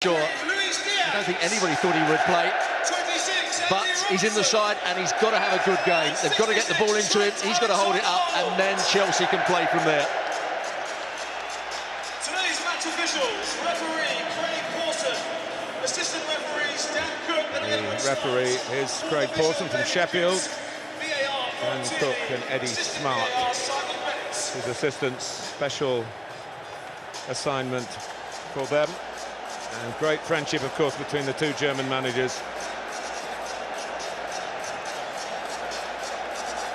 Sure, I don't think anybody thought he would play, but he's in the side and he's got to have a good game. They've got to get the ball into him, he's got to hold it up, and then Chelsea can play from there. Today's match officials, referee Craig Pawson, assistant referees Dan Cook and the referee is Craig Pawson from Sheffield, and Cook and Eddie Smart. His assistant's special assignment for them. And great friendship, of course, between the two German managers.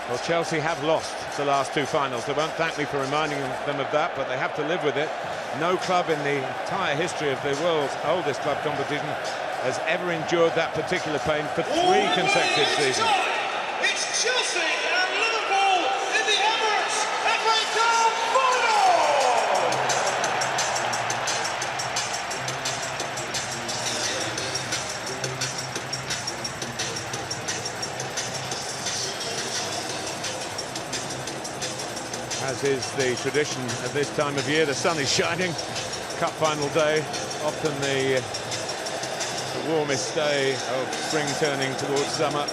Well, Chelsea have lost the last two finals. They won't thank me for reminding them of that, but they have to live with it. No club in the entire history of the world's oldest club competition has ever endured that particular pain for 3 consecutive seasons. It's Chelsea and Liverpool in the Emirates FA Cup final! As is the tradition at this time of year, the sun is shining. Cup final day, often the warmest day of spring turning towards summer. And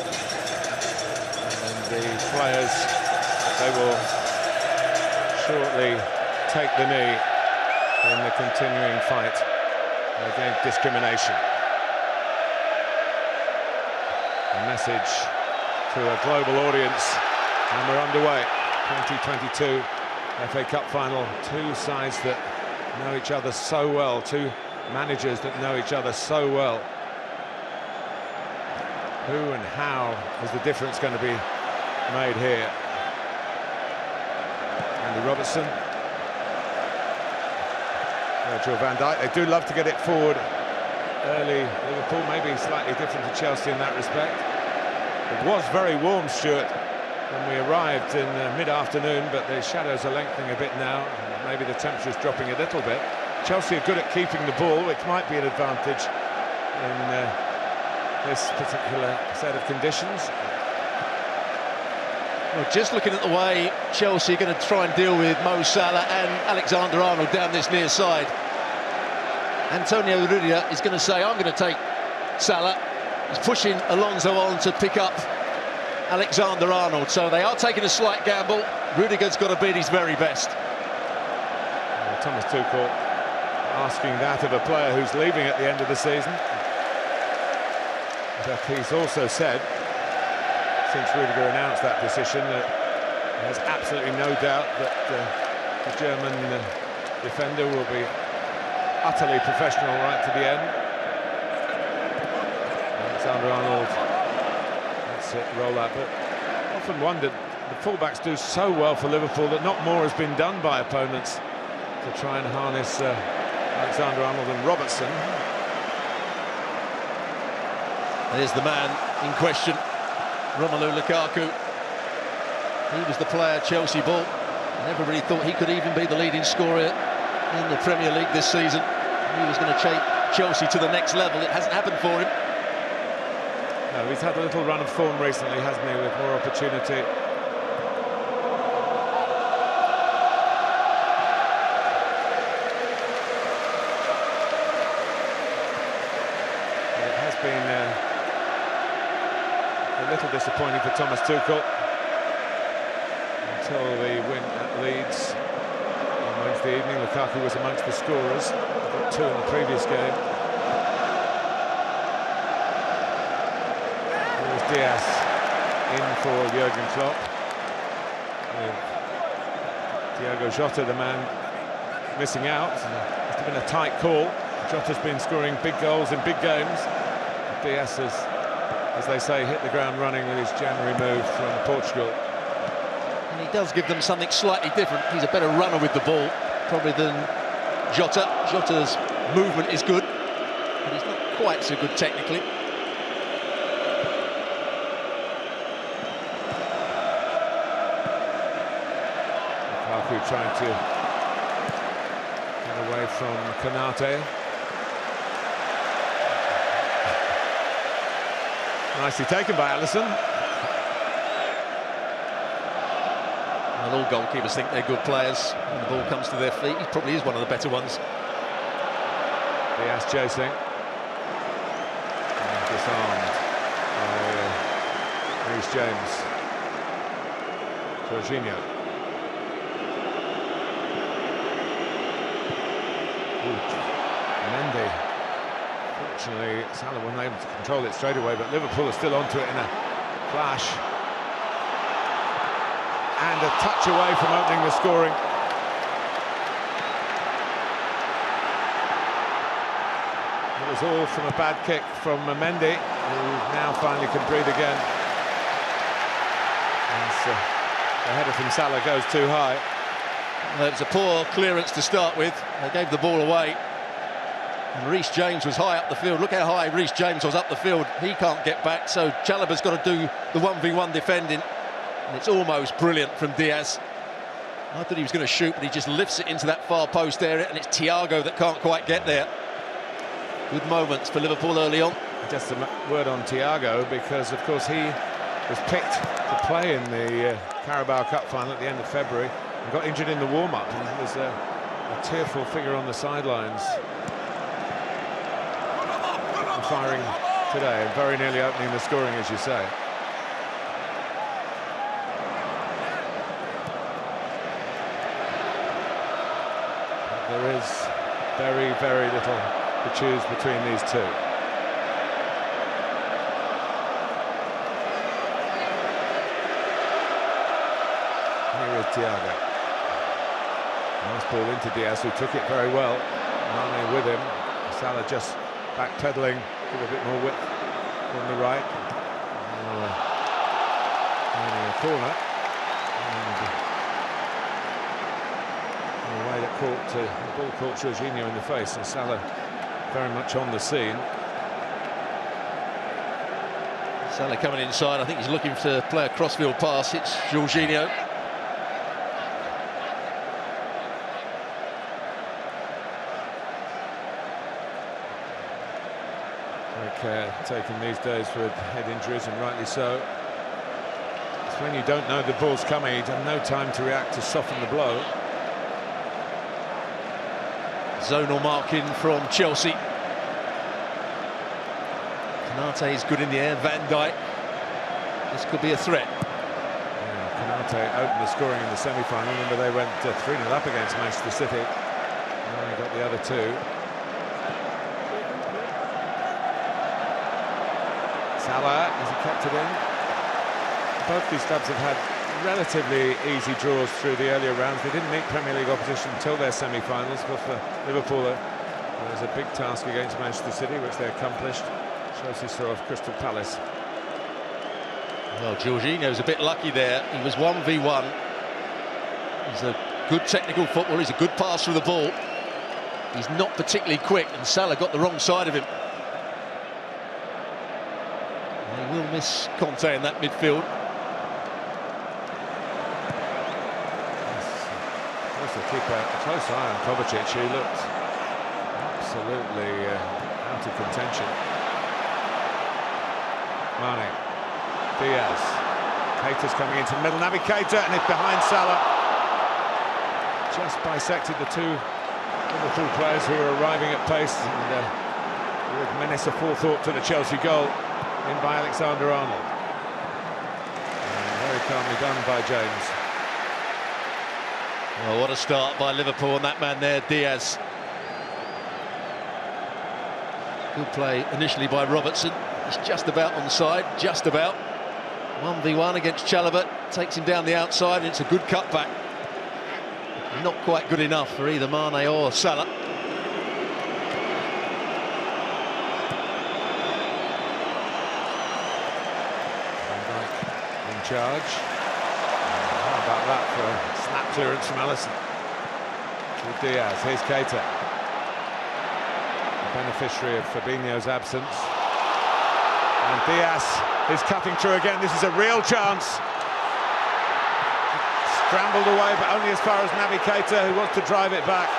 the players, they will shortly take the knee in the continuing fight against discrimination. A message to a global audience, and we're underway. 2022 FA Cup final, two sides that know each other so well, two managers that know each other so well. Who and how is the difference going to be made here? Andy Robertson, Virgil van Dijk. They do love to get it forward early. Liverpool maybe slightly different to Chelsea in that respect. It was very warm, Stuart, when we arrived in mid-afternoon, but the shadows are lengthening a bit now. Maybe the temperature's dropping a little bit. Chelsea are good at keeping the ball, which might be an advantage in this particular set of conditions. Well, just looking at the way Chelsea are going to try and deal with Mo Salah and Alexander-Arnold down this near side. Antonio Rudiger is going to say, I'm going to take Salah. He's pushing Alonso on to pick up Alexander-Arnold, so they are taking a slight gamble. Rudiger's got to be at his very best. Well, Thomas Tuchel asking that of a player who's leaving at the end of the season. But he's also said, since Rudiger announced that decision, that he has absolutely no doubt that the German defender will be utterly professional right to the end. Alexander-Arnold, roll out, but often wondered, the fullbacks do so well for Liverpool that not more has been done by opponents to try and harness Alexander-Arnold and Robertson. There's the man in question, Romelu Lukaku. He was the player Chelsea bought, and everybody thought he could even be the leading scorer in the Premier League this season. He was going to take Chelsea to the next level. It hasn't happened for him. No, he's had a little run of form recently, hasn't he, with more opportunity. But it has been a little disappointing for Thomas Tuchel until the win at Leeds on Wednesday evening. Lukaku was amongst the scorers, got 2 in the previous game. Diaz in for Jurgen Klopp, with Diogo Jota, the man, missing out. Must have been a tight call. Jota's been scoring big goals in big games. Diaz has, as they say, hit the ground running with his January move from Portugal. And he does give them something slightly different. He's a better runner with the ball, probably, than Jota. Jota's movement is good, but he's not quite so good technically. Trying to get away from Konate. Nicely taken by Alisson. Well, all goalkeepers think they're good players when the ball comes to their feet. He probably is one of the better ones. Diaz chasing. And disarmed by Reece James. Jorginho. Mendy. Fortunately, Salah wasn't able to control it straight away, but Liverpool are still onto it in a flash. And a touch away from opening the scoring. It was all from a bad kick from Mendy, who now finally can breathe again. As the header from Salah goes too high. Well, it was a poor clearance to start with. They gave the ball away. And Reece James was high up the field. Look how high Reece James was up the field. He can't get back, so Chalobah's got to do the 1v1 defending. And it's almost brilliant from Diaz. I thought he was going to shoot, but he just lifts it into that far post area, and it's Thiago that can't quite get there. Good moments for Liverpool early on. Just a word on Thiago, because of course he was picked to play in the Carabao Cup final at the end of February and got injured in the warm-up, and was a tearful figure on the sidelines. Firing today and very nearly opening the scoring, as you say. But there is very, very little to choose between these two. Here is Thiago. Nice ball into Diaz, who took it very well. Mane with him. Salah just backpedaling, give a bit more width on the right. Now, a corner. And the way that the ball caught Jorginho in the face, and Salah very much on the scene. Salah coming inside. I think he's looking to play a crossfield pass. It's Jorginho. Care taken these days with head injuries, and rightly so. It's when you don't know the ball's coming, you have no time to react to soften the blow. Zonal marking from Chelsea. Konate is good in the air. Van Dijk. This could be a threat. Yeah, Konate opened the scoring in the semi-final. Remember, they went 3-0 up against Manchester City. Now they got the other two. Salah, has he kept it in? Both these clubs have had relatively easy draws through the earlier rounds. They didn't meet Premier League opposition until their semi-finals, but for Liverpool there was a big task against Manchester City, which they accomplished. Chelsea saw off Crystal Palace. Well, Jorginho's a bit lucky there. He was 1v1. He's a good technical footballer. He's a good passer of the ball. He's not particularly quick, and Salah got the wrong side of him. They will miss Conte in that midfield. Also keep a close eye on Kovacic, who looked absolutely out of contention. Mane, Diaz, Keita's coming into the middle. Naby Keita, and it's behind Salah. Just bisected the two Liverpool players who are arriving at pace, and with menace of forethought to the Chelsea goal. In by Alexander-Arnold. Very calmly done by James. Well, what a start by Liverpool, and that man there, Diaz. Good play initially by Robertson. He's just about onside, just about. 1v1 against Chalobah, takes him down the outside, and it's a good cutback. Not quite good enough for either Mane or Salah. Charge. How about that for a snap clearance from Alisson? With Diaz, here's Keita. The beneficiary of Fabinho's absence. And Diaz is cutting through again. This is a real chance. Scrambled away, but only as far as Naby Keita, who wants to drive it back.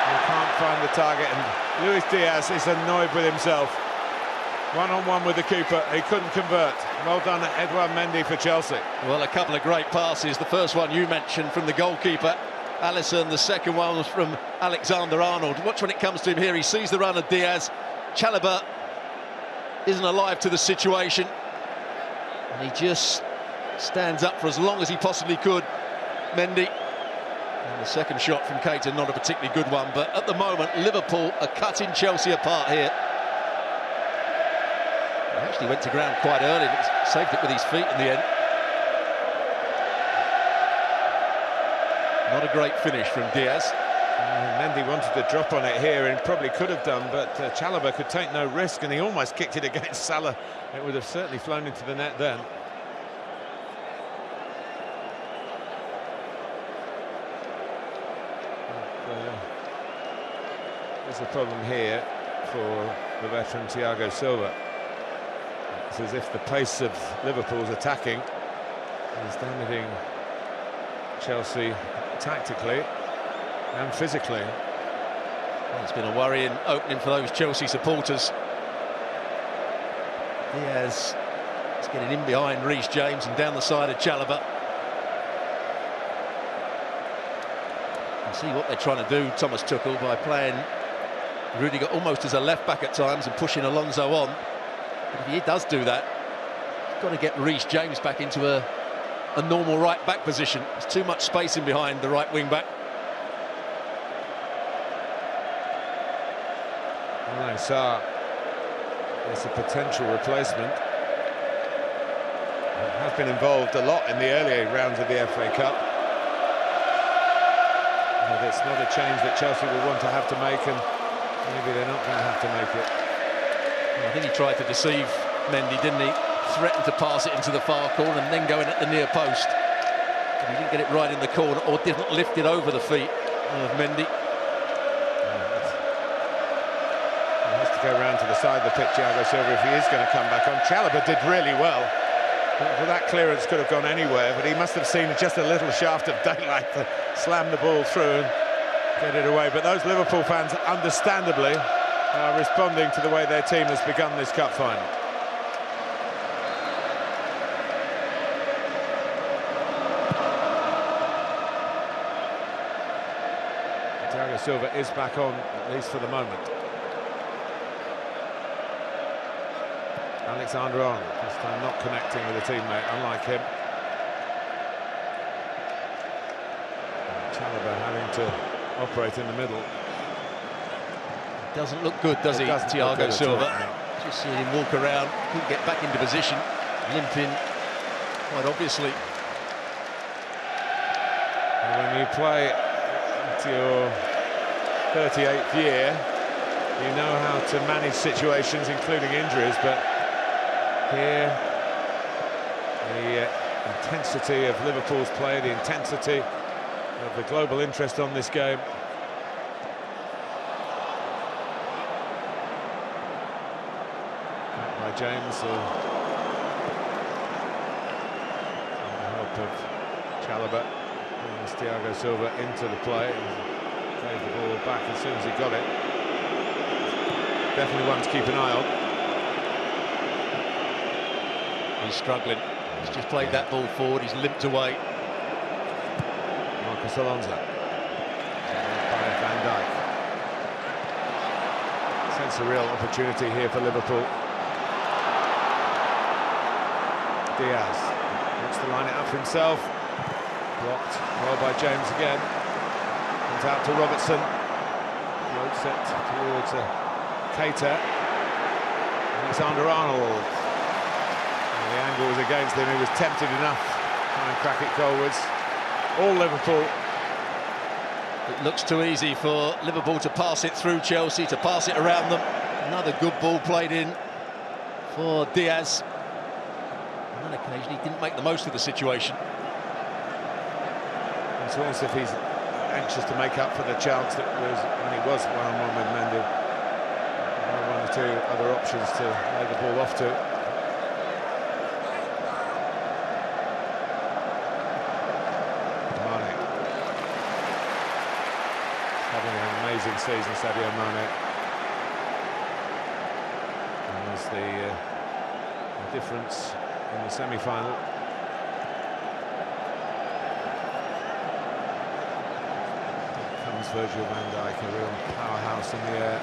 And can't find the target, and Luis Diaz is annoyed with himself. One-on-one with the keeper, he couldn't convert. Well done, Edouard Mendy for Chelsea. Well, a couple of great passes. The first one you mentioned from the goalkeeper, Alisson, the second one was from Alexander-Arnold. Watch when it comes to him here. He sees the run of Diaz. Chalobah isn't alive to the situation. And he just stands up for as long as he possibly could. Mendy. And the second shot from Keita, not a particularly good one. But at the moment, Liverpool are cutting Chelsea apart here. He actually went to ground quite early, but saved it with his feet in the end. Not a great finish from Diaz. Mendy wanted to drop on it here and probably could have done, but Chalobah could take no risk, and he almost kicked it against Salah. It would have certainly flown into the net then. There's a problem here for the veteran Thiago Silva. It's as if the pace of Liverpool's attacking is damaging Chelsea tactically and physically. Well, it's been a worrying opening for those Chelsea supporters. Diaz is getting in behind Reece James and down the side of Chalobah. And see what they're trying to do, Thomas Tuchel, by playing Rudiger almost as a left-back at times and pushing Alonso on. But if he does do that, he's got to get Reece James back into a normal right-back position. There's too much space in behind the right wing-back. Well, Sarr is a potential replacement. Has been involved a lot in the earlier rounds of the FA Cup. But it's not a change that Chelsea will want to have to make, and maybe they're not going to have to make it. I think he tried to deceive Mendy, didn't he? Threatened to pass it into the far corner and then go in at the near post. But he didn't get it right in the corner, or didn't lift it over the feet of Mendy. He has to go round to the side of the pitch, Thiago Silva, if he is going to come back on. Chalobah did really well. Well, that clearance could have gone anywhere, but he must have seen just a little shaft of daylight to slam the ball through and get it away. But those Liverpool fans, understandably, are responding to the way their team has begun this cup final. Thiago Silva is back on, at least for the moment. Alexander-Arnold, this time not connecting with a teammate, unlike him. Chalobah having to operate in the middle. Doesn't look good, does he, Thiago Silva? Just seeing him walk around, couldn't get back into position, limping quite obviously. And when you play to your 38th year, you know how to manage situations, including injuries, but here, the intensity of Liverpool's play, the intensity of the global interest on this game. Back by James, with the help of Chalobah, brings Thiago Silva into the play and gave the ball back as soon as he got it. Definitely one to keep an eye on. He's struggling. He's just played that ball forward. He's limped away. Marcus Alonso. By Van Dijk. Sense a real opportunity here for Liverpool. Diaz wants to line it up for himself. Blocked well by James again. Comes out to Robertson. Floats it towards Keita. Alexander-Arnold. The angle was against him, he was tempted enough to try and crack it goalwards. All Liverpool. It looks too easy for Liverpool to pass it through Chelsea, to pass it around them. Another good ball played in for Diaz. On that occasion, he didn't make the most of the situation. It's almost as if he's anxious to make up for the chance that was when he was one-on-one with Mendy. One or two other options to lay the ball off to. Amazing season, Sadio Mane. And there's the difference in the semi-final. is Virgil van Dijk, a real powerhouse in the air.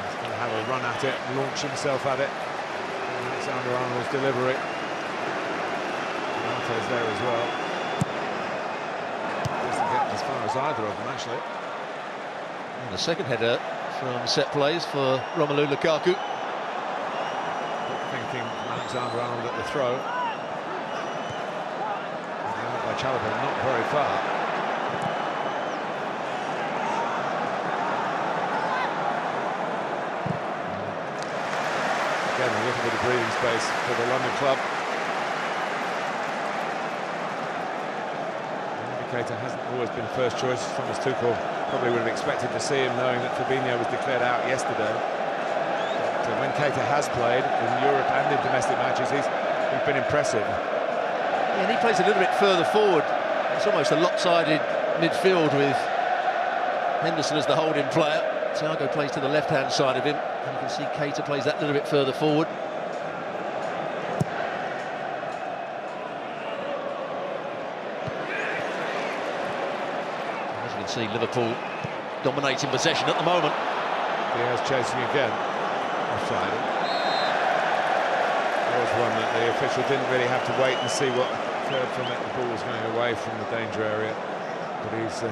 He's going to have a run at it, launch himself at it. Alexander-Arnold's delivery. Is there as well. Doesn't get as far as either of them, actually. And the second header from set plays for Romelu Lukaku. Thinking Alexander-Arnold at the throw. And by Chalobah, not very far. Again, a little bit of breathing space for the London club. Keita hasn't always been first choice. Thomas Tuchel probably would have expected to see him, knowing that Fabinho was declared out yesterday. But when Keita has played in Europe and in domestic matches, he's been impressive. Yeah, and he plays a little bit further forward. It's almost a lopsided midfield with Henderson as the holding player. Thiago plays to the left-hand side of him, and you can see Keita plays that little bit further forward. See Liverpool dominating possession at the moment. Diaz chasing again. Offside. There was one that the official didn't really have to wait and see what occurred from it. The ball was going away from the danger area, but he's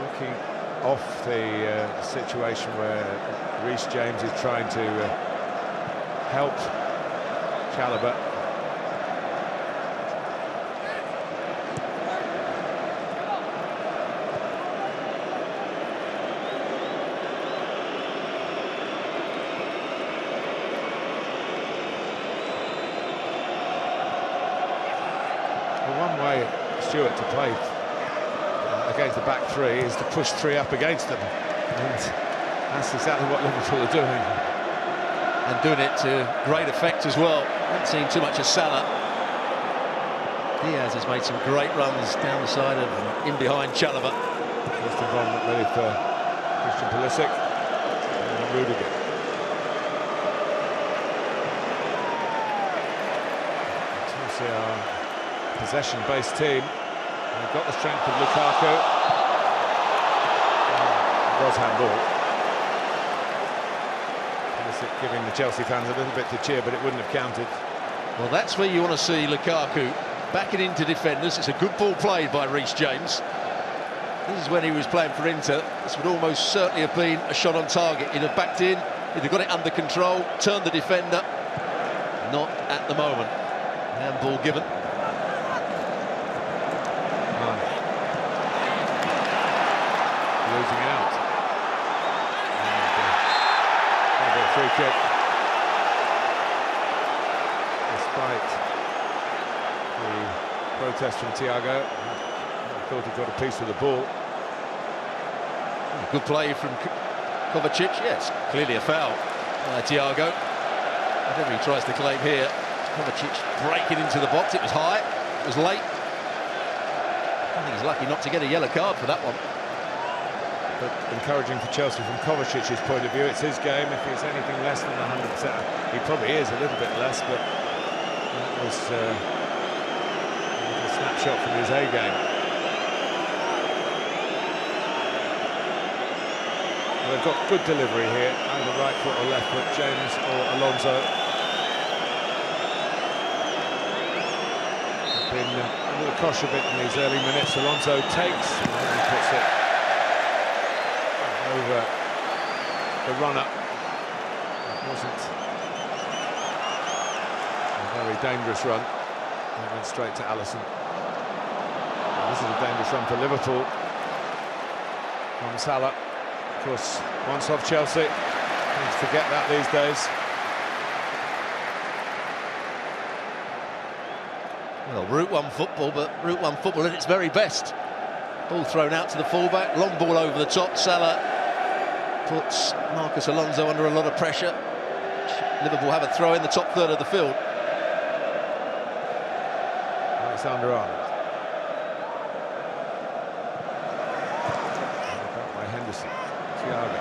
looking off the situation where Reece James is trying to help Chalobah. One way Stewart to play against the back three is to push three up against them, and that's exactly what Liverpool are doing, and doing it to great effect as well. Haven't seen too much of Salah. Diaz has made some great runs down the side of and in behind Chalobah. First involvement really for Christian Pulisic and Rudiger. Chelsea are possession-based team. They've got the strength of Lukaku. It was handball. Giving the Chelsea fans a little bit to cheer, but it wouldn't have counted. Well, that's where you want to see Lukaku backing into defenders. It's a good ball played by Reece James. This is when he was playing for Inter. This would almost certainly have been a shot on target. He'd have backed in, he'd have got it under control, turned the defender. Not at the moment. Handball given. Losing out. And a free kick. Despite the protest from Thiago, I thought he got a piece of the ball. Good play from Kovacic. Yes, clearly a foul by Thiago. Whatever he tries to claim here. Kovacic breaking into the box. It was high, it was late. I think he's lucky not to get a yellow card for that one. But encouraging for Chelsea from Kovacic's point of view. It's his game. If he's anything less than 100%, he probably is a little bit less, but that was a snapshot from his A game. Well, they've got good delivery here, either right foot or left foot, James or Alonso. Been under the cosh a bit in these early minutes. Alonso takes and then he puts it over the runner. It wasn't a very dangerous run. It went straight to Alisson. And this is a dangerous run for Liverpool. From Salah. Of course, once off Chelsea. Don't forget that these days. Well, Route 1 football, but Route 1 football at its very best. Ball thrown out to the fullback, long ball over the top. Salah puts Marcus Alonso under a lot of pressure. Liverpool have a throw in the top third of the field. Alexander-Arnold. Back by Henderson. Thiago.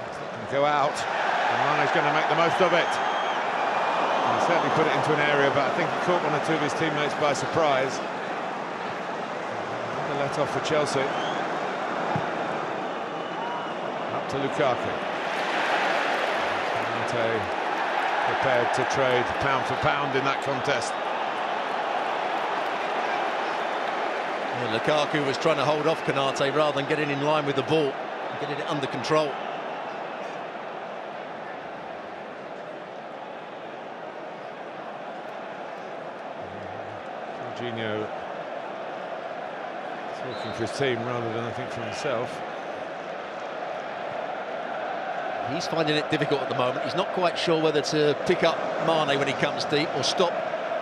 It's not going to go out. And Mane's going to make the most of it. certainly put it into an area, but I think he caught one or two of his teammates by surprise. Another let off for Chelsea. Up to Lukaku. Kanate prepared to trade pound for pound in that contest. Yeah, Lukaku was trying to hold off Kanate rather than getting in line with the ball and getting it under control. Jorginho talking for his team rather than, I think, for himself. He's finding it difficult at the moment. He's not quite sure whether to pick up Mane when he comes deep or stop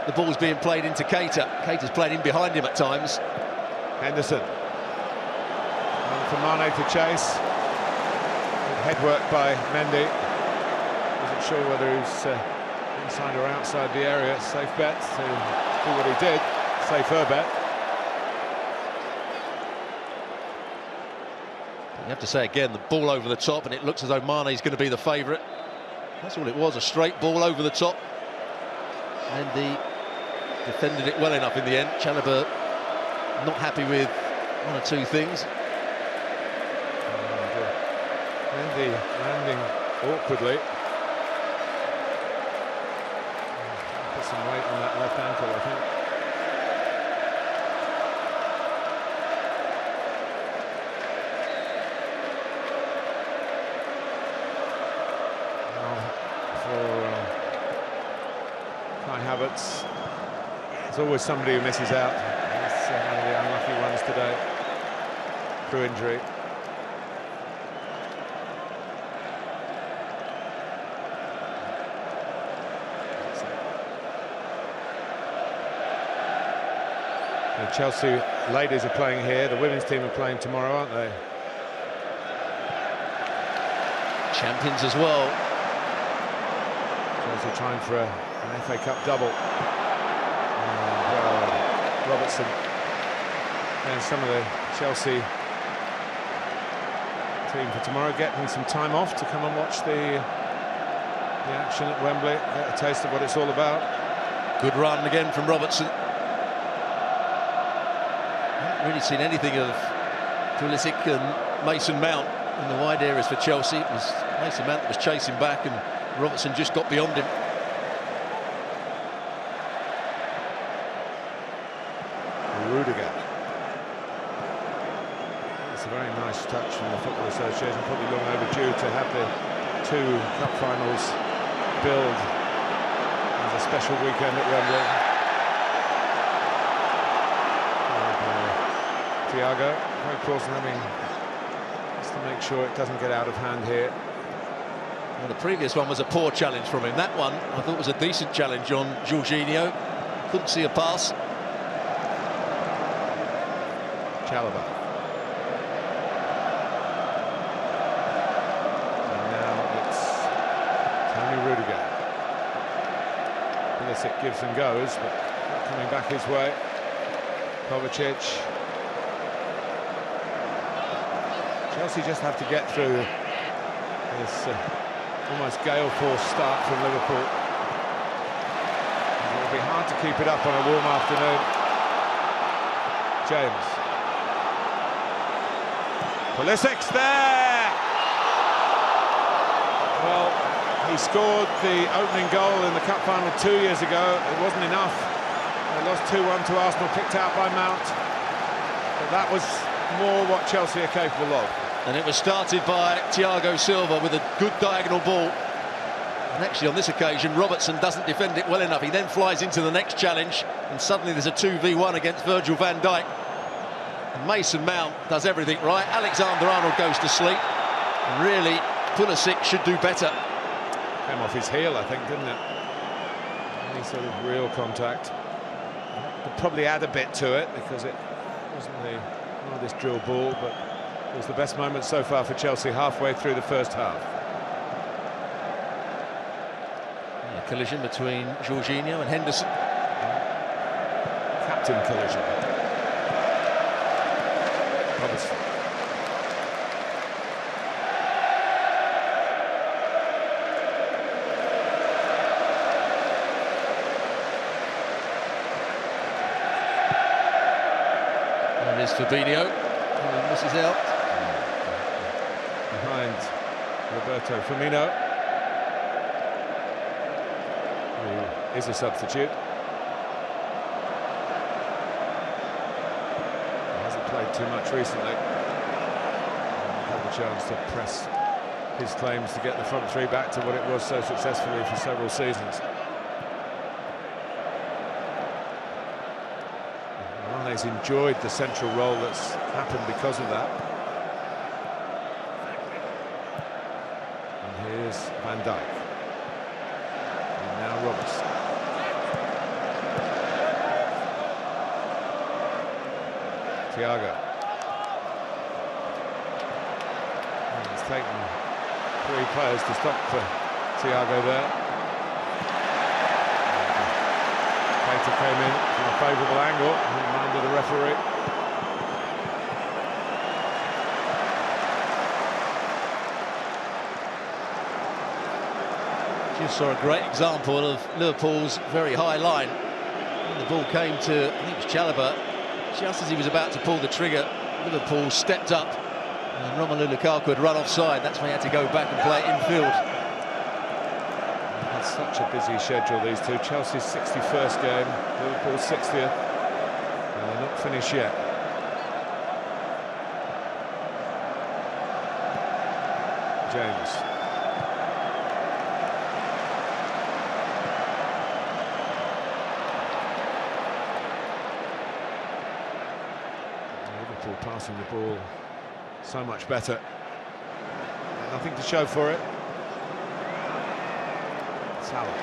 the ball's being played into Keita. Keita's playing in behind him at times. Henderson. And for Mane to chase. Good head work by Mendy. Wasn't sure whether he was inside or outside the area. Safe bet to do what he did. Safer bet. You have to say again, the ball over the top, and it looks as though Mane's going to be the favourite. That's all it was, a straight ball over the top. And he defended it well enough in the end. Chalobah not happy with one or two things. Mendy landing awkwardly. Put some weight on that left ankle, I think. Havertz. There's always somebody who misses out. He's one of the unlucky ones today through injury. The Chelsea ladies are playing here. The women's team are playing tomorrow, aren't they? Champions as well. Chelsea trying for an FA Cup double. And, Robertson and some of the Chelsea team for tomorrow getting some time off to come and watch the action at Wembley, get a taste of what it's all about. Good run again from Robertson. Haven't really seen anything of Pulisic and Mason Mount in the wide areas for Chelsea. It was Mason Mount that was chasing back and Robertson just got beyond him. Rudiger. It's a very nice touch from the Football Association, probably long overdue to have the two cup finals billed as a special weekend at Wembley. Thiago, very close, just to make sure it doesn't get out of hand here. Well, the previous one was a poor challenge from him. That one I thought was a decent challenge on Jorginho. Couldn't see a pass. Chalobah. And now it's Tony Rudiger. Pulisic gives and goes, but not coming back his way. Kovacic. Chelsea just have to get through this almost gale force start from Liverpool. It will be hard to keep it up on a warm afternoon. James. Pulisic's there! Well, he scored the opening goal in the cup final 2 years ago. It wasn't enough. They lost 2-1 to Arsenal, picked out by Mount. But that was more what Chelsea are capable of. And it was started by Thiago Silva with a good diagonal ball. And actually on this occasion Robertson doesn't defend it well enough. He then flies into the next challenge and suddenly there's a 2v1 against Virgil van Dijk. And Mason Mount does everything right. Alexander-Arnold goes to sleep. And really Pulisic should do better. Came off his heel, I think, didn't it? Any sort of real contact. Could probably add a bit to it because it wasn't the hardest drill ball, but it was the best moment so far for Chelsea halfway through the first half. Yeah, collision between Jorginho and Henderson. Captain collision. Robertson. Here's Fabinho, who misses out. Behind Roberto Firmino, who is a substitute. He hasn't played too much recently. Had the chance to press his claims to get the front three back to what it was so successfully for several seasons. Mane's enjoyed the central role that's happened because of that. And here's Van Dijk. And now Roberts. Thiago. And it's taken 3 players to stop for Thiago there. Keita came in from a favourable angle and reminded the referee. Just saw a great example of Liverpool's very high line. When the ball came to, I think it was Chalobah, just as he was about to pull the trigger, Liverpool stepped up and Romelu Lukaku had run offside. That's why he had to go back and play it infield. Such a busy schedule, these two. Chelsea's 61st game, Liverpool's 60th, and they're not finished yet. James. Liverpool passing the ball so much better. Nothing to show for it. Salah.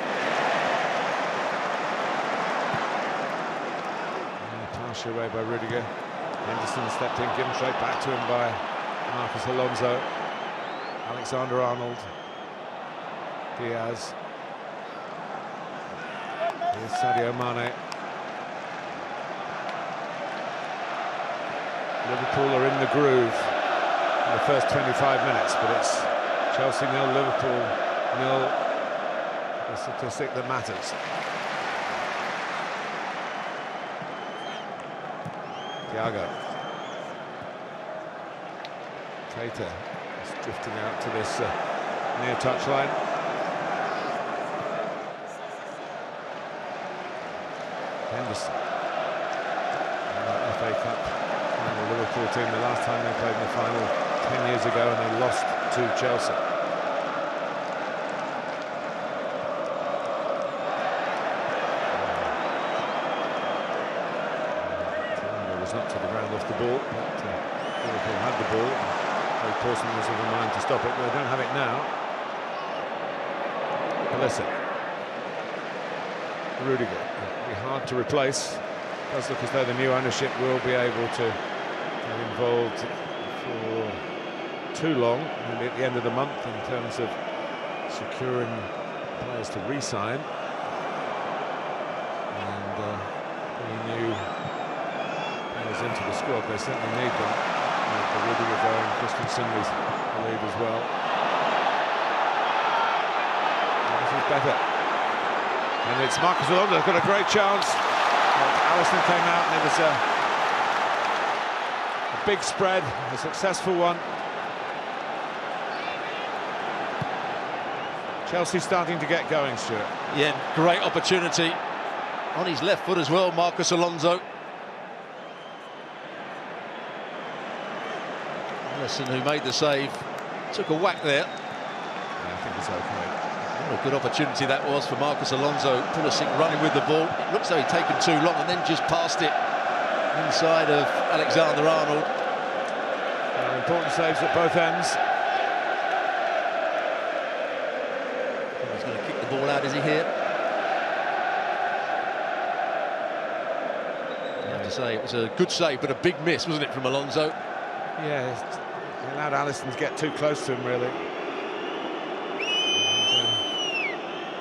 Passed away by Rudiger. Henderson stepped in, given straight back to him by Marcus Alonso. Alexander-Arnold. Diaz. Here's Sadio Mane. Liverpool are in the groove in the first 25 minutes, but it's Chelsea 0, Liverpool 0. The statistic that matters. Thiago. Keita is drifting out to this near touchline. Henderson. FA Cup final Liverpool team, the last time they played in the final 10 years ago, and they lost to Chelsea. Not to the ground off the ball, but Liverpool had the ball. Craig Pawson was of a mind to stop it, but they don't have it now. Pulisic. Rudiger. It'll be hard to replace. It does look as though the new ownership will be able to get involved for too long, maybe at the end of the month, in terms of securing players to re-sign. And bringing new into the squad. They certainly need them. The Rudiger going, Christensen with the lead as well. This is better. And it's Marcus Alonso got a great chance. Alisson came out and it was a big spread, a successful one. Chelsea starting to get going, Stuart. Yeah, great opportunity. On his left foot as well, Marcus Alonso. Alisson, who made the save, took a whack there. Yeah, I think it's okay. What a good opportunity that was for Marcus Alonso. Pulisic running with the ball. It looks like he'd taken too long and then just passed it inside of Alexander-Arnold. Important saves at both ends. He's going to kick the ball out, is he here? I have to say, it was a good save, but a big miss, wasn't it, from Alonso? Yeah, he allowed Alisson to get too close to him, really.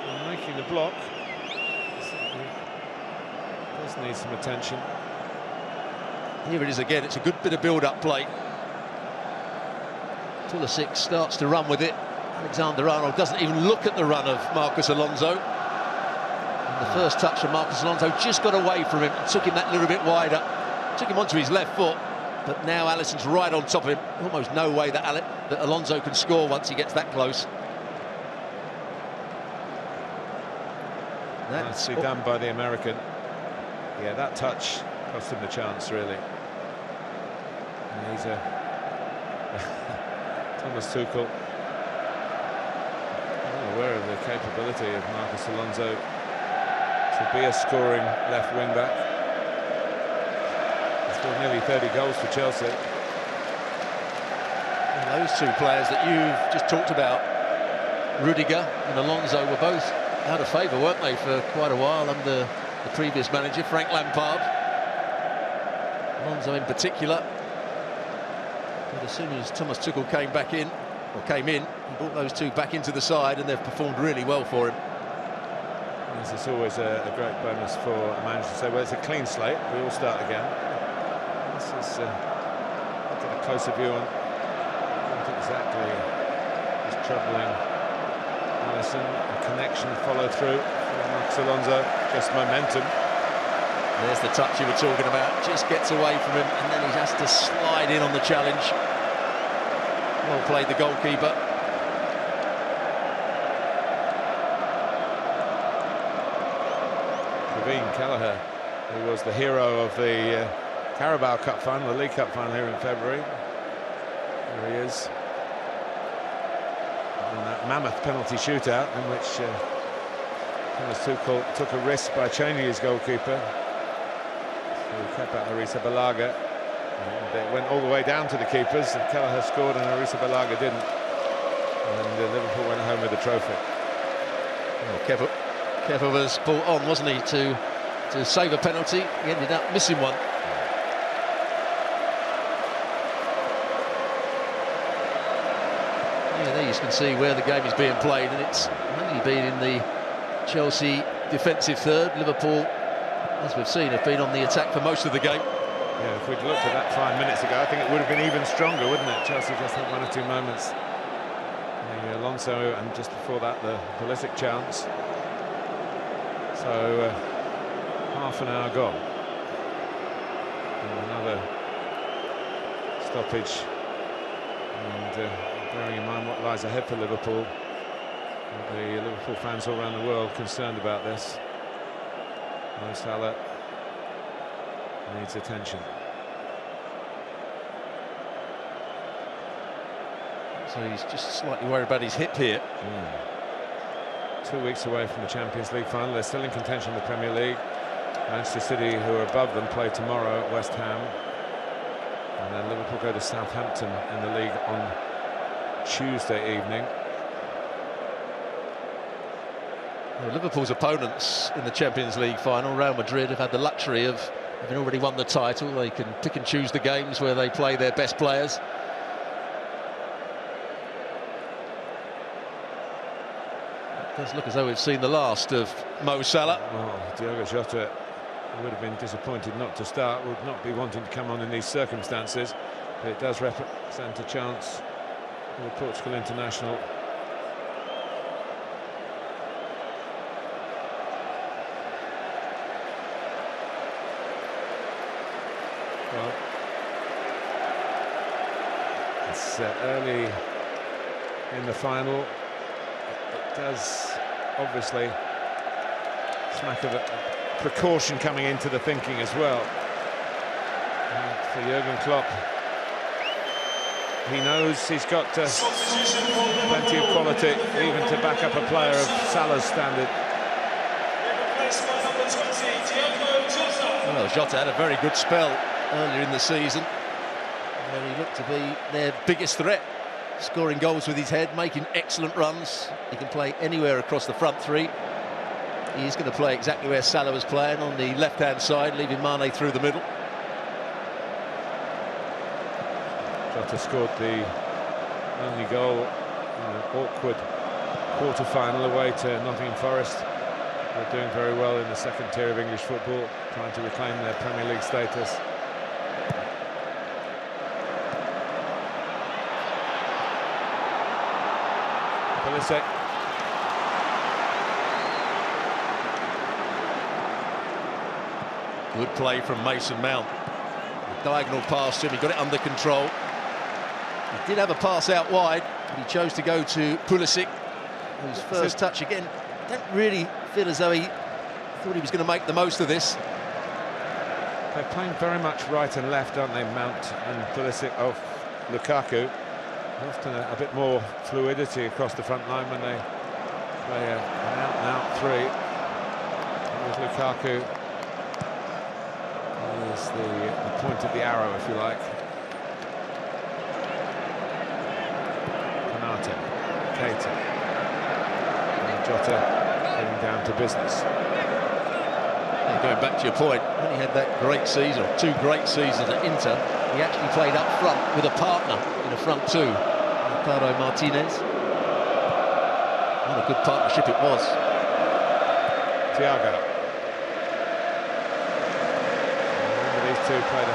And making the block does need some attention. Here it is again, it's a good bit of build-up play. Pulisic starts to run with it. Alexander-Arnold doesn't even look at the run of Marcus Alonso. And the first touch from Marcus Alonso just got away from him and took him that little bit wider. Took him onto his left foot. But now Alisson's right on top of him. Almost no way that Alonso can score once he gets that close. Nicely done by the American. Yeah, that touch cost him the chance, really. And he's Thomas Tuchel, well aware of the capability of Marcos Alonso to be a scoring left wing back. He's scored nearly 30 goals for Chelsea. And those two players that you've just talked about, Rudiger and Alonso, were both out of favour, weren't they, for quite a while under the previous manager, Frank Lampard. Alonso in particular. But as soon as Thomas Tuchel came in, he brought those two back into the side, and they've performed really well for him. Yes, it's always a great bonus for a manager to say, well, it's a clean slate, we all start again. This is, I'll get a closer view on what exactly is troubling Alisson. A connection, follow through from Marcos Alonso, just momentum. There's the touch you were talking about, just gets away from him, and then he has to slide in on the challenge. Well played, the goalkeeper. Kevin Kelleher, who was the hero of the Carabao Cup final, the League Cup final here in February. There he is. In that mammoth penalty shootout in which Thomas Tuchel took a risk by changing his goalkeeper. He kept out Arisa Balaga, and it went all the way down to the keepers. And Kelleher scored and Arisa Balaga didn't, and Liverpool went home with the trophy. Well, Kepa was brought on, wasn't he, to save a penalty. He ended up missing one. Yeah, there you can see where the game is being played, and it's only been in the Chelsea defensive third. Liverpool, as we've seen, have been on the attack for most of the game. Yeah, if we'd looked at that 5 minutes ago, I think it would have been even stronger, wouldn't it? Chelsea just had one or two moments. The Alonso, and just before that, the Pulisic chance. So, half an hour gone. And another stoppage. And bearing in mind what lies ahead for Liverpool, the Liverpool fans all around the world concerned about this. Mo Salah needs attention. So he's just slightly worried about his hip here. 2 weeks away from the Champions League final. They're still in contention in the Premier League. Manchester City, who are above them, play tomorrow at West Ham. And then Liverpool go to Southampton in the league on Tuesday evening. Well, Liverpool's opponents in the Champions League final, Real Madrid, have had the luxury of having already won the title. They can pick and choose the games where they play their best players. It does look as though we've seen the last of Mo Salah. Well, Diogo Jota would have been disappointed not to start, would not be wanting to come on in these circumstances, but it does represent a chance for the Portugal international. Well, it's early in the final. It does obviously smack of a precaution coming into the thinking as well. And for Jurgen Klopp, he knows he's got plenty of quality even to back up a player of Salah's standard. Well, Jota had a very good spell earlier in the season where he looked to be their biggest threat, scoring goals with his head, making excellent runs. He can play anywhere across the front three. He's going to play exactly where Salah was playing, on the left-hand side, leaving Mane through the middle. Jota scored the only goal in an awkward quarter-final away to Nottingham Forest. They're doing very well in the second tier of English football, trying to reclaim their Premier League status. Pulisic. Good play from Mason Mount. diagonal pass to him, he got it under control. He did have a pass out wide, but he chose to go to Pulisic, whose first touch again. Don't really feel as though he thought he was going to make the most of this. They're playing very much right and left, aren't they, Mount and Pulisic? Oh, Lukaku. Often a bit more fluidity across the front line when they play an out-and-out three. With Lukaku is the point of the arrow, if you like. Konate, Keita, and Jota heading down to business. Yeah, going back to your point, when he had that great season, or two great seasons at Inter, he actually played up front with a partner in the front two, Ricardo Martinez. What a good partnership it was. Thiago. Remember, these two played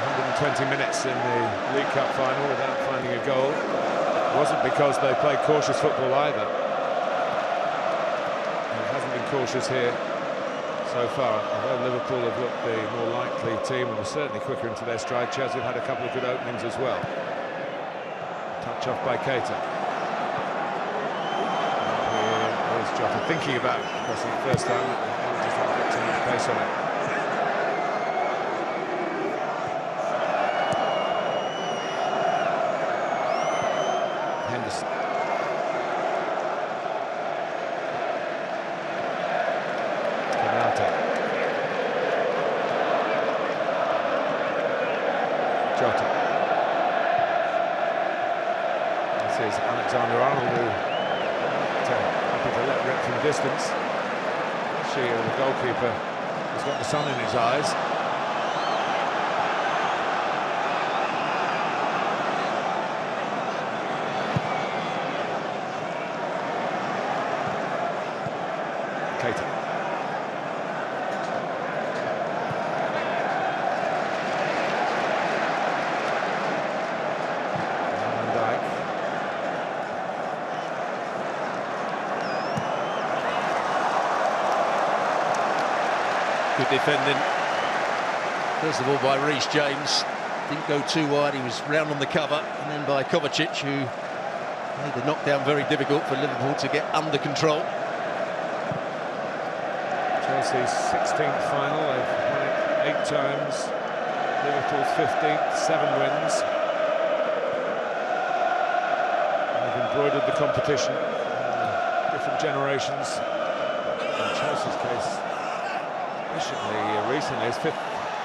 120 minutes in the League Cup final without finding a goal. It wasn't because they played cautious football either. It hasn't been cautious here so far, although Liverpool have looked the more likely team and were certainly quicker into their stride. Chelsea have had a couple of good openings as well. Touch off by Keita. Here's Jota thinking about crossing the first time. Just not get too much pace on it. Henderson. Jota. This is Alexander-Arnold, who happy to let rip from distance. She, the goalkeeper, has got the sun in his eyes. Keita. Good defending. First of all by Reece James. Didn't go too wide, he was round on the cover. And then by Kovacic, who made the knockdown very difficult for Liverpool to get under control. Chelsea's 16th final, they've won it 8 times. Liverpool's 15th, 7 wins. They've embroidered the competition. Different generations. In Chelsea's case, recently, his 5th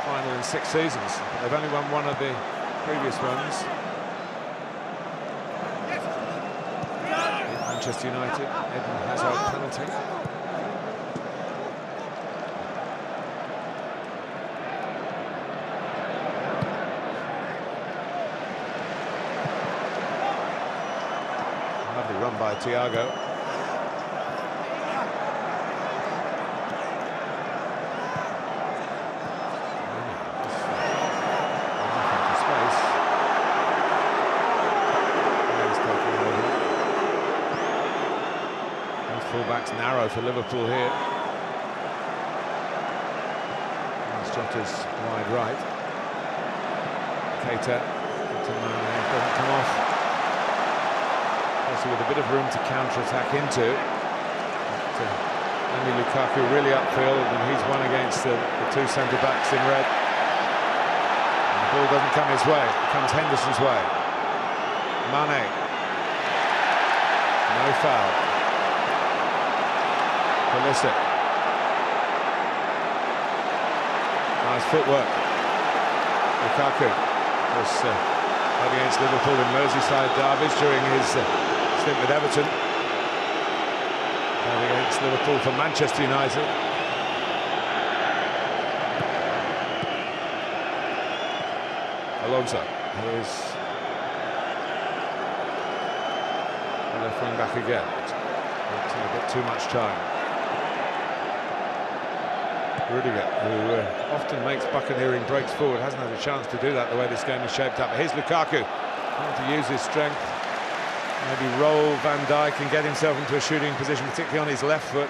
final in 6 seasons. They've only won 1 of the previous ones. Manchester United, Eden Hazard penalty. Lovely run by Thiago. Fullbacks narrow for Liverpool here. Jota's wide right. Keita doesn't come off. Also with a bit of room to counter-attack into. But, only Lukaku really upfield, and he's one against the 2 centre-backs in red. And the ball doesn't come his way, it comes Henderson's way. Mane. No foul. Pulisic. Nice footwork. Lukaku was played against Liverpool in Merseyside derbies during his stint with Everton. Played against Liverpool for Manchester United. Alonso, who is left wing back again. A bit too much time. Rudiger, who often makes buccaneering breaks forward, hasn't had a chance to do that the way this game is shaped up. But here's Lukaku, trying to use his strength, maybe roll Van Dijk and get himself into a shooting position, particularly on his left foot.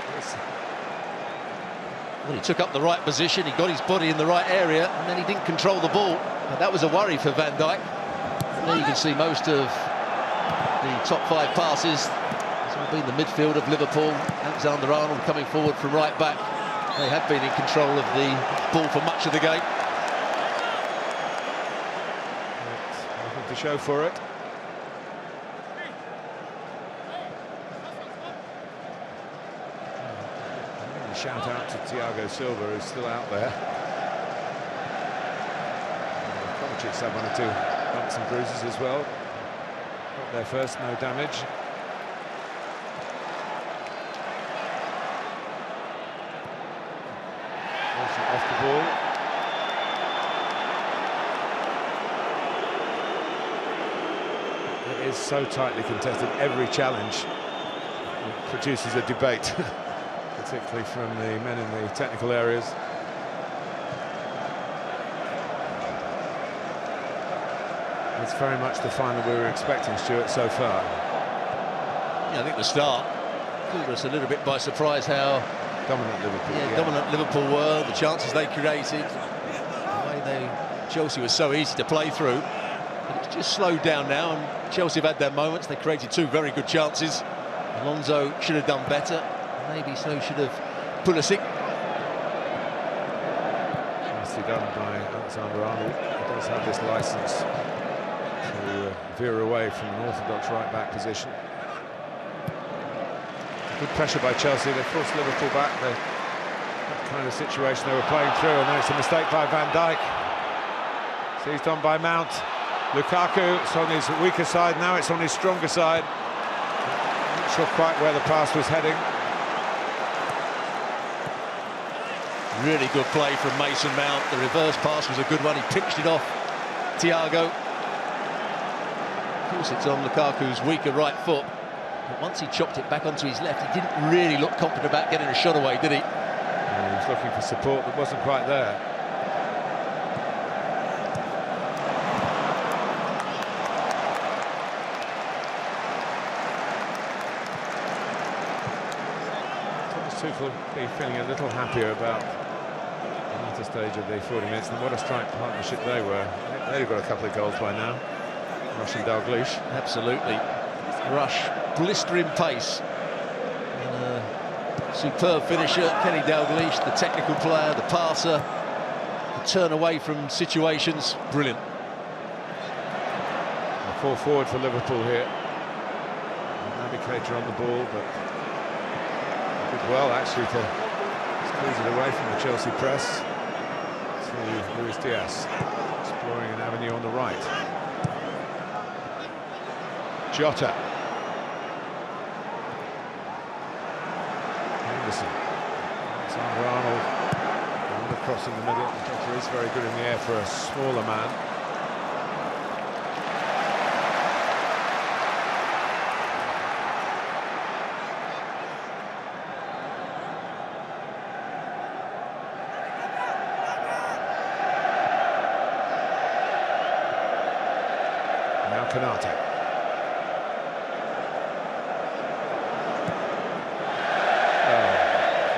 Well, he took up the right position, he got his body in the right area, and then he didn't control the ball. But that was a worry for Van Dijk. There you can see most of the top 5 passes. It's all been the midfield of Liverpool. Alexander-Arnold coming forward from right back. They have been in control of the ball for much of the game. Nothing to show for it. Shout out to Thiago Silva, who's still out there. Kovacic's had 1 or 2 bumps and bruises as well. Got there first, no damage. Also off the ball. It is so tightly contested. Every challenge produces a debate. Particularly from the men in the technical areas. It's very much the final we were expecting, Stuart, so far. Yeah, I think the start caught us a little bit by surprise how dominant Liverpool. Yeah, dominant Liverpool were, the chances they created, the way Chelsea was so easy to play through. But it's just slowed down now, and Chelsea have had their moments. They created 2 very good chances. Alonso should have done better. Maybe so should have Pulisic. Nicely done by Alexander-Arnold. He does have this licence to veer away from an orthodox right-back position. Good pressure by Chelsea. They forced Liverpool back. That kind of situation they were playing through, and then it's a mistake by Van Dijk. Seized on by Mount. Lukaku, it's on his weaker side, now it's on his stronger side. Not sure quite where the pass was heading. Really good play from Mason Mount. The reverse pass was a good one. He pitched it off Thiago. Of course, it's on Lukaku's weaker right foot. But once he chopped it back onto his left, he didn't really look confident about getting a shot away, did he? Yeah, he was looking for support that wasn't quite there. Tuchel will be feeling a little happier about the latter stage of the 40 minutes, and what a strike partnership they were. They'd have got a couple of goals by now. Rush and Dalglish. Absolutely. Rush, blistering pace. And a superb finisher, Kenny Dalglish, the technical player, the passer, the turn away from situations, brilliant. A full forward for Liverpool here. Navigator on the ball, but did well actually to squeeze it away from the Chelsea press to Luis Diaz, exploring an avenue on the right. Jota. Henderson. Alexander-Arnold. Another cross in the middle. Jota is very good in the air for a smaller man. Now Canate.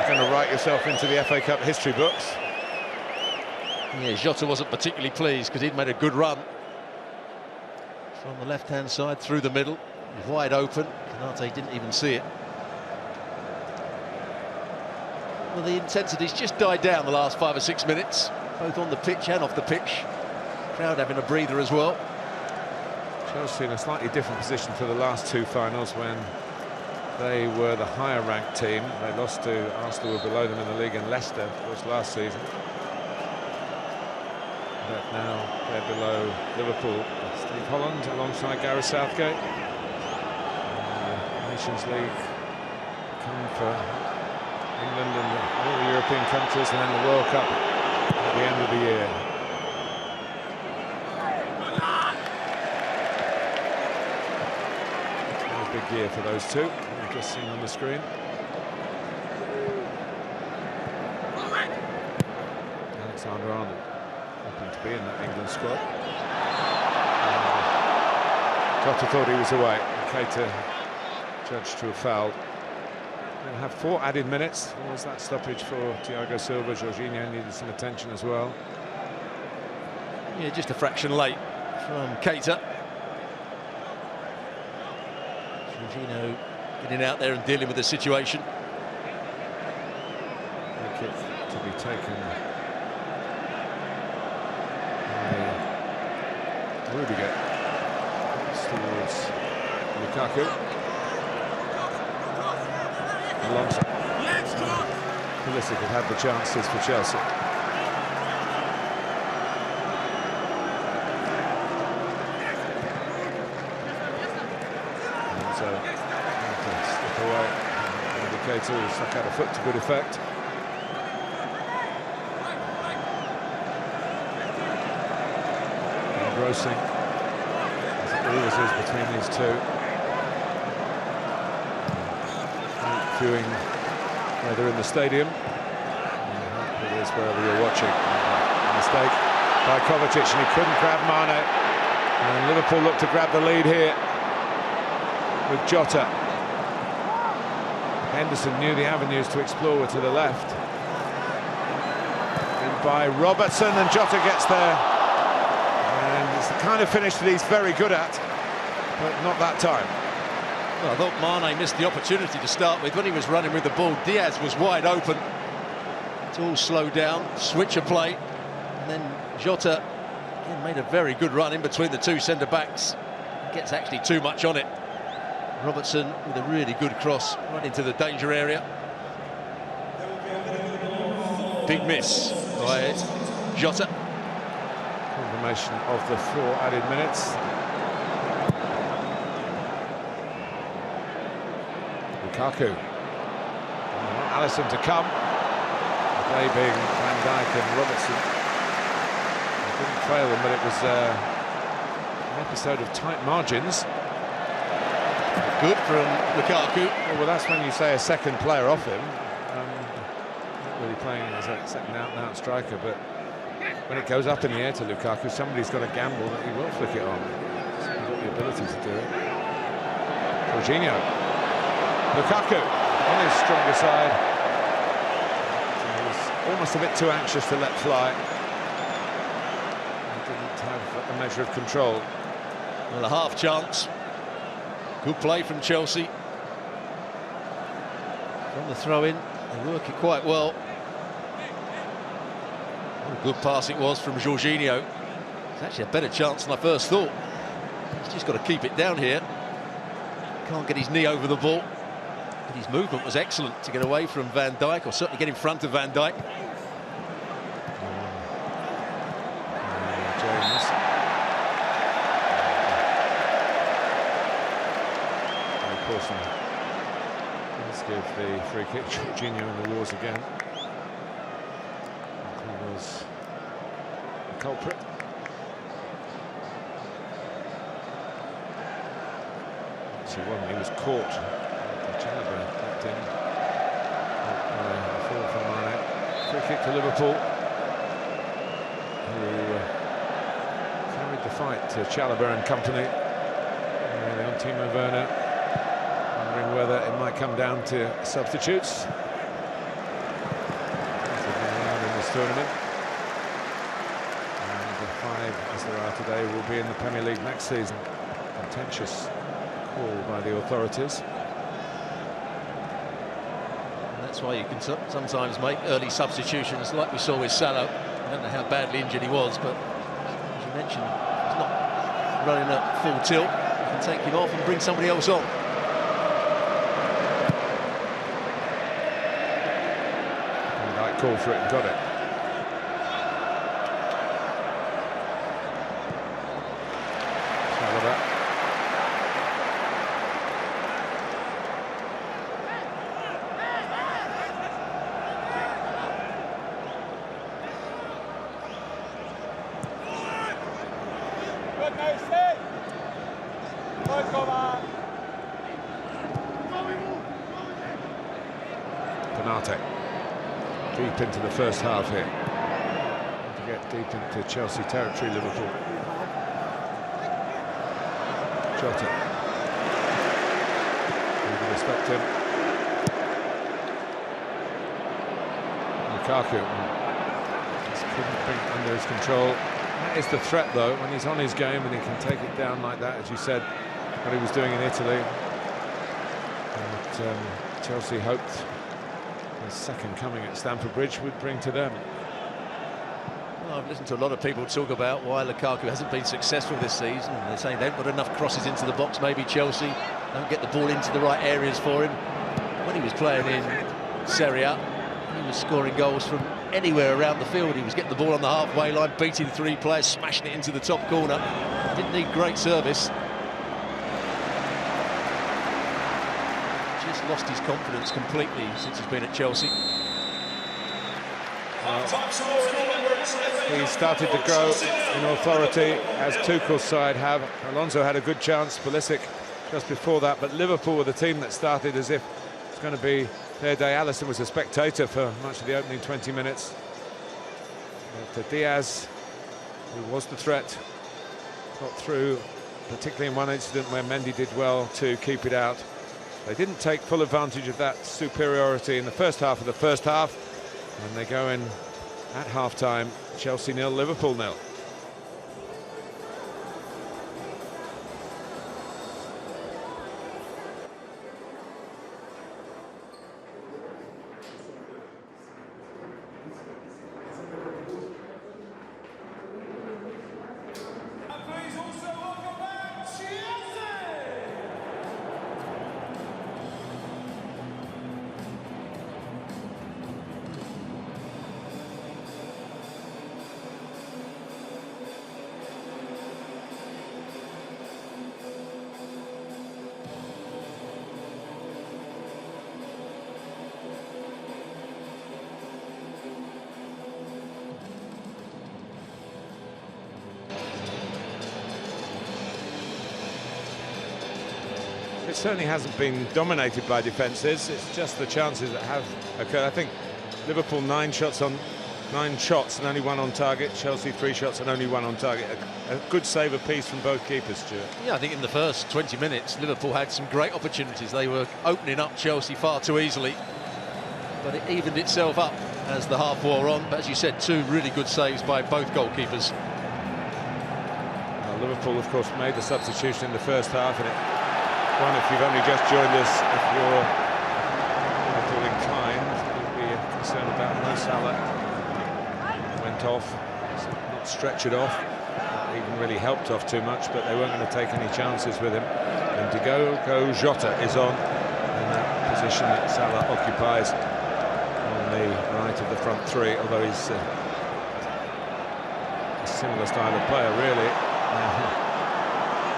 Going to write yourself into the FA Cup history books. Yeah, Jota wasn't particularly pleased because he'd made a good run from the left-hand side through the middle. He was wide open. Canate didn't even see it. Well, the intensity's just died down the last 5 or 6 minutes, both on the pitch and off the pitch. Crowd having a breather as well. Chelsea in a slightly different position for the last 2 finals when they were the higher-ranked team. They lost to Arsenal, who were below them in the league, and Leicester, of course, last season. But now they're below Liverpool. Steve Holland alongside Gareth Southgate. Nations League come for England and all the European countries, and then the World Cup at the end of the year. Big year for those two. We've just seen on the screen. Alexander-Arnold hoping to be in that England squad. Jota thought he was away. Keita judged to have fouled. We'll have 4 added minutes. What was that stoppage for Thiago Silva? Jorginho needed some attention as well. Yeah, just a fraction late from Keita. Jorginho getting out there and dealing with the situation. Free kick to be taken by Rudiger. Towards Lukaku. Alonso. Pulisic have had the chances for Chelsea. Alonso slip away. Indicator will stuck out a foot to good effect. Engrossing, as it always is between these two. Viewing where they're in the stadium. It is wherever you're watching. Mistake by Kovacic, and he couldn't grab Mane. And Liverpool look to grab the lead here with Jota. Henderson knew the avenues to explore were to the left. In by Robertson, and Jota gets there. And it's the kind of finish that he's very good at, but not that time. Well, I thought Mane missed the opportunity to start with. When he was running with the ball, Diaz was wide open. It's all slowed down, switch of play, and then Jota again made a very good run in between the two centre-backs. Gets actually too much on it. Robertson with a really good cross right into the danger area. Big miss by Jota. Confirmation of the 4 added minutes. Lukaku. Alisson to come. They being Van Dijk and Robertson. They didn't fail them, but it was an episode of tight margins. Good from Lukaku. Well, that's when you say a second player off him. Not really playing as a second out-and-out striker, but when it goes up in the air to Lukaku, somebody's got to gamble that he will flick it on. He's got the ability to do it. Jorginho. Lukaku on his stronger side. He was almost a bit too anxious to let fly. He didn't have a measure of control. Well, a half chance. Good play from Chelsea. From the throw-in, they work it quite well. What a good pass it was from Jorginho. It's actually a better chance than I first thought. He's just got to keep it down here. Can't get his knee over the ball. But his movement was excellent to get away from Van Dijk, or certainly get in front of Van Dijk. James. Let's give the free kick. Jorginho in the wars again. He was the culprit. So he was caught. Chalobah tapped in. A fall from Mane. Free kick to Liverpool, who carried the fight to Chalobah and company. On Timo Werner, wondering whether it might come down to substitutes. In this tournament, and the 5 as there are today will be in the Premier League next season. Contentious call by the authorities. And that's why you can sometimes make early substitutions, like we saw with Salah. I don't know how badly injured he was, but as you mentioned, he's not running at full tilt. You can take him off and bring somebody else on. And I called for it and got it. Penalty. Deep into the first half here. To get deep into Chelsea territory, Liverpool. Jota. Maybe they stopped him. Lukaku. Just couldn't bring it under his control. That is the threat, though, when he's on his game and he can take it down like that, as you said, what he was doing in Italy. And Chelsea hoped the second coming at Stamford Bridge would bring to them. Well, I've listened to a lot of people talk about why Lukaku hasn't been successful this season. They're saying they haven't got enough crosses into the box. Maybe Chelsea don't get the ball into the right areas for him. When he was playing in Serie A, he was scoring goals from anywhere around the field. He was getting the ball on the halfway line, beating 3 players, smashing it into the top corner. Didn't need great service. Just lost his confidence completely since he's been at Chelsea. He started to grow in authority, as Tuchel's side have. Alonso had a good chance, Pulisic just before that, but Liverpool were the team that started as if it's going to be their day. Alisson was a spectator for much of the opening 20 minutes. But Diaz, who was the threat, got through, particularly in one incident where Mendy did well to keep it out. They didn't take full advantage of that superiority in the first half of the first half, and they go in at half-time, Chelsea 0, Liverpool 0. It certainly hasn't been dominated by defences. It's just the chances that have occurred. I think Liverpool 9 shots and only 1 on target. Chelsea 3 shots and only 1 on target. A good save apiece from both keepers, Stuart. Yeah, I think in the first 20 minutes, Liverpool had some great opportunities. They were opening up Chelsea far too easily, but it evened itself up as the half wore on. But as you said, 2 really good saves by both goalkeepers. Well, Liverpool, of course, made the substitution in the first half, and if you've only just joined us, if you're Liverpool inclined, you'll be concerned about Mo Salah. Went off, not stretch it off, not even really helped off too much, but they weren't going to take any chances with him. And Diogo Jota is on in that position that Salah occupies on the right of the front 3, although he's a similar style of player, really.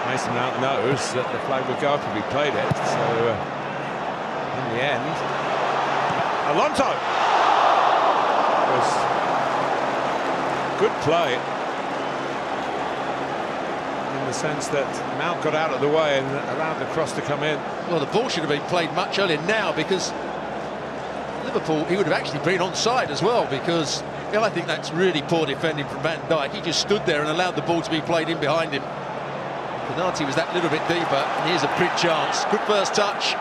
Mason Mount knows that the flag would go up if he played it, so in the end, Alonso was good play in the sense that Mount got out of the way and allowed the cross to come in. Well, the ball should have been played much earlier now, because Liverpool, he would have actually been onside as well, because I think that's really poor defending from Van Dijk. He just stood there and allowed the ball to be played in behind him. Penalty was that little bit deeper, and here's a big chance. Good first touch.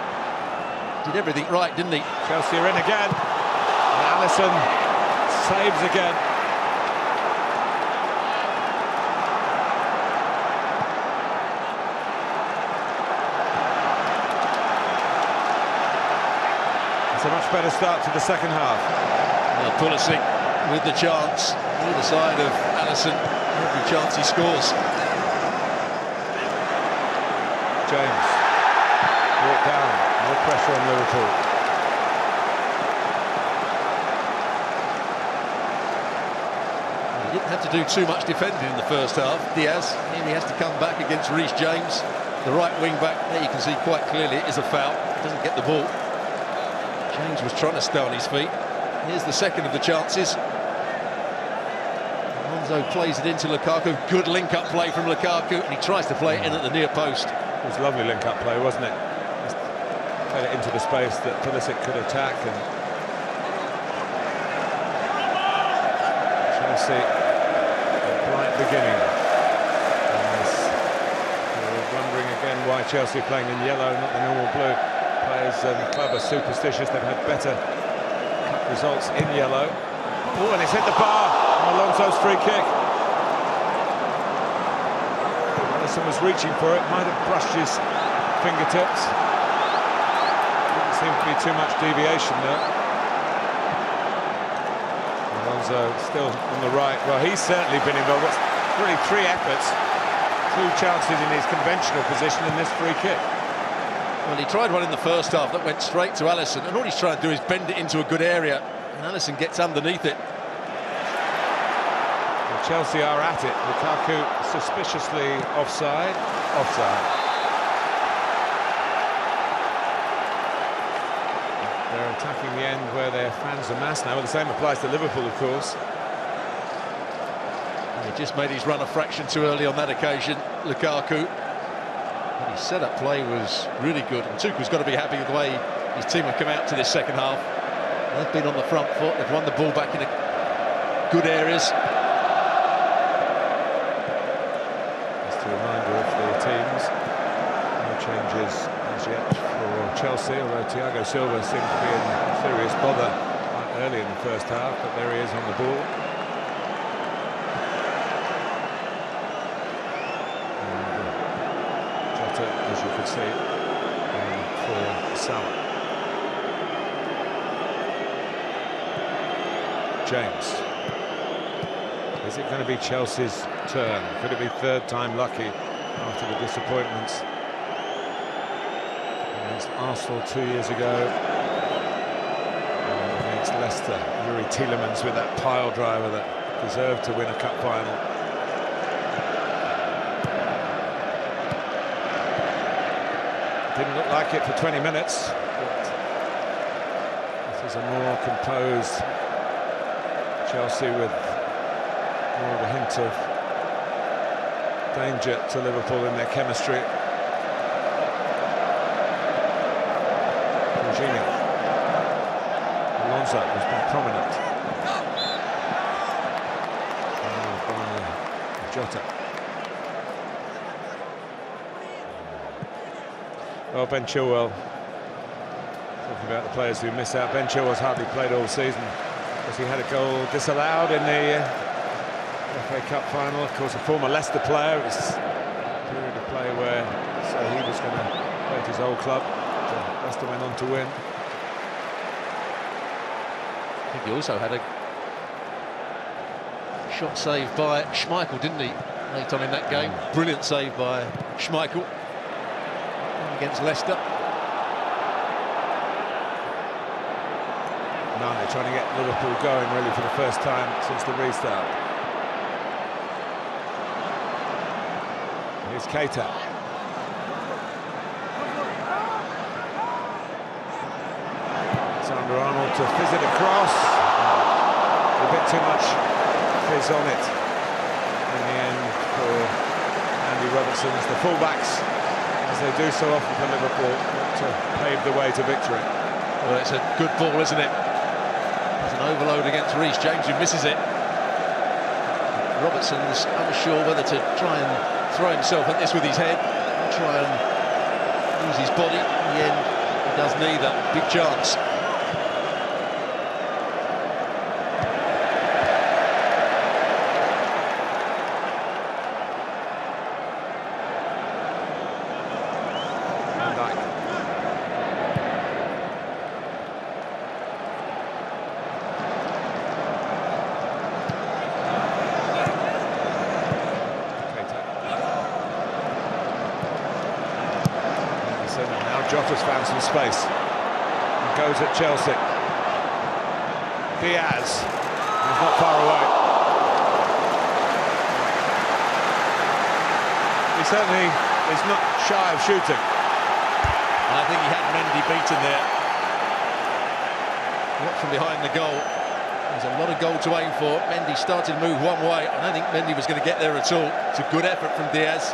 Did everything right, didn't he? Chelsea are in again. And Alisson saves again. It's a much better start to the second half. Well, Pulisic with the chance, either side of Alisson. Every chance he scores. James brought down, more pressure on Liverpool. He didn't have to do too much defending in the first half. Diaz nearly has to come back against Reece James. The right wing back, there you can see quite clearly it is a foul. He doesn't get the ball. James was trying to stay on his feet. Here's the second of the chances. Alonso plays it into Lukaku. Good link-up play from Lukaku, and he tries to play it in at the near post. It was a lovely link-up play, wasn't it? Just played it into the space that Pulisic could attack, and Chelsea, a bright beginning. We're wondering again why Chelsea playing in yellow, not the normal blue. Players and club are superstitious. They've had better results in yellow. Oh, and it's hit the bar. Alonso's free kick. Alisson was reaching for it, might have brushed his fingertips. Didn't seem to be too much deviation there. Alonso still on the right. Well, he's certainly been involved. It's really 3 efforts, 2 chances in his conventional position in this free kick. Well, he tried one in the first half that went straight to Alisson, and all he's trying to do is bend it into a good area, and Alisson gets underneath it. Well, Chelsea are at it. Lukaku suspiciously offside. Offside. They're attacking the end where their fans are massed now. Well, the same applies to Liverpool, of course. And he just made his run a fraction too early on that occasion, Lukaku. But his set-up play was really good, and Tuchel's got to be happy with the way his team have come out to this second half. They've been on the front foot, they've won the ball back in good areas. Just a reminder of the teams. No changes as yet for Chelsea, although Thiago Silva seemed to be in serious bother quite early in the first half, but there he is on the ball. As you could see, for Salah. James. Is it going to be Chelsea's turn? Could it be third time lucky after the disappointments against Arsenal 2 years ago, and against Leicester? Yuri Tielemans with that pile driver that deserved to win a cup final. Didn't look like it for 20 minutes, but this is a more composed Chelsea with more of a hint of danger to Liverpool in their chemistry. Jorginho. Alonso has been prominent. By Jota. Well, Ben Chilwell, talking about the players who miss out. Ben Chilwell's hardly played all season because he had a goal disallowed in the FA Cup final. Of course, a former Leicester player. It was a period of play where he was going to play at his old club. Leicester went on to win. I think he also had a shot saved by Schmeichel, didn't he? Late on in that game. Brilliant save by Schmeichel against Leicester. Now they're trying to get Liverpool going really for the first time since the restart. Here's Keita. Alexander-Arnold to fizz it across. A bit too much fizz on it in the end for Andy Robertson's. The fullbacks, as they do so often for Liverpool, to pave the way to victory. Well, it's a good ball, isn't it? There's an overload against Reece James, who misses it. Robertson's unsure whether to try and throw himself at this with his head, or try and use his body. In the end, he does neither. Big chance. Jota's found some space and goes at Chelsea. Diaz is not far away. He certainly is not shy of shooting. I think he had Mendy beaten there. Not from behind the goal. There's a lot of goal to aim for. Mendy started to move one way. I don't think Mendy was going to get there at all. It's a good effort from Diaz.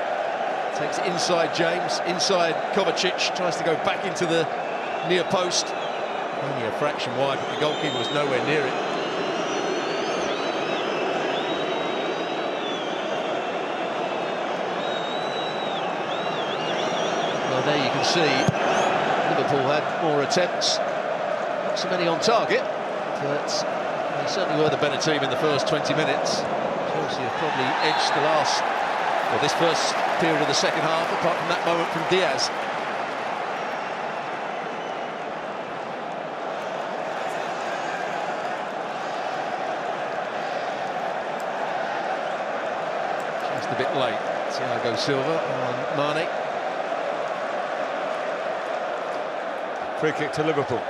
Takes it inside James, inside Kovacic, tries to go back into the near post. Only a fraction wide, but the goalkeeper was nowhere near it. Well, there you can see Liverpool had more attempts, not so many on target, but They certainly were the better team in the first 20 minutes. Chelsea have probably edged the last, or this first period of the second half, apart from that moment from Diaz. Just a bit late. Thiago Silva on Mane. Free kick to Liverpool.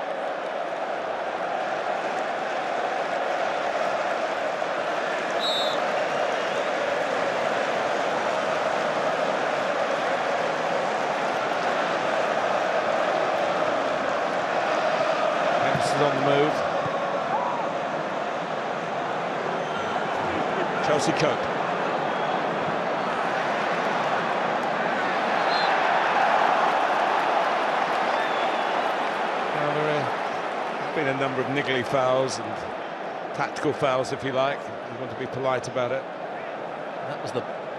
On the move. Chelsea cope. Well, there have been a number of niggly fouls and tactical fouls, if you like. You want to be polite about it. That was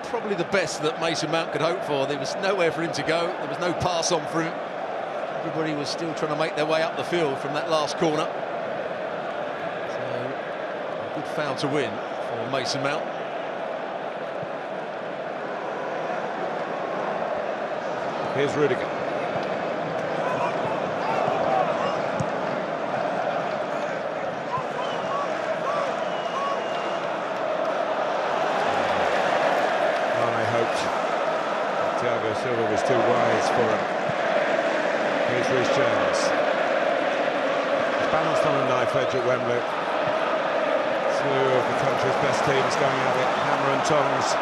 probably the best that Mason Mount could hope for. There was nowhere for him to go. There was no pass on for him. Everybody was still trying to make their way up the field from that last corner. So, a good foul to win for Mason Mount. Here's Rudiger. Well, I hoped Thiago Silva was too wise for him. Here's Reece James. He's balanced on a knife edge at Wembley. Two of the country's best teams going at it, hammer and tongs,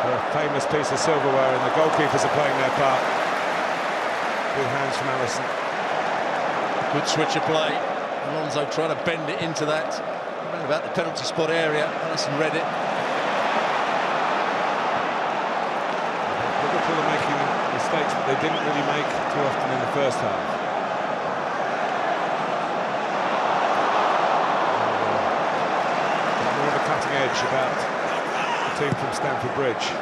for a famous piece of silverware, and the goalkeepers are playing their part. Good hands from Alisson. Good switch of play. Alonso trying to bend it into that. Around about the penalty spot area. Alisson read it. Liverpool are making mistakes that they didn't really make too often in the first half. More of a cutting edge about the team from Stamford Bridge.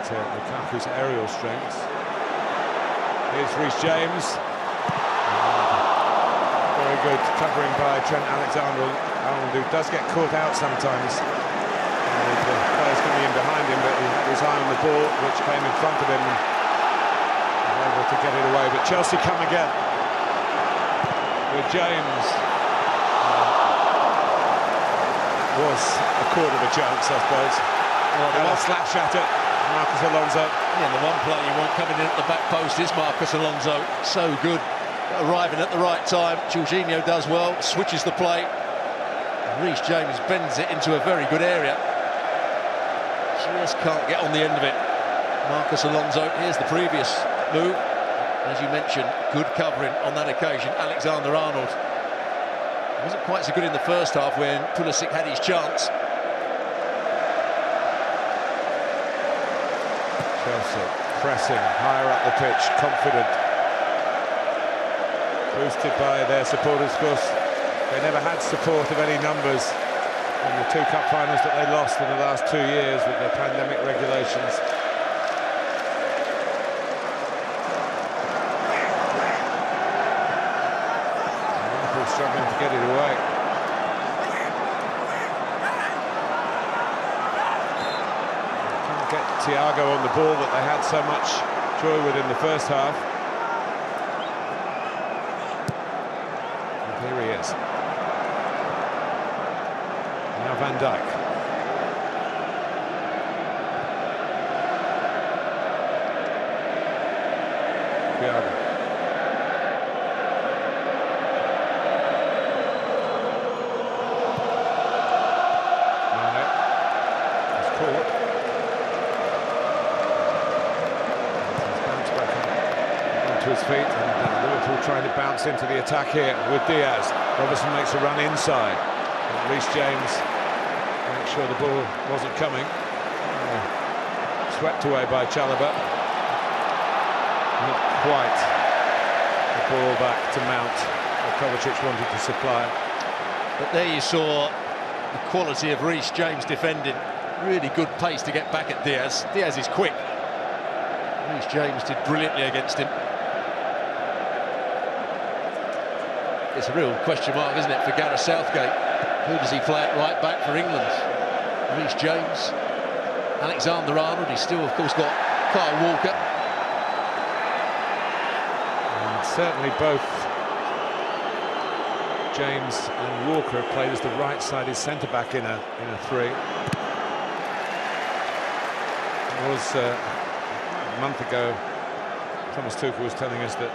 To Lukaku's aerial strength. Here's Reece James. Very good covering by Trent Alexander-Arnold, who does get caught out sometimes. The players coming in behind him, but he had his eye on the ball, which came in front of him, and was able to get it away. But Chelsea come again with James. Was a quarter of a chance, I suppose. Well, Had a slash at it. Marcus Alonso. Yeah, the one player you want coming in at the back post is Marcus Alonso. So good, arriving at the right time. Jorginho does well, switches the play. Reece James bends it into a very good area. Just can't get on the end of it. Marcus Alonso, here's the previous move. As you mentioned, good covering on that occasion. Alexander-Arnold wasn't quite so good in the first half when Pulisic had his chance. Chelsea pressing higher up the pitch, confident, boosted by their supporters. Of course, they never had support of any numbers in the two cup finals that they lost in the last 2 years with the pandemic regulations. Liverpool struggling to get it away. Get Thiago on the ball that they had so much joy with in the first half. And here he is. Now Van Dijk. Thiago. Mane. It's caught. To his feet, and Liverpool trying to bounce into the attack here with Diaz. Robertson makes a run inside. And Reece James makes sure the ball wasn't coming. Swept away by Chalobah. Not quite the ball back to Mount, that Kovacic wanted to supply. But there you saw the quality of Reece James defending. Really good pace to get back at Diaz. Diaz is quick. Reece James did brilliantly against him. It's a real question mark, isn't it, for Gareth Southgate? Who does he play at right back for England? Reece James, Alexander-Arnold. He's still, of course, got Kyle Walker. And certainly both James and Walker have played as the right-sided centre-back in a three. It was a month ago, Thomas Tuchel was telling us that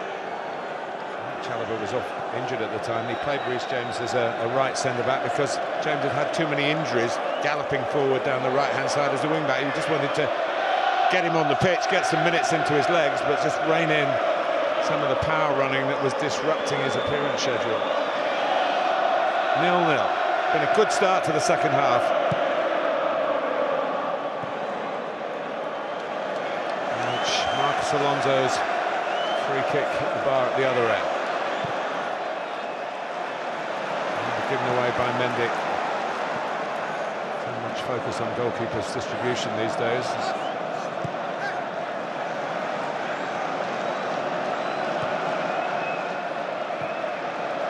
Chalobah was off injured at the time. He played Reece James as a right centre-back because James had too many injuries galloping forward down the right-hand side as a wing-back. He just wanted to get him on the pitch, get some minutes into his legs, but just rein in some of the power running that was disrupting his appearance schedule. 0-0. Been a good start to the second half. Marcos Alonso's free kick hit the bar at the other end. Given away by Mendy. So much focus on goalkeepers' distribution these days.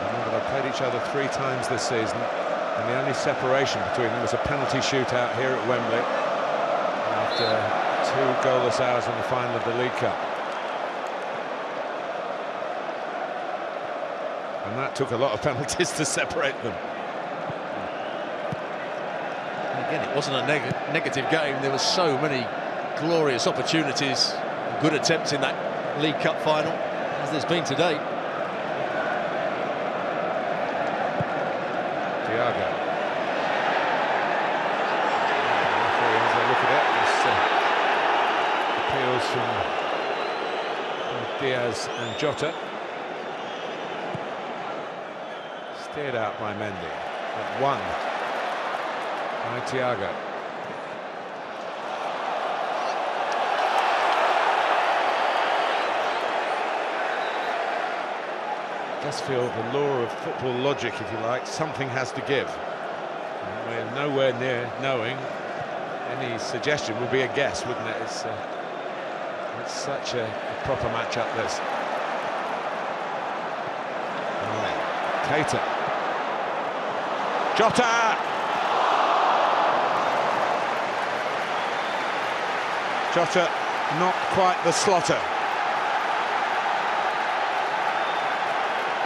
Remember, they played each other 3 times this season, and the only separation between them was a penalty shootout here at Wembley after 2 goalless hours in the final of the League Cup. And that took a lot of penalties to separate them. Again, it wasn't a negative game. There were so many glorious opportunities, good attempts in that League Cup final, as there's been today. Thiago. As I look at it, appeals from Diaz and Jota. Steered out by Mendy, but won by Thiago. It does feel the law of football logic, if you like, something has to give. And we're nowhere near knowing. Any suggestion would be a guess, wouldn't it? It's such a proper match-up, this. Keita. Jota! Jota, not quite the slotter.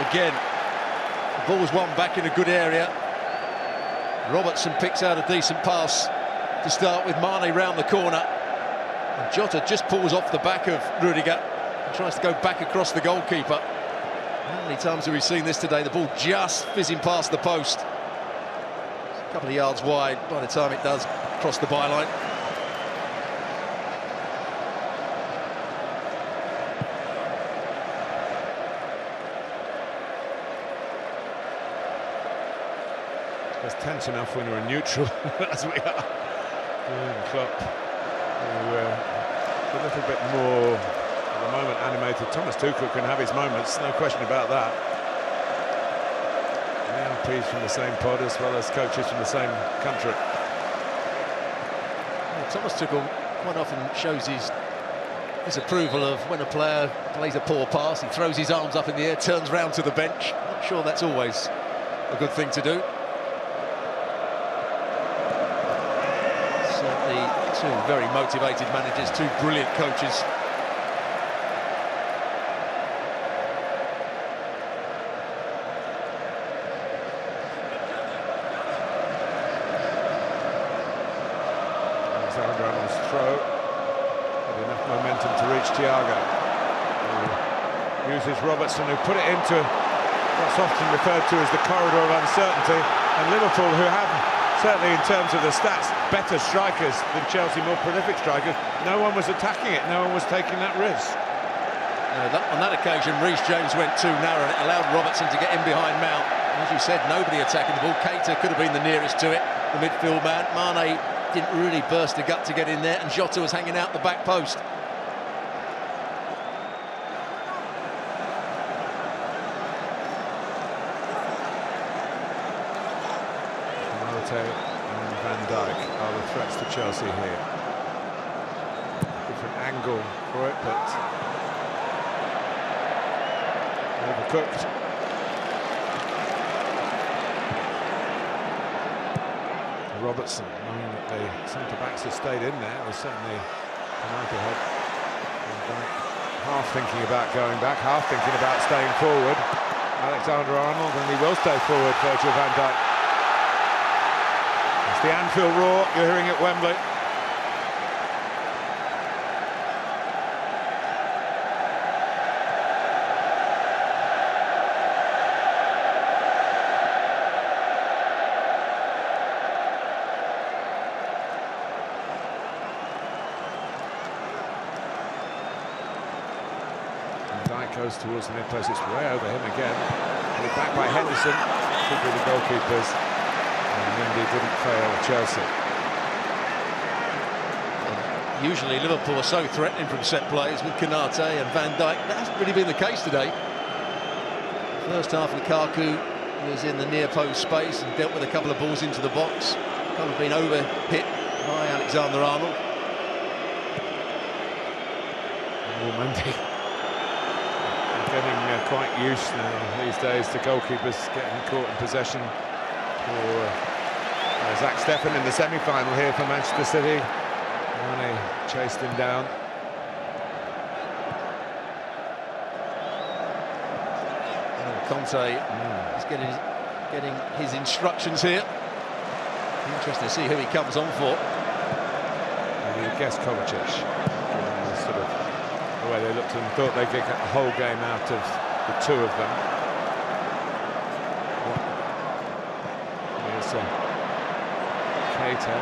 Again, the ball's won back in a good area. Robertson picks out a decent pass to start with Mane round the corner. And Jota just pulls off the back of Rudiger and tries to go back across the goalkeeper. How many times have we seen this today? The ball just fizzing past the post. It's a couple of yards wide by the time it does cross the byline. It's tense enough when we're neutral, as we are. Klopp, a little bit more, at the moment, animated. Thomas Tuchel can have his moments, no question about that. MPs from the same pod as well as coaches from the same country. Well, Thomas Tuchel quite often shows his approval of when a player plays a poor pass. He throws his arms up in the air, turns round to the bench. Not sure that's always a good thing to do. Certainly two very motivated managers, two brilliant coaches. Alexander-Arnold's throw had enough momentum to reach Thiago, who uses Robertson, who put it into what's often referred to as the corridor of uncertainty, and Liverpool, who have, certainly in terms of the stats, better strikers than Chelsea, more prolific strikers, no one was attacking it, no one was taking that risk. On that occasion, Reece James went too narrow and it allowed Robertson to get in behind Mount. As you said, nobody attacking the ball. Keita could have been the nearest to it, the midfield man. Mane didn't really burst the gut to get in there, and Jota was hanging out the back post. And Van Dijk are the threats to Chelsea here. Different angle for it, but overcooked. Robertson, knowing that the centre-backs have stayed in there, was certainly a night ahead. Van Dijk half thinking about going back, half thinking about staying forward. Alexander-Arnold, and he will stay forward, Virgil van Dijk. It's the Anfield roar you're hearing at Wembley. Goes towards the mid post, it's way over him again. Put back by Henderson, could be the goalkeepers, and Mendy didn't fail Chelsea. Usually Liverpool are so threatening from set plays with Konate and Van Dijk. That hasn't really been the case today. First half, Lukaku was in the near post space and dealt with a couple of balls into the box. Kind of been over hit by Alexander-Arnold. Mendy getting quite used now these days to goalkeepers getting caught in possession. For Zach Steffen in the semi-final here for Manchester City. Mane chased him down. Conte is getting his instructions here. Interesting to see who he comes on for. And you guess Kovacic. Sort of the way they looked and thought they could get the whole game out of the two of them. Here's Keita,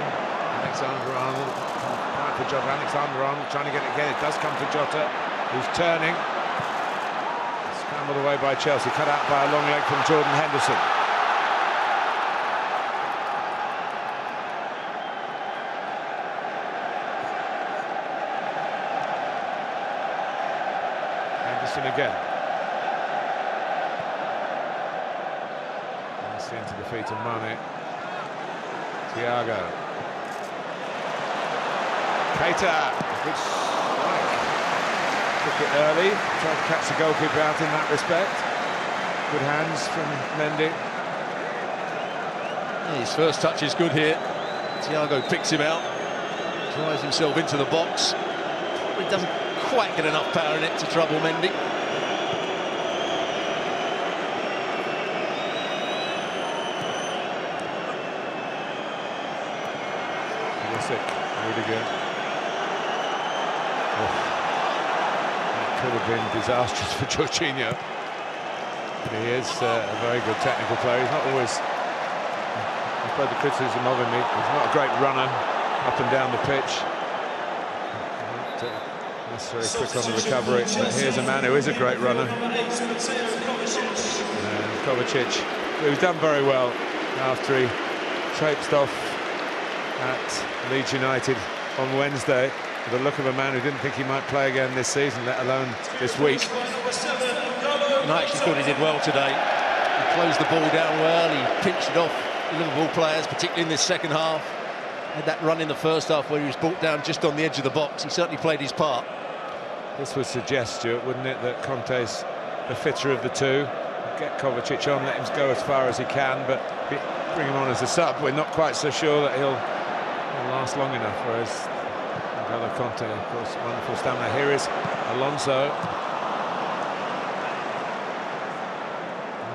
Alexander-Arnold, right for Jota. Alexander-Arnold trying to get it again. It does come to Jota, who's turning. Scrambled away by Chelsea, cut out by a long leg from Jordan Henderson. Again. That's into the feet of Mane. Thiago. Keita. Good strike. Took it early. Tried to catch the goalkeeper out in that respect. Good hands from Mendy. Yeah, his first touch is good here. Thiago picks him out. Drives himself into the box. Probably doesn't quite get enough power in it to trouble Mendy. Rudiger. Oh, that could have been disastrous for Jorginho. But he is a very good technical player. He's not always, I've heard the criticism of him, he's not a great runner up and down the pitch. Not necessarily quick on the recovery, but here's a man who is a great runner. Kovacic, who's done very well after he traipsed off at Leeds United on Wednesday, with the look of a man who didn't think he might play again this season, let alone this week. And I actually thought he did well today. He closed the ball down well, he pinched it off the Liverpool players, particularly in this second half. Had that run in the first half where he was brought down just on the edge of the box. He certainly played his part. This would suggest, Stuart, wouldn't it, that Conte's the fitter of the two. Get Kovacic on, let him go as far as he can, but bring him on as a sub. We're not quite so sure that he'll last long enough, whereas N'Golo Conte, of course, wonderful stamina. Here is Alonso.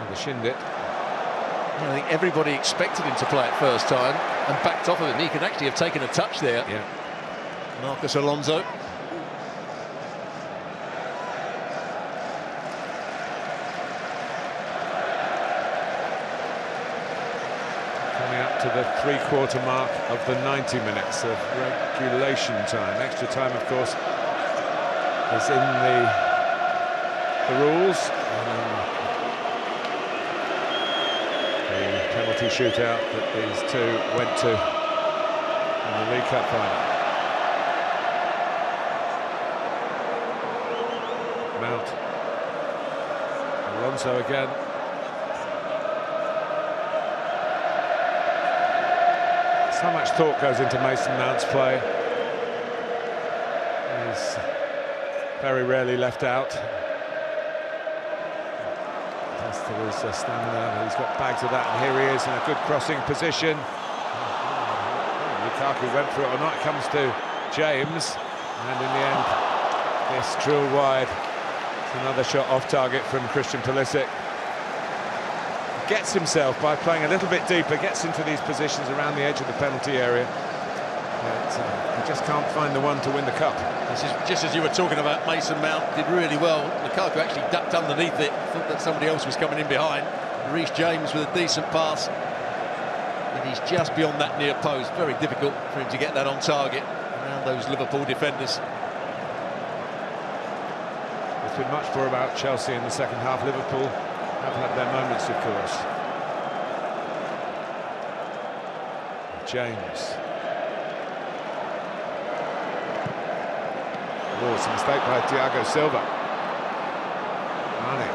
The shin-dip. I think everybody expected him to play it first time and backed off of him. He could actually have taken a touch there. Yeah. Marcus Alonso. To the three-quarter mark of the 90 minutes of regulation time. Extra time, of course, is in the rules. The penalty shootout that these two went to in the League Cup final. Mount. Alonso again. So much thought goes into Mason Mount's play. He's very rarely left out. Tested his stamina, he's got bags of that, and here he is in a good crossing position. Lukaku went for it or not. It comes to James, and in the end, this drilled wide. It's another shot off target from Christian Pulisic. Gets himself, by playing a little bit deeper, gets into these positions around the edge of the penalty area. But he just can't find the one to win the cup. This is just as you were talking about. Mason Mount did really well. Lukaku actually ducked underneath it, thought that somebody else was coming in behind. Reece James with a decent pass, and he's just beyond that near post. Very difficult for him to get that on target around those Liverpool defenders. There's been much more about Chelsea in the second half. Liverpool have had their moments, of course. James. Oh, it's a mistake by Thiago Silva. Mane.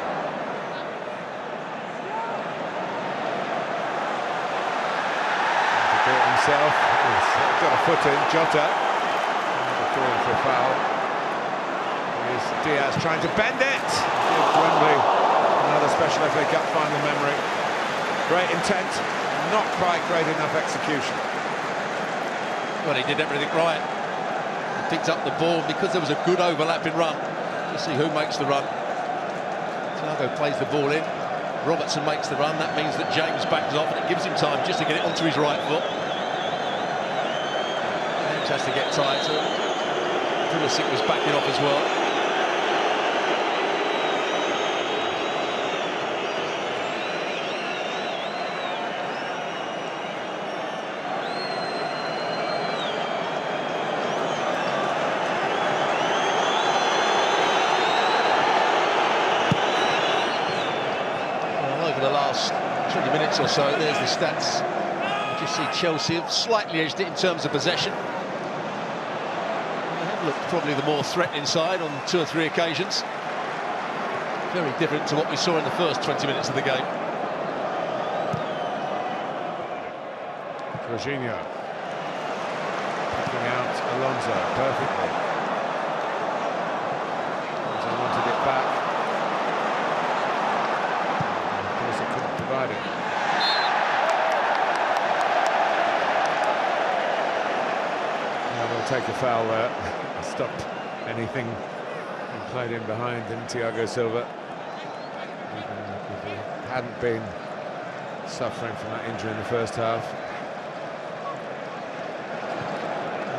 Himself. He's got a foot in. Jota. Calling for a foul. Here's Diaz trying to bend it. Gives Wembley another special FA Cup final memory. Great intent, not quite great enough execution. Well, he did everything right. He picked up the ball because there was a good overlapping run. Let's see who makes the run. Thiago plays the ball in. Robertson makes the run. That means that James backs off, and it gives him time just to get it onto his right foot. James has to get tight to it. Pulisic was backing off as well. The last 20 minutes or so, there's the stats. You just see Chelsea have slightly edged it in terms of possession. They have looked probably the more threatening side on 2 or 3 occasions. Very different to what we saw in the first 20 minutes of the game. Jorginho picking out Alonso perfectly. Alonso wanted it back. Provided. Now we'll take a foul there. Stop anything and played in behind in Thiago Silva. Even if he hadn't been suffering from that injury in the first half.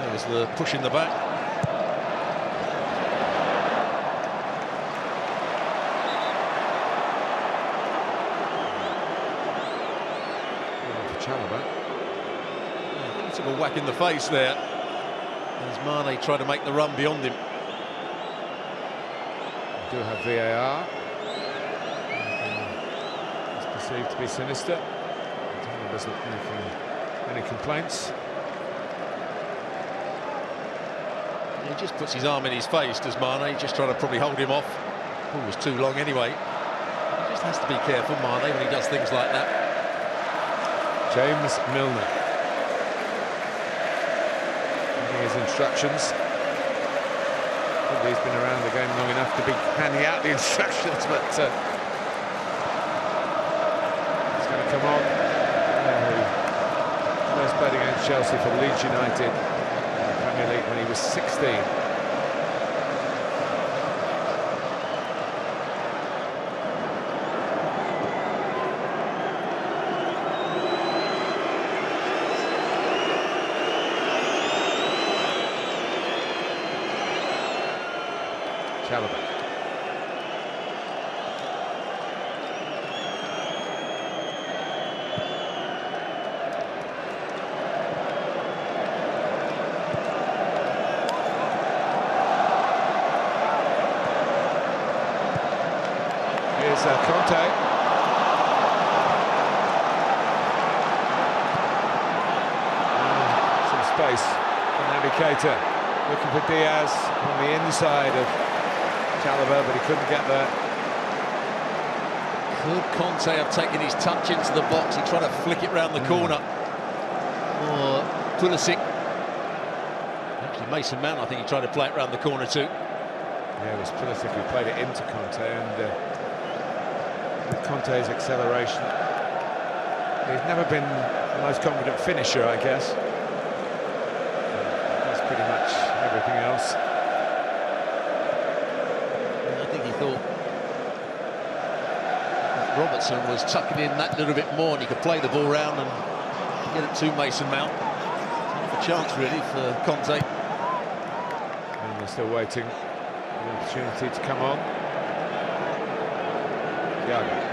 There's the push in the back. He took a whack in the face there as Mane tried to make the run beyond him. We do have VAR. It's perceived to be sinister. He doesn't make any complaints. He just puts his arm in his face, does Mane, just trying to probably hold him off. Ball was too long anyway. He just has to be careful, Mane, when he does things like that. James Milner. His instructions. Probably he's been around the game long enough to be handing out the instructions, but it's going to come on. He first played against Chelsea for Leeds United in the Premier League when he was 16. Caliber. Here's Conte. Some space for Naby Keita, looking for Diaz on the inside of Caliber, but he couldn't get there. Could Conte have taken his touch into the box? He tried to flick it round the corner. Or Pulisic. Actually, Mason Mount, I think he tried to play it round the corner too. Yeah, it was Pulisic who played it into Conte, and with Conte's acceleration, he's never been the most confident finisher, I guess. else. I think he thought that Robertson was tucking in that little bit more and he could play the ball round and get it to Mason Mount. A chance really for Conte. And they're still waiting for the opportunity to come on. Thiago.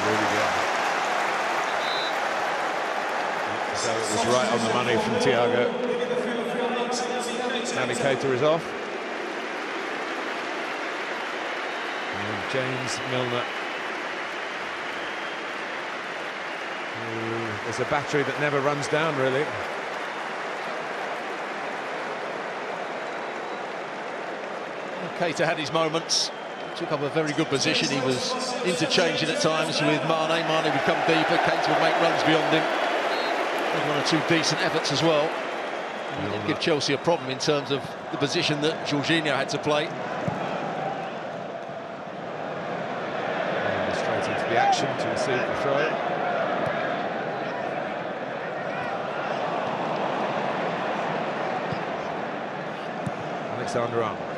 Really good. So it was right on the money from Thiago. Naby Keita is off. And James Milner. There's a battery that never runs down, really. Keita had his moments, took up a very good position. He was interchanging at times with Mane. Mane would come deeper, Keita would make runs beyond him. And one or two decent efforts as well. He didn't give Chelsea a problem in terms of the position that Jorginho had to play. And straight into the action to receive the throw. Alexander-Arnold.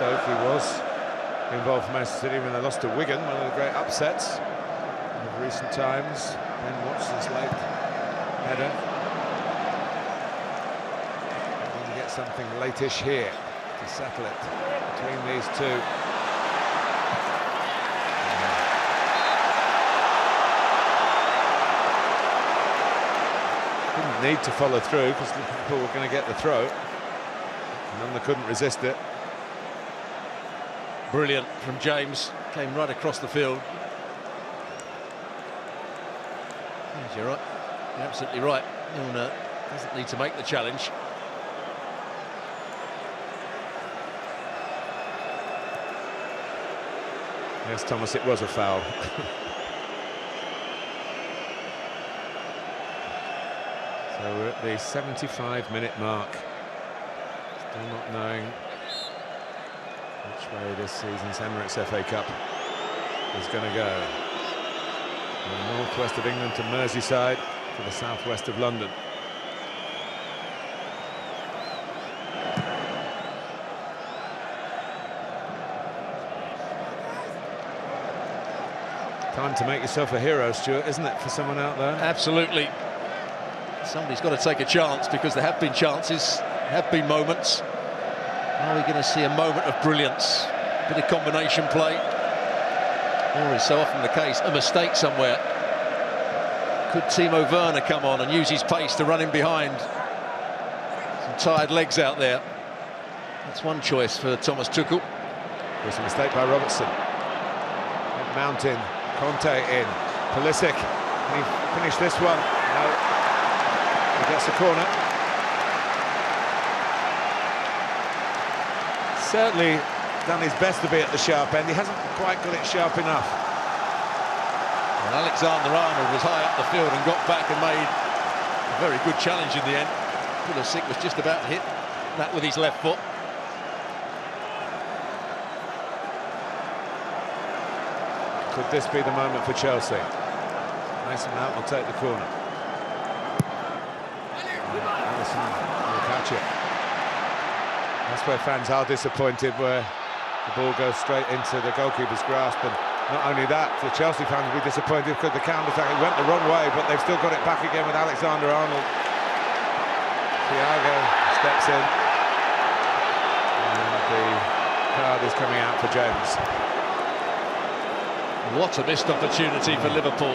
He was involved for Manchester City when they lost to Wigan, one of the great upsets of recent times. Ben Watson's late header. They're going to get something late-ish here to settle it between these two. Didn't need to follow through because Liverpool were going to get the throw, and then they couldn't resist it. Brilliant from James, came right across the field. Yes, you're right, you're absolutely right. Milner doesn't need to make the challenge. Yes, Thomas, it was a foul. So we're at the 75-minute mark. Still not knowing which way this season's Emirates FA Cup is going to go. From the northwest of England to Merseyside to the southwest of London. Time to make yourself a hero, Stuart, isn't it, for someone out there? Absolutely. Somebody's got to take a chance, because there have been chances, there have been moments. Are we going to see a moment of brilliance? A bit of combination play? Or is so often the case, a mistake somewhere? Could Timo Werner come on and use his pace to run in behind? Some tired legs out there. That's one choice for Thomas Tuchel. There's a mistake by Robertson. Mountain, Conte in, Pulisic. Can he finish this one? No. He gets a corner. Certainly done his best to be at the sharp end. He hasn't quite got it sharp enough. And Alexander-Arnold was high up the field and got back and made a very good challenge in the end. Pulisic was just about to hit that with his left foot. Could this be the moment for Chelsea? Mason Mount will take the corner. Allison will catch it. That's where fans are disappointed, where the ball goes straight into the goalkeeper's grasp. And not only that, the Chelsea fans will be disappointed because the counter-attack, it went the wrong way, but they've still got it back again with Alexander-Arnold. Thiago steps in. And the card is coming out for James. What a missed opportunity for Liverpool.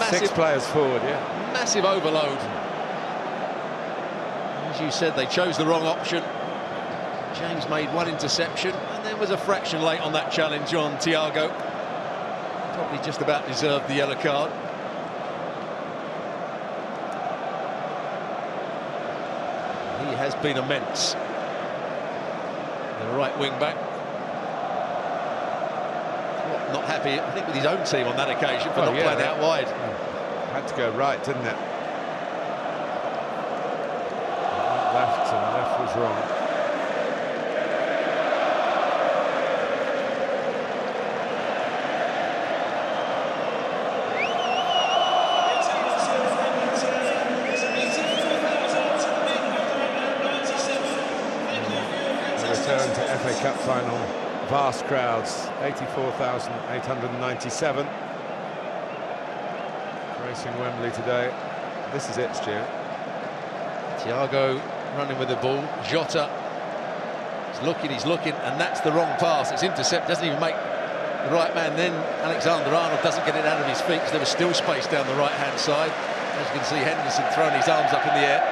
Six players forward, yeah. Massive overload. As you said, they chose the wrong option. James made one interception, and there was a fraction late on that challenge on Thiago. Probably just about deserved the yellow card. He has been immense. The right wing back. Not happy, I think, with his own team on that occasion for not playing out wide. Had to go right, didn't it? wrong. The return to FA Cup final, vast crowds, 84,897. Racing Wembley today. This is it, Stu. Thiago running with the ball. Jota he's looking, and that's the wrong pass. It's intercepted, doesn't even make the right man. Then Alexander-Arnold doesn't get it out of his feet because there was still space down the right-hand side. As you can see, Henderson throwing his arms up in the air.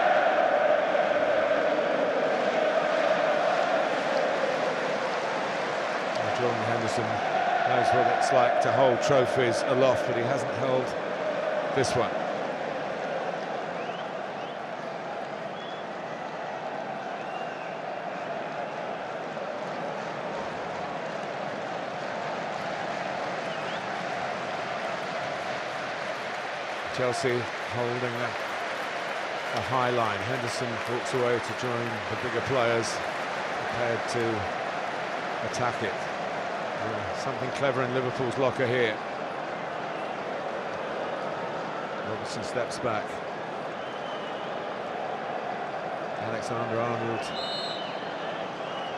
Jordan Henderson knows what it's like to hold trophies aloft, but he hasn't held this one. Chelsea holding a high line. Henderson walks away to join the bigger players, prepared to attack it. Something clever in Liverpool's locker here. Robertson steps back. Alexander-Arnold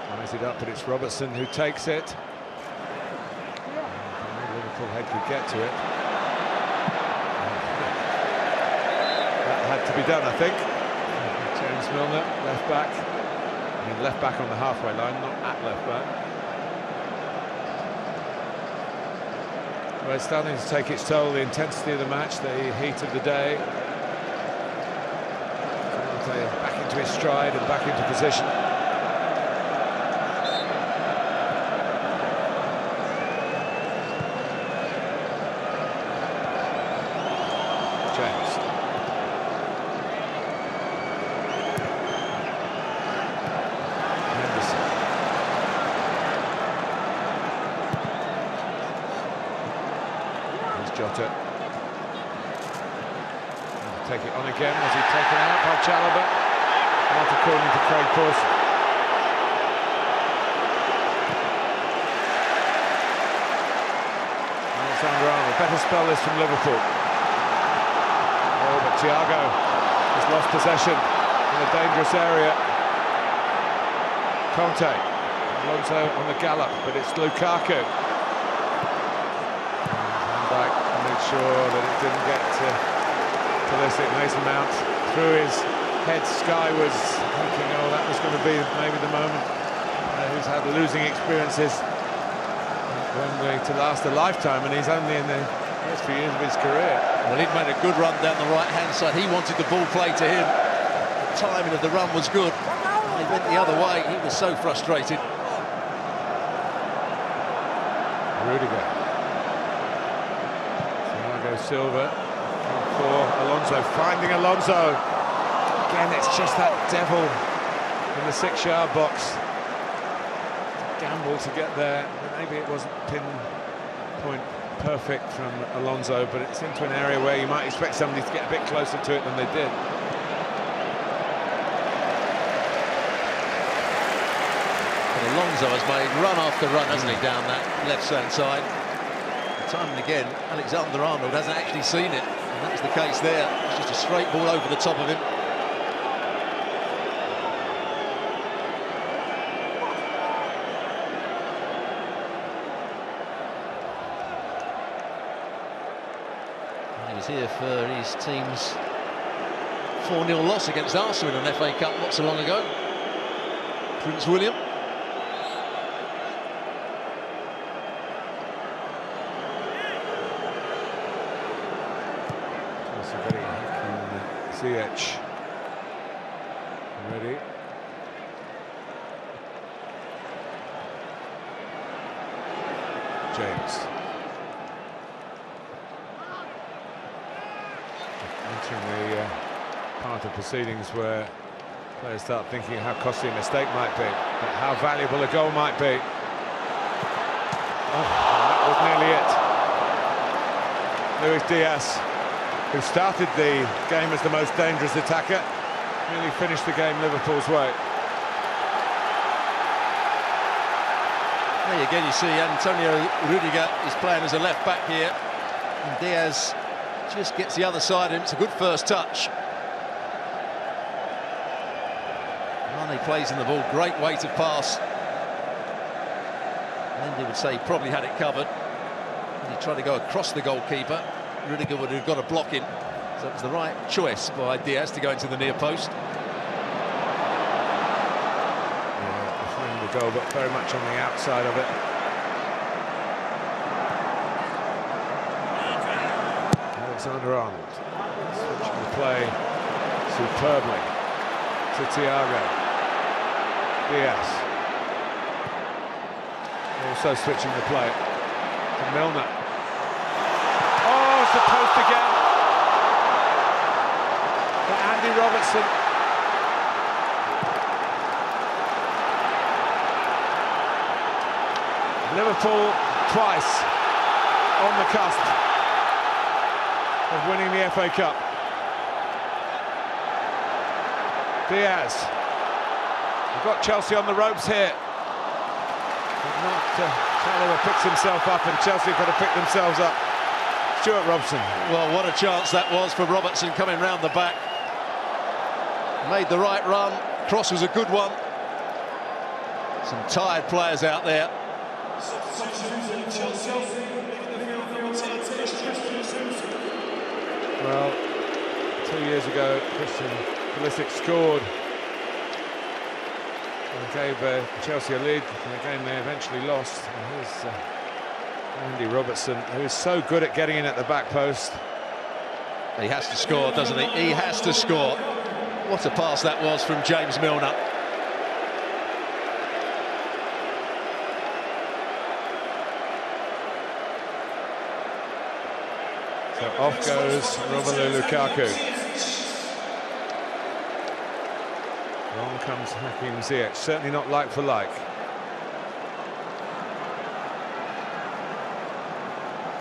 lines it up, but it's Robertson who takes it. Liverpool head could get to it. That had to be done, I think. James Milner, left back. I mean, left back on the halfway line, not at left back. Well, it's starting to take its toll, the intensity of the match, the heat of the day. Back into his stride and back into position. James. Henderson. Jota. Take it on again. Was he taken out by Chalobah? Not according to Craig Pawson. Alexander-Arnold. Better spell this from Liverpool. Oh, but Thiago has lost possession in a dangerous area. Conte. Alonso on the gallop, but it's Lukaku. Back and make sure that it didn't get to Pulisic. Mason Mount threw his head skywards, thinking, oh, that was going to be maybe the moment. Who's had losing experiences Wembley to last a lifetime, and he's only in the first few years of his career. Well, he'd made a good run down the right-hand side. He wanted the ball played to him. The timing of the run was good. He went the other way. He was so frustrated. Rudiger. Silva for Alonso, finding Alonso. Again, it's just that devil in the 6-yard box. Gamble to get there. Maybe it wasn't pinpoint perfect from Alonso, but it's into an area where you might expect somebody to get a bit closer to it than they did. But Alonso has made run after run, hasn't he, down that left-hand side. Time and again, Alexander-Arnold hasn't actually seen it, and that's the case there. It's just a straight ball over the top of him. He was here for his team's 4-0 loss against Arsenal in an FA Cup not so long ago. Prince William. CH ready. James. Entering the part of proceedings where players start thinking how costly a mistake might be, but how valuable a goal might be. Oh, and that was nearly it. Luis Diaz, who started the game as the most dangerous attacker, nearly finished the game Liverpool's way. There again you see Antonio Rudiger is playing as a left back here, and Diaz just gets the other side, and it's a good first touch. Mane plays in the ball, great weighted pass. Mendy would say he probably had it covered. And he tried to go across the goalkeeper. Rudiger would have got a block in, so it was the right choice by Diaz to go into the near post. Goal, but very much on the outside of it. Alexander-Arnold switching the play superbly to Thiago. Diaz also switching the play to Milner. Oh, it's the post again for Andy Robertson. Liverpool twice on the cusp of winning the FA Cup. Diaz. We've got Chelsea on the ropes here. But not Chalobah picks himself up, and Chelsea have got to pick themselves up. Stuart Robson. Well, what a chance that was for Robertson coming round the back. Made the right run. Cross was a good one. Some tired players out there. Well, 2 years ago, Christian Pulisic scored and gave Chelsea a lead in a game they eventually lost. And here's Andy Robertson, who is so good at getting in at the back post. He has to score, doesn't he? He has to score. What a pass that was from James Milner. So off goes Romelu Lukaku. On comes Hakim Ziyech, certainly not like for like.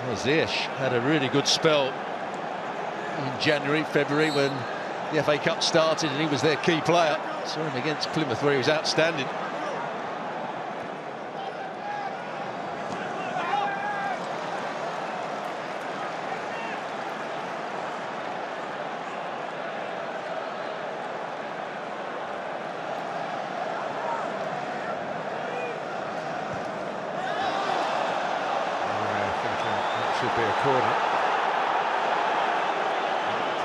Well, Ziyech had a really good spell in January, February, when the FA Cup started, and he was their key player. Saw him against Plymouth where he was outstanding. Should be a corner.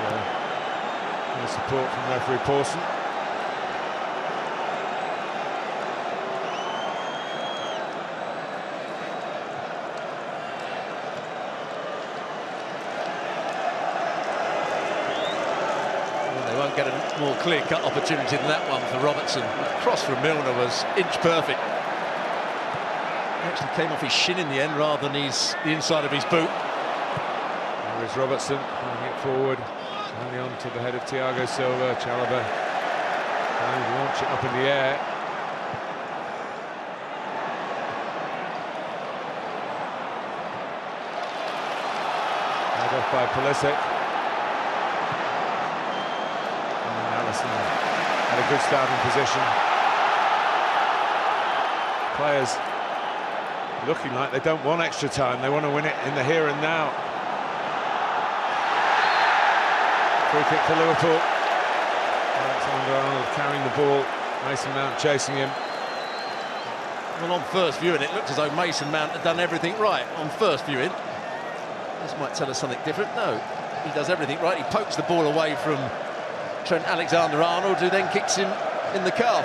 But, support from referee Pawson. Well, they won't get a more clear-cut opportunity than that one for Robertson. The cross from Milner was inch perfect. Actually came off his shin in the end rather than the inside of his boot. There is Robertson playing it forward, only on to the head of Thiago Silva. Chalobah trying to launch it up in the air. Head off by Pulisic. And Alisson had a good starting position. Players looking like they don't want extra time, they want to win it in the here and now. Free kick for Liverpool. Alexander-Arnold carrying the ball, Mason Mount chasing him. Well, on first viewing, it looked as though Mason Mount had done everything right on first viewing. This might tell us something different. No, he does everything right. He pokes the ball away from Trent Alexander-Arnold, who then kicks him in the calf.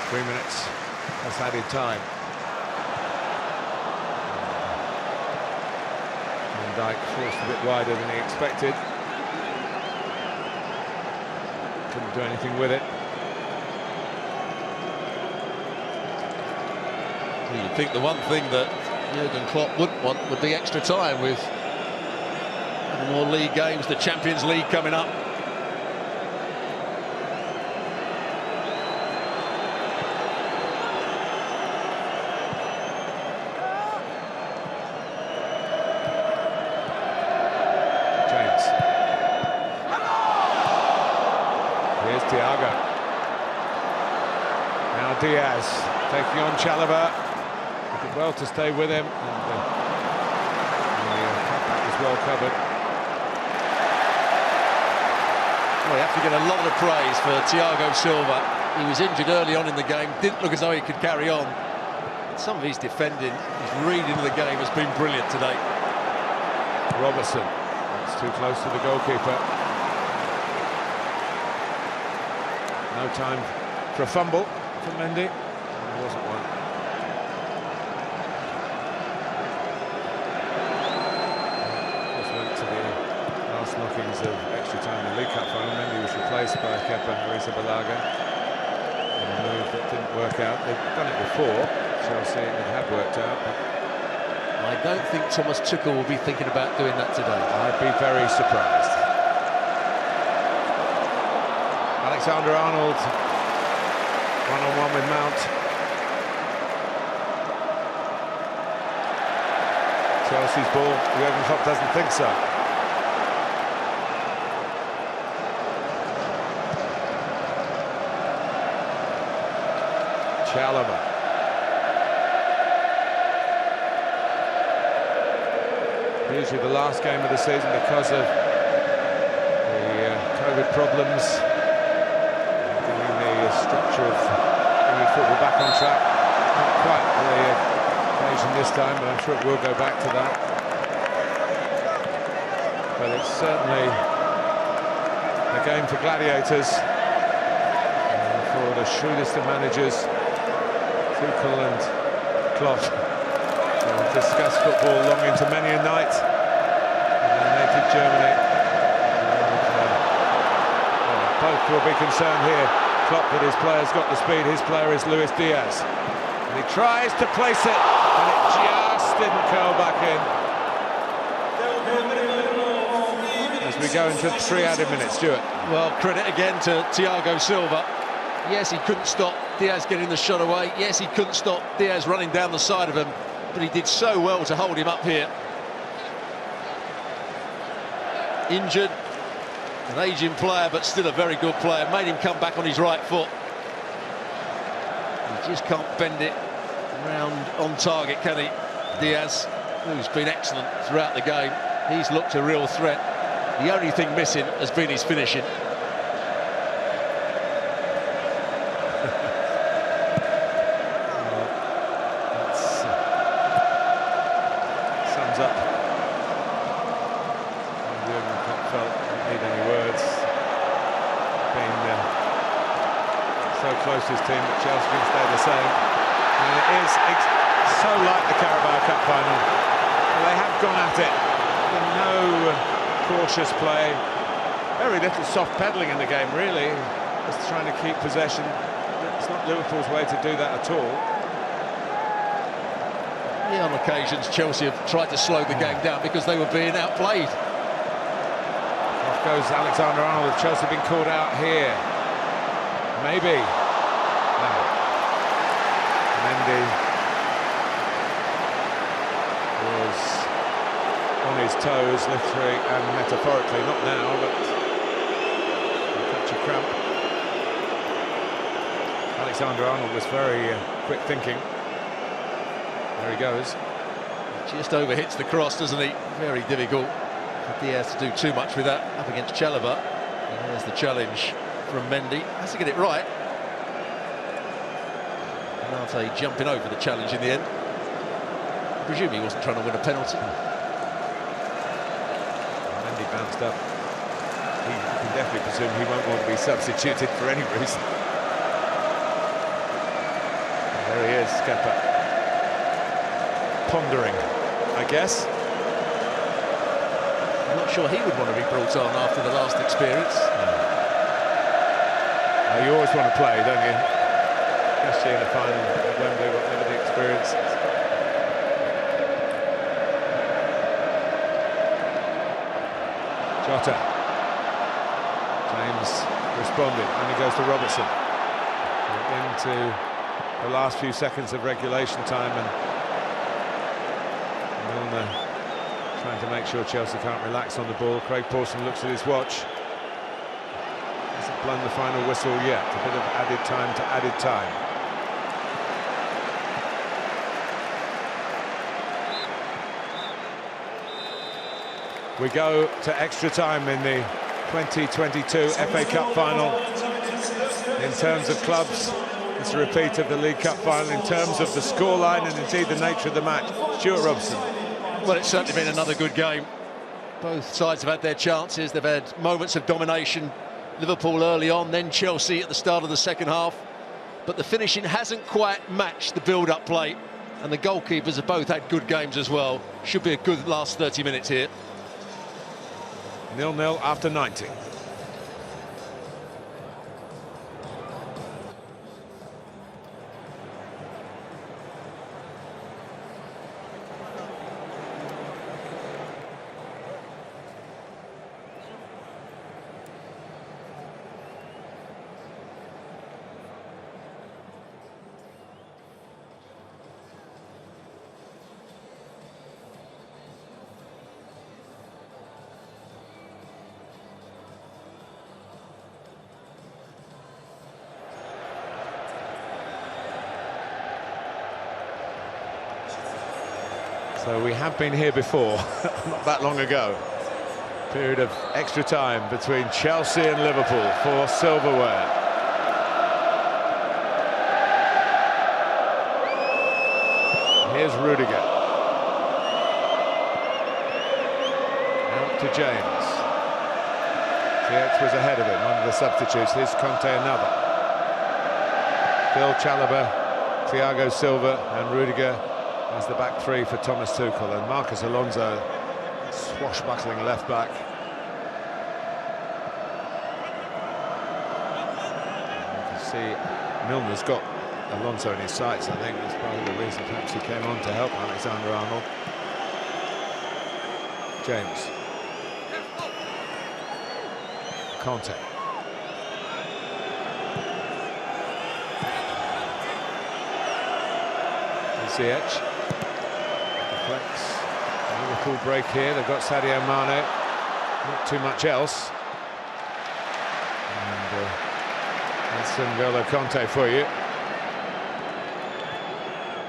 3 minutes, that's added time. Van Dijk forced a bit wider than he expected. Couldn't do anything with it. You'd think the one thing that Jurgen Klopp wouldn't want with the extra time, with more league games, the Champions League coming up. James. Here's Thiago. Now Diaz taking on Chalobah. Did well to stay with him, and the cutback was well covered. Well, you have to get a lot of praise for Thiago Silva. He was injured early on in the game, didn't look as though he could carry on. Some of his defending, his reading of the game has been brilliant today. Robertson, that's too close to the goalkeeper. No time for a fumble for Mendy. There wasn't one. Went to the last knockings of extra time in the League Cup final. Mendy was replaced by Kepa Arrizabalaga in a move that didn't work out. They've done it before, Chelsea, and it had worked out. But I don't think Thomas Tuchel will be thinking about doing that today. I'd be very surprised. Alexander-Arnold, one-on-one with Mount. Chelsea's ball, Jurgen Klopp doesn't think so. Chalobah. Usually the last game of the season because of the COVID problems, getting the structure of English football back on track. Not quite the occasion this time, but I'm sure it will go back to that. But it's certainly a game for gladiators, for the shrewdest of managers, Tuchel and Klopp. They'll discuss football long into many a night in their native Germany. Both will be concerned here. Klopp with his players got the speed. His player is Luis Diaz. And he tries to place it, and it just didn't curl back in. As we go into 3 added minutes, Stuart. Well, credit again to Thiago Silva. Yes, he couldn't stop Diaz getting the shot away. Yes, he couldn't stop Diaz running down the side of him. But he did so well to hold him up here. Injured, an aging player, but still a very good player. Made him come back on his right foot. He just can't bend it round on target, can he? Diaz, who's been excellent throughout the game. He's looked a real threat. The only thing missing has been his finishing. Sums up. Jurgen Klopp felt didn't need any words. Been so close to his team that Chelsea can stay the same. And it is so like the Carabao Cup final. They have gone at it. No cautious play. Very little soft pedalling in the game, really. Just trying to keep possession. It's not Liverpool's way to do that at all. Yeah, on occasions Chelsea have tried to slow the game down because they were being outplayed. Off goes Alexander-Arnold. Chelsea been called out here. Maybe. No. Mendy was on his toes, literally and metaphorically. Not now, but a touch of cramp. Alexander-Arnold was very quick thinking. There he goes. Just overhits the cross, doesn't he? Very difficult for Diaz to do too much with that up against Chalobah. And there's the challenge from Mendy. Has to get it right. Nate jumping over the challenge in the end. I presume he wasn't trying to win a penalty. Mendy bounced up. He can definitely presume he won't want to be substituted for any reason. And there he is, Kepa. Pondering, I guess. I'm not sure he would want to be brought on after the last experience. You always want to play, don't you? Especially in a final at Wembley, whatever the experience is. Jota. James responded, and he goes to Robertson. We're into the last few seconds of regulation time, and Milner trying to make sure Chelsea can't relax on the ball. Craig Pawson looks at his watch. Hasn't blown the final whistle yet. A bit of added time to added time. We go to extra time in the 2022 FA Cup final. In terms of clubs, it's a repeat of the League Cup final. In terms of the scoreline and indeed the nature of the match, Stuart Robson. Well, it's certainly been another good game. Both sides have had their chances. They've had moments of domination. Liverpool early on, then Chelsea at the start of the second half. But the finishing hasn't quite matched the build-up play. And the goalkeepers have both had good games as well. Should be a good last 30 minutes here. 0-0 after 90. So we have been here before, not that long ago. Period of extra time between Chelsea and Liverpool for silverware. Here's Rudiger. Out to James. Ziyech was ahead of him, one of the substitutes. Here's Conte, another. Phil Chalobah, Thiago Silva and Rudiger as the back three for Thomas Tuchel, and Marcos Alonso, swashbuckling left back. You can see Milner's got Alonso in his sights. I think that's part of the reason perhaps he came on to help Alexander-Arnold. James. Conte. Ziyech. Deflects. Liverpool break here. They've got Sadio Mane. Not too much else. And that's N'Golo Conte for you.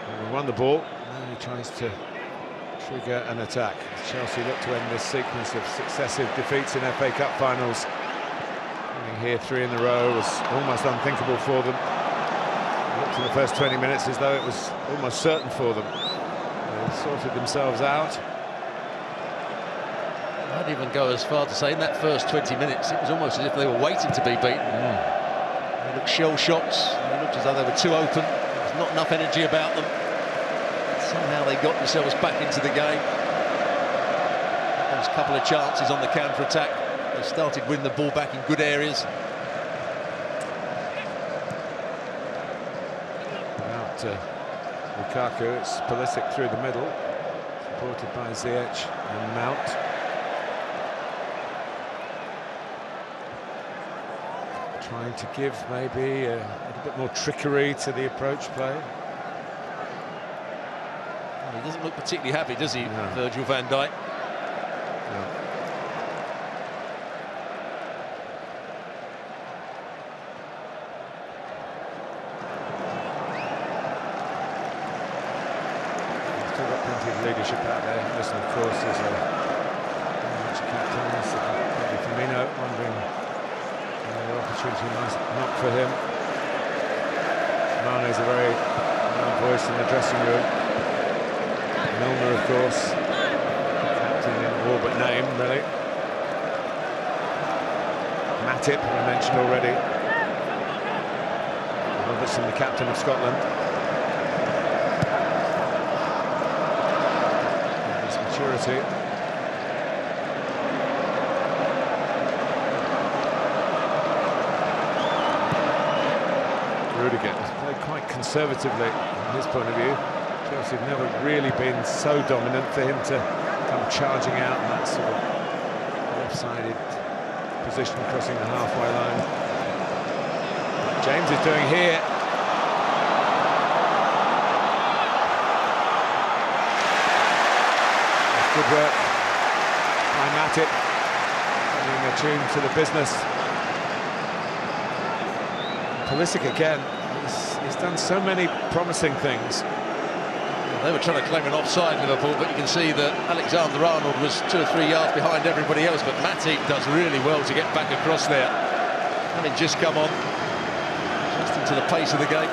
And we won the ball. Now he tries to trigger an attack. Chelsea look to end this sequence of successive defeats in FA Cup finals. Winning here 3 in a row was almost unthinkable for them. Looked in the first 20 minutes as though it was almost certain for them. They sorted themselves out. I'd even go as far to say in that first 20 minutes it was almost as if they were waiting to be beaten. They looked shell-shocked. They looked as though they were too open. There was not enough energy about them. Somehow they got themselves back into the game. There was a couple of chances on the counter-attack. They started winning the ball back in good areas. Lukaku, it's Pulisic through the middle, supported by Ziyech and Mount. Trying to give maybe a little bit more trickery to the approach play. Well, he doesn't look particularly happy, does he, no. Virgil van Dijk? No. Leadership out there. Listen, of course, there's a match captain, probably Firmino, wondering the opportunity might not for him. Mane's a very loud voice in the dressing room. Milner, of course, captain in all but name, really. Matip, I mentioned already. Robertson, the captain of Scotland. Maturity. Rudiger has played quite conservatively from his point of view. Chelsea have never really been so dominant for him to come charging out in that sort of Offsided position crossing the halfway line. What James is doing here. That's good work by Matip, bringing a tune to the business. Pulisic again, he's done so many promising things. They were trying to claim an offside, Liverpool, but you can see that Alexander-Arnold was 2 or 3 yards behind everybody else, but Matip does really well to get back across there. Having just come on, just into the pace of the game.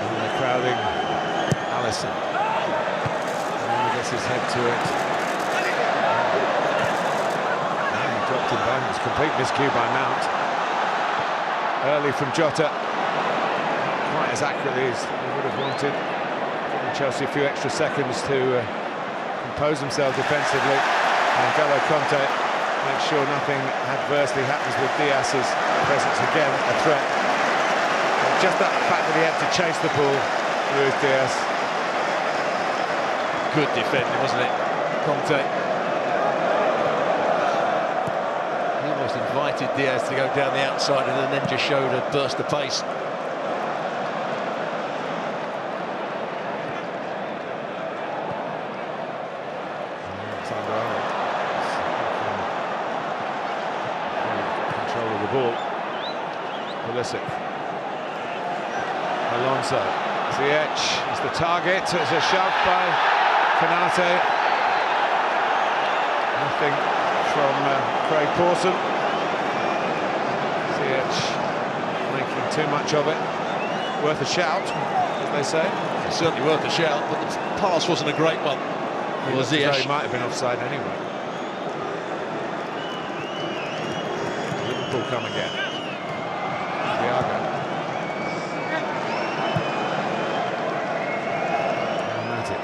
And they're crowding Alisson. And he gets his head to it. And he dropped him back. It's a complete miscue by Mount. Early from Jota, quite as accurately as he would have wanted. Giving Chelsea a few extra seconds to compose themselves defensively. And N'Golo Kanté makes sure nothing adversely happens with Diaz's presence again, a threat. And just that fact that he had to chase the ball, Luis Diaz. Good defending, wasn't it, Kanté? Invited Diaz to go down the outside and then just showed a burst of pace. Control of the ball. Pulisic. Alonso. Ziyech is the target. It's a shove by Konate. Nothing from Craig Pawson. Making too much of it. Worth a shout, as they say. It's certainly worth a shout, but the pass wasn't a great one. He might have been offside anyway. Liverpool come again. Thiago. Matip.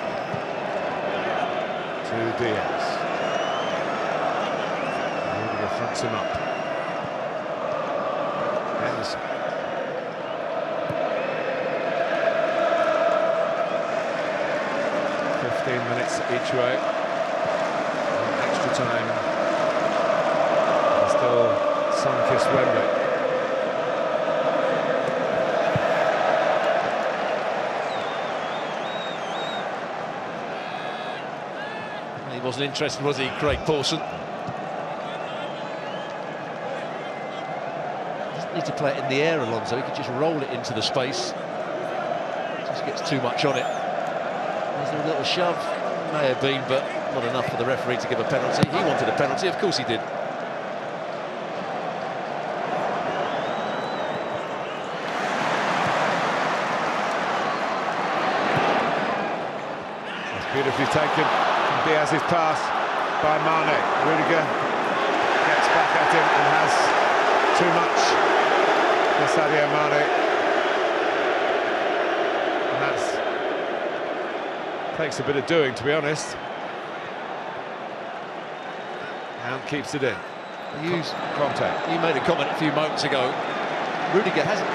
To Diaz. Rudiger fronts him up. 15 minutes each way. Extra time. Still sun-kissed Wembley. He wasn't interested, was he, Craig Pawson? Doesn't need to play it in the air, Alonso. He could just roll it into the space. Just gets too much on it. There's a little shove, may have been, but not enough for the referee to give a penalty. He wanted a penalty, of course he did. That's beautifully taken. Diaz's pass by Mane. Rudiger gets back at him and has too much for Sadio Mane. And that's takes a bit of doing, to be honest. And keeps it in. Kanté. You made a comment a few moments ago. Rudiger hasn't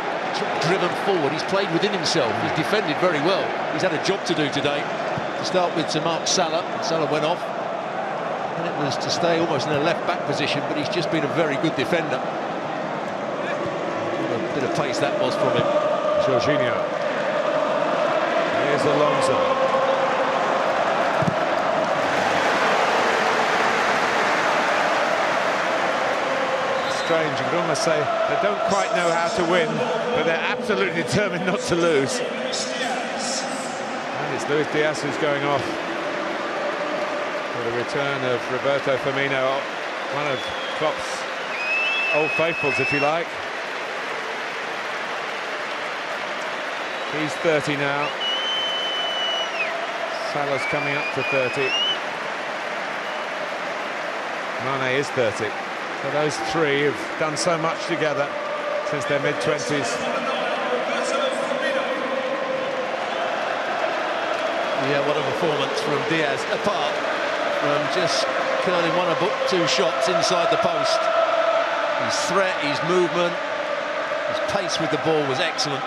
driven forward. He's played within himself. He's defended very well. He's had a job to do today. To start with, to mark Salah. Salah went off. And it was to stay almost in a left-back position, but he's just been a very good defender. What a bit of pace that was from him. Jorginho. Here's Alonso. Strange, you could almost say they don't quite know how to win, but they're absolutely determined not to lose. And it's Luis Diaz who's going off for the return of Roberto Firmino, one of Klopp's old faithfuls, if you like. He's 30 now. Salah's coming up to 30. Mane is 30. So those three have done so much together since their mid-20s. Yeah, what a performance from Diaz, apart from just curling one or two shots inside the post. His threat, his movement, his pace with the ball was excellent.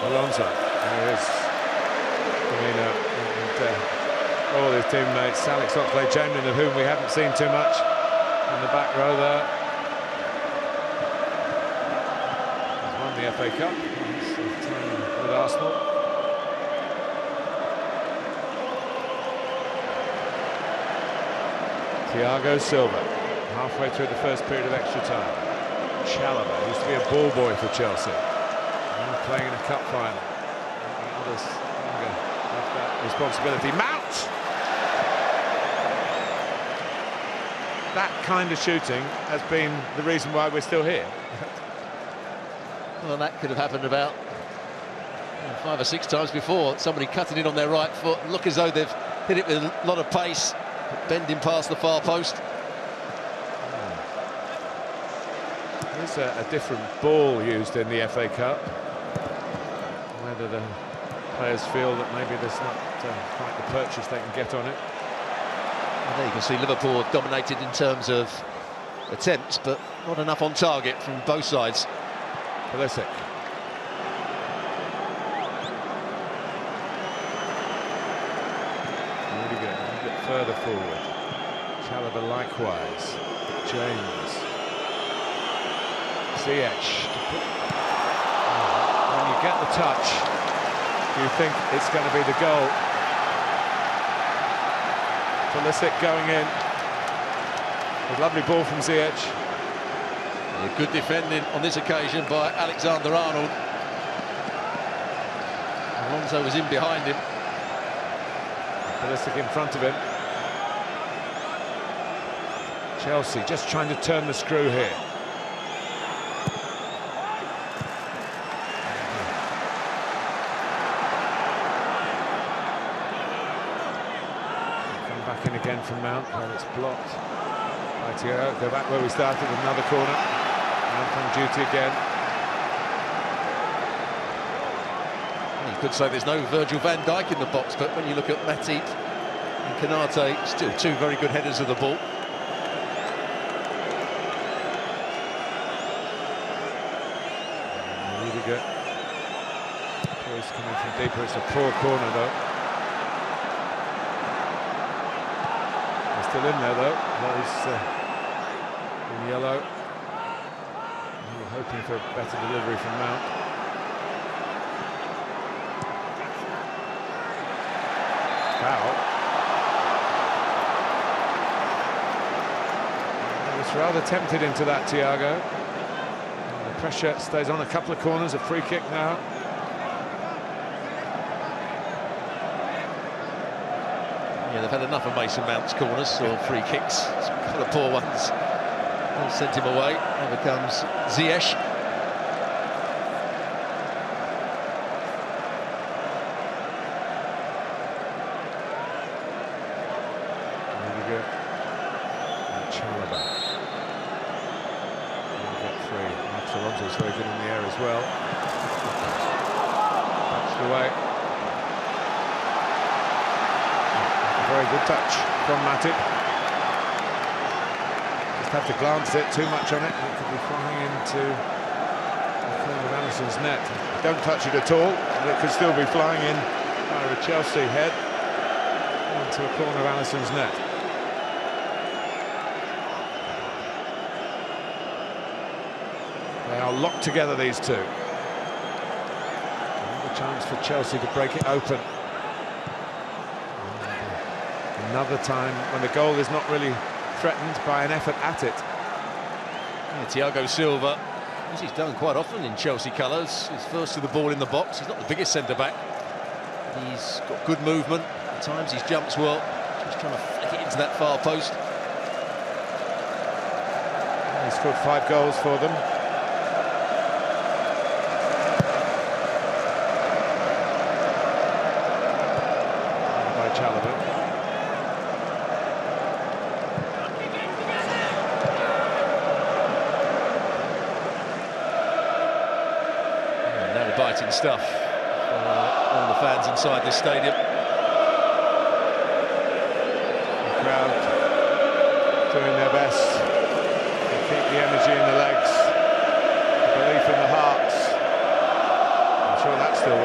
Alonso, there is Firmino, and all his teammates, Alex Oxlade-Chamberlain, of whom we haven't seen too much in the back row there. He's won the FA Cup with Arsenal. Thiago Silva, halfway through the first period of extra time. Chalobah used to be a ball boy for Chelsea, now playing in a cup final. Others longer have that responsibility. Mount! That kind of shooting has been the reason why we're still here. Well, that could have happened about 5 or 6 times before. Somebody cutting in on their right foot, look as though they've hit it with a lot of pace, bending past the far post. There's a different ball used in the FA Cup. Whether the players feel that maybe there's not quite the purchase they can get on it. And there you can see Liverpool dominated in terms of attempts, but not enough on target from both sides. Pulisic. Really good, a little bit further forward. Chalobah likewise. James. Ziyech. When you get the touch, you think it's going to be the goal. Pulisic going in. A lovely ball from Ziyech. Yeah, good defending on this occasion by Alexander-Arnold. Alonso was in behind him. Pulisic in front of him. Chelsea just trying to turn the screw here. Come back in again from Mount, well, it's blocked. Right, go back where we started with another corner. Mount on duty again. You could say there's no Virgil van Dijk in the box, but when you look at Matip and Konate, still 2 very good headers of the ball. Really good. Choice coming from deeper. It's a poor corner though. They're still in there though. Those in yellow. We're hoping for a better delivery from Mount. Foul. I was rather tempted into that, Thiago. The pressure stays on a couple of corners, a free kick now. Yeah, they've had enough of Mason Mount's corners or free kicks. Some couple of poor ones. They've sent him away. Here comes Ziyech. Chalobah. Get free. Alonso's very good in the air as well. Touched away. A very good touch from Matip. Just have to glance it too much on it, and it could be flying into the corner of Alisson's net. Don't touch it at all, and it could still be flying in by a Chelsea head into a corner of Alisson's net. They are locked together, these two. Another chance for Chelsea to break it open. Another time when the goal is not really threatened by an effort at it. Yeah, Thiago Silva, as he's done quite often in Chelsea colours, he's first to the ball in the box. He's not the biggest centre-back. He's got good movement. At times his jumps well. Just trying to flick it into that far post. He scored 5 goals for them. Chalobah. Now biting stuff for all the fans inside this stadium. The crowd doing their best to keep the energy in the legs, the belief in the hearts. I'm sure that's still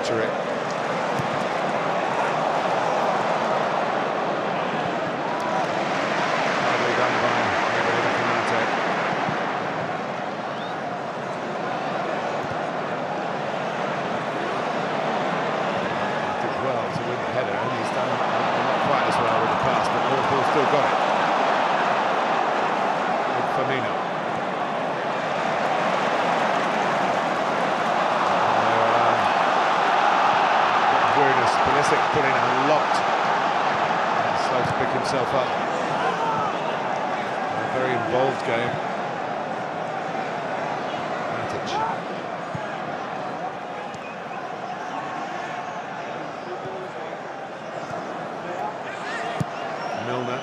victory. Hardly done by Canate. Did well to win the header, and he's done not quite as well with the pass, but Liverpool still got it. With Firmino. Pulisic put in a lot. Slow to pick himself up. A very involved game. Matic. Milner.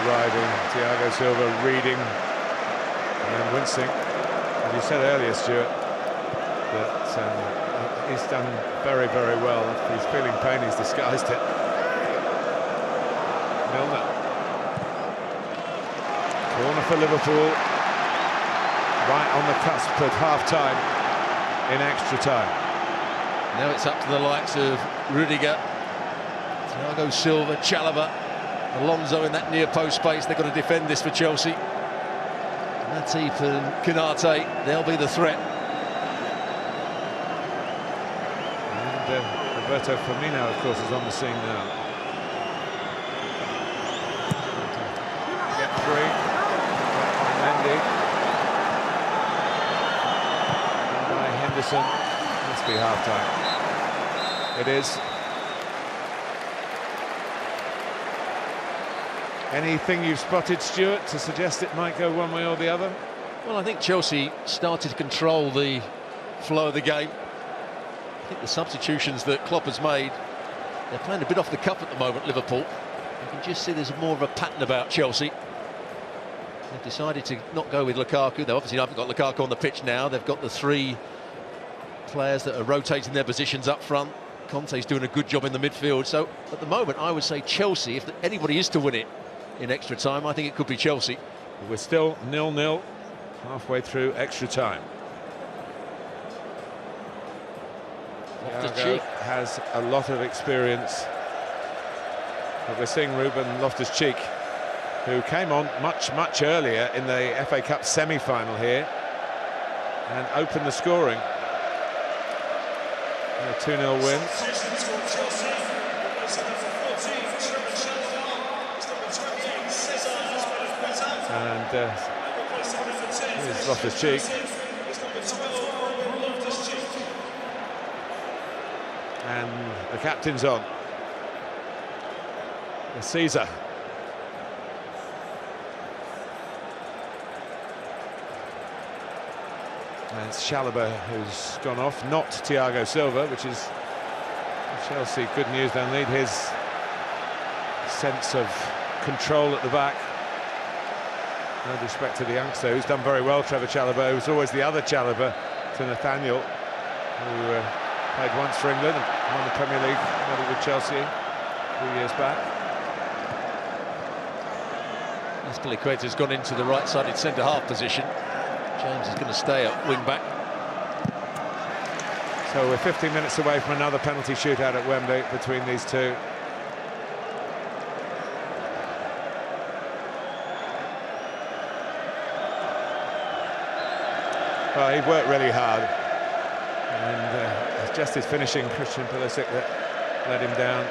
Arriving. Thiago Silva reading and wincing. As you said earlier, Stuart, that he's done very, very well. If he's feeling pain, he's disguised it. Milner. Corner for Liverpool. Right on the cusp of half-time in extra time. Now it's up to the likes of Rudiger, Thiago Silva, Chalobah, Alonso in that near post space. They've got to defend this for Chelsea. Matip and Canate, they'll be the threat. Roberto Firmino, of course, is on the scene now. Get free. By Mendy. And by Henderson. Must be half-time. It is. Anything you've spotted, Stuart, to suggest it might go one way or the other? Well, I think Chelsea started to control the flow of the game. I think the substitutions that Klopp has made, they're playing a bit off the cuff at the moment, Liverpool. You can just see there's more of a pattern about Chelsea. They've decided to not go with Lukaku. They obviously haven't got Lukaku on the pitch now. They've got the three players that are rotating their positions up front. Conte's doing a good job in the midfield. So at the moment, I would say Chelsea, if anybody is to win it in extra time, I think it could be Chelsea. We're still 0-0, halfway through extra time. Thiago has a lot of experience, but we're seeing Ruben Loftus-Cheek, who came on much earlier in the FA Cup semi-final here and opened the scoring. A 2-0 win. And here's Loftus-Cheek. And the captain's on. Caesar. And it's Chalobah who's gone off, not Thiago Silva, which is Chelsea good news. They'll need his sense of control at the back. No disrespect to the youngster, who's done very well, Trevor Chalobah, who's always the other Chalobah to Nathaniel, who played once for England and won the Premier League medal with Chelsea a few years back. Azpilicueta's gone into the right-sided centre-half position. James is going to stay at wing-back. So we're 15 minutes away from another penalty shootout at Wembley between these two. Well, he worked really hard, and it's just his finishing, Christian Pulisic, that let him down.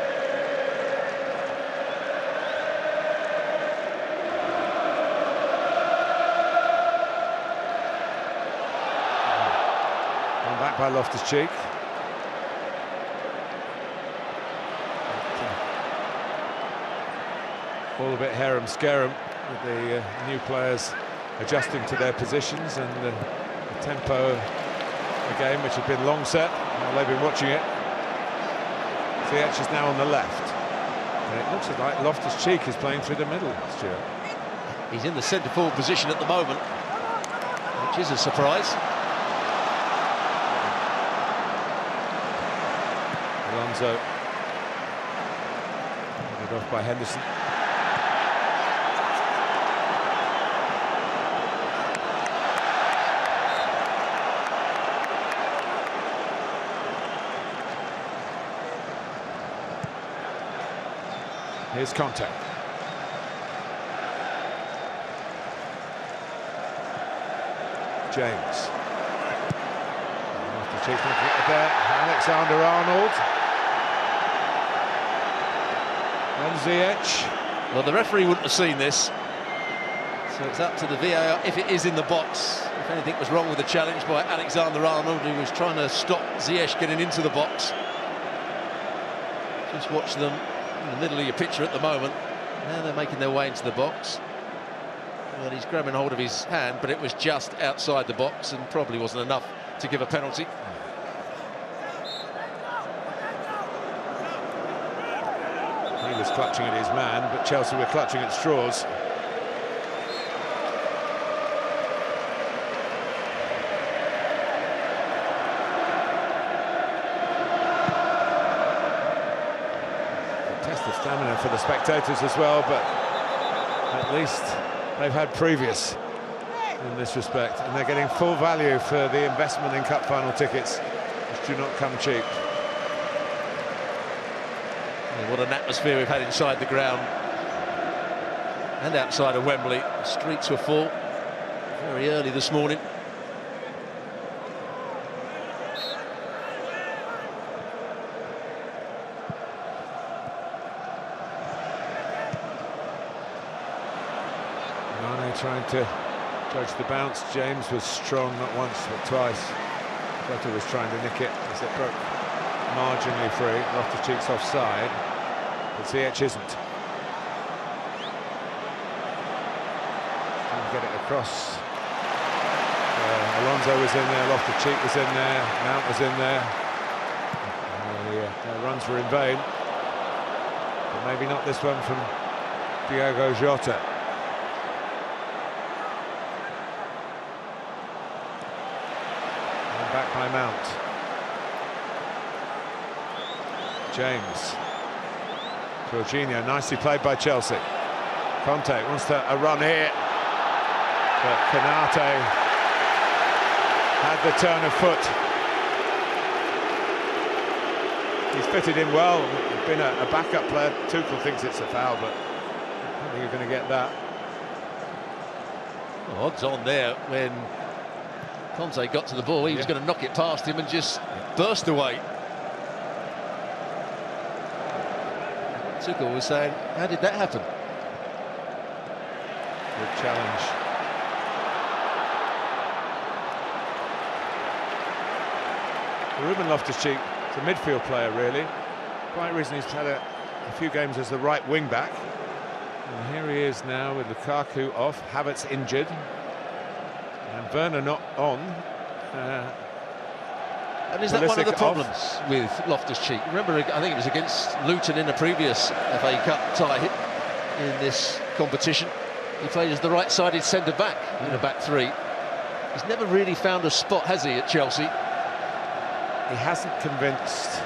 One back by Loftus-Cheek. All a bit harum-scarum with the new players adjusting to their positions and the tempo of the game, which has been long set. Well, they've been watching it. Ziyech is now on the left. And it looks like Loftus-Cheek is playing through the middle, Stuart. He's in the centre-forward position at the moment, which is a surprise. Alonso. Headed off by Henderson. Here's Conte. James. There, Alexander-Arnold. And Ziyech. Well, the referee wouldn't have seen this, so it's up to the VAR if it is in the box. If anything was wrong with the challenge by Alexander-Arnold, who was trying to stop Ziyech getting into the box. Just watch them in the middle of your picture at the moment. Now they're making their way into the box. Well, he's grabbing hold of his hand, but it was just outside the box and probably wasn't enough to give a penalty. He was clutching at his man, but Chelsea were clutching at straws. A test of stamina for the spectators as well, but at least they've had previous in this respect, and they're getting full value for the investment in cup final tickets, which do not come cheap. What an atmosphere we've had inside the ground and outside of Wembley. The streets were full very early this morning. Mane trying to judge the bounce. James was strong, not once but twice. Jota was trying to nick it as it broke marginally free. Loftus-Cheek's offside, but Ziyech isn't. Trying to get it across. Alonso was in there, Loftus-Cheek was in there, Mount was in there. The runs were in vain, but maybe not this one from Diogo Jota. And back by Mount. James. Jorginho, nicely played by Chelsea. Conte wants a run here, but Konate had the turn of foot. He's fitted in well, been a backup player. Tuchel thinks it's a foul, but I don't think you're going to get that. Well, odds on there when Conte got to the ball, he was going to knock it past him and just burst away. Tuchel was saying, how did that happen? Good challenge. Ruben Loftus-Cheek is a midfield player, really. Quite recently he's had a few games as the right wing-back. And here he is now with Lukaku off, Havertz injured, and Werner not on. And is that one of the problems with Loftus-Cheek? Remember, I think it was against Luton in a previous FA Cup tie in this competition. He played as the right-sided centre-back in a back three. He's never really found a spot, has he, at Chelsea? He hasn't convinced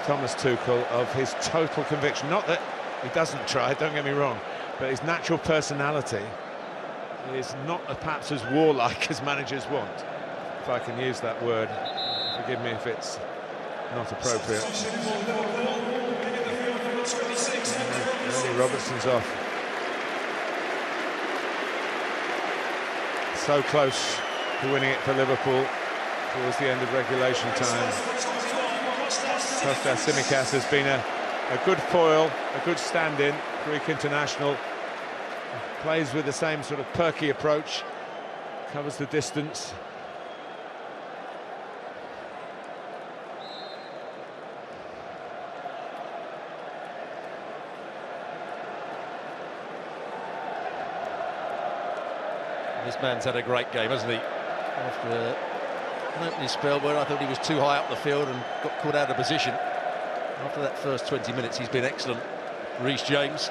Thomas Tuchel of his total conviction. Not that he doesn't try, don't get me wrong, but his natural personality is not perhaps as warlike as managers want, if I can use that word. Forgive me if it's not appropriate. Andy Robertson's off. So close to winning it for Liverpool towards the end of regulation time. Kostas Tsimikas has been a good foil, a good stand-in, Greek international. Plays with the same sort of perky approach, covers the distance. This man's had a great game, hasn't he? After an opening spell where I thought he was too high up the field and got caught out of position. After that first 20 minutes, he's been excellent. Reece James.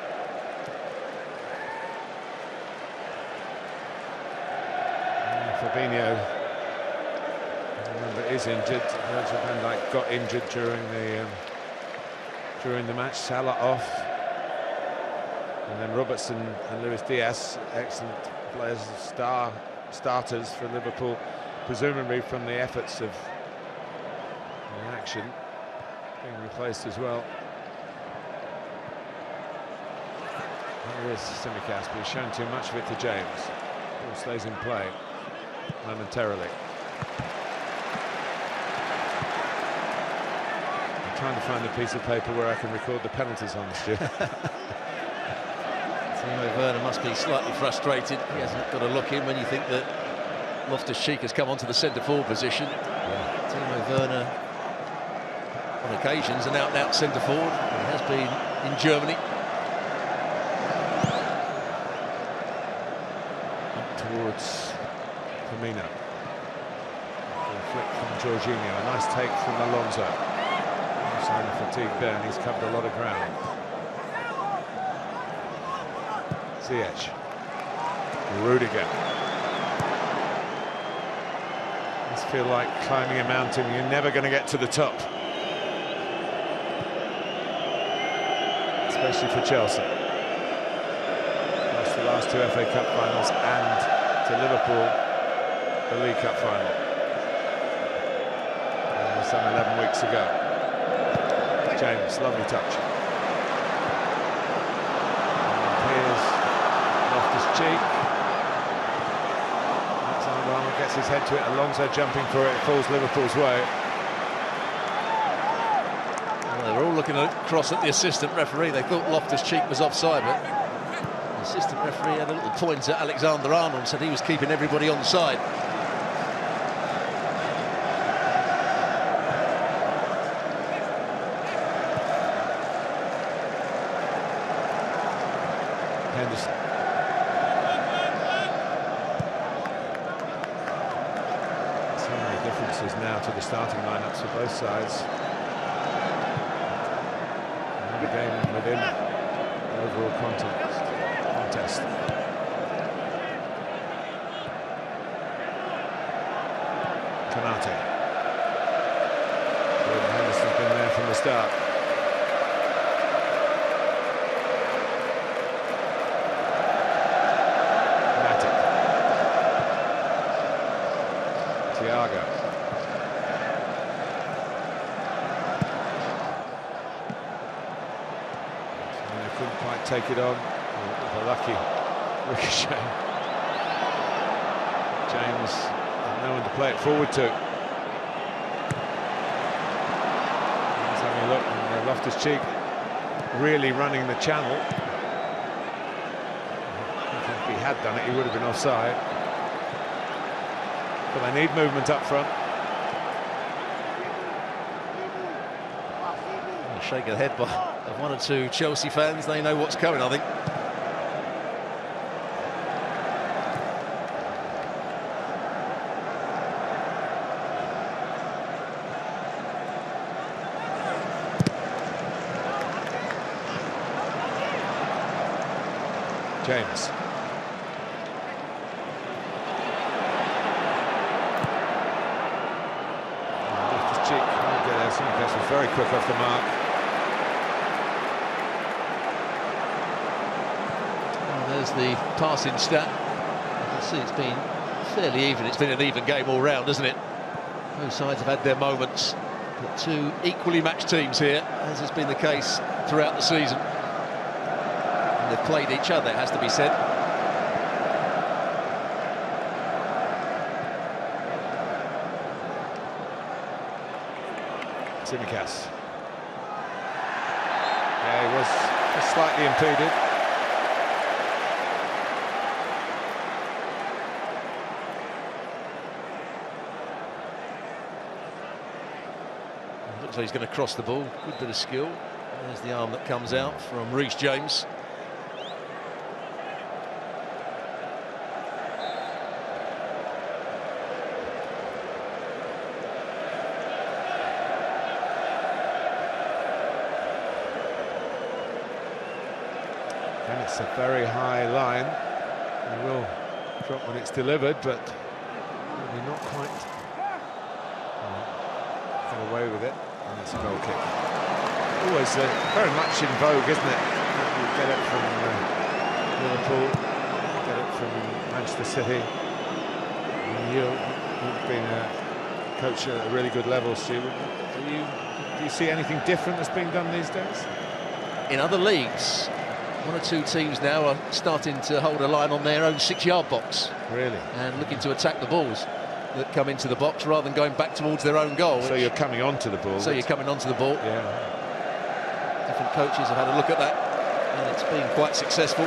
Fabinho, remember, is injured. Virgil van Dijk got injured during the match. Salah off, and then Robertson and Luis Diaz, excellent players, starters for Liverpool, presumably from the efforts of the action, being replaced as well. There is Tsimikas, but he's shown too much of it to James. Ball stays in play momentarily. I'm trying to find a piece of paper where I can record the penalties on, Stu. Timo Werner must be slightly frustrated. He hasn't got a look in when you think that Loftus-Cheek has come onto the centre-forward position. Yeah. Timo Werner, on occasions, an out-and-out centre-forward. He has been in Germany. Up towards Firmino. A flick from Jorginho. A nice take from Alonso. No sign of fatigue there, and he's covered a lot of ground. Ziyech. Rudiger. Must feel like climbing a mountain. You're never going to get to the top. Especially for Chelsea. Lost the last two FA Cup finals and to Liverpool the League Cup final. Some 11 weeks ago. James, lovely touch. And here's Loftus-Cheek. Alexander-Arnold gets his head to it. Alonso jumping for it. Falls Liverpool's way. They're all looking across at the assistant referee. They thought Loftus-Cheek was offside, but the assistant referee had a little point at Alexander-Arnold and said he was keeping everybody on side. Henderson. So many differences now to the starting lineups for both sides. Another game within the overall contest. Canate. Henderson's been there from the start. Thiago. Couldn't quite take it on. A lucky ricochet. James had no one to play it forward to. He's having a look, and Loftus-Cheek really running the channel. If he had done it, he would have been offside. But they need movement up front. A shake of the head by one or two Chelsea fans. They know what's coming, I think. James. Tsimikas was very quick off the mark. Well, there's the passing stat. You can see it's been fairly even. It's been an even game all round, hasn't it? Both sides have had their moments, but two equally matched teams here, as has been the case throughout the season. And they've played each other, it has to be said. Tsimikas. Yeah, he was slightly impeded. Looks like he's going to cross the ball. Good bit of skill. There's the arm that comes out from Reece James. And it's a very high line. It will drop when it's delivered, but maybe not quite get away with it. And it's a goal kick. Always very much in vogue, isn't it? You get it from Liverpool, get it from Manchester City. And you've been a coach at a really good level, Stu. Do you see anything different that's being done these days? In other leagues, one or two teams now are starting to hold a line on their own 6-yard box. Really? And looking to attack the balls that come into the box rather than going back towards their own goal. So you're coming onto the ball. So you're coming onto the ball. Yeah. Different coaches have had a look at that, and it's been quite successful.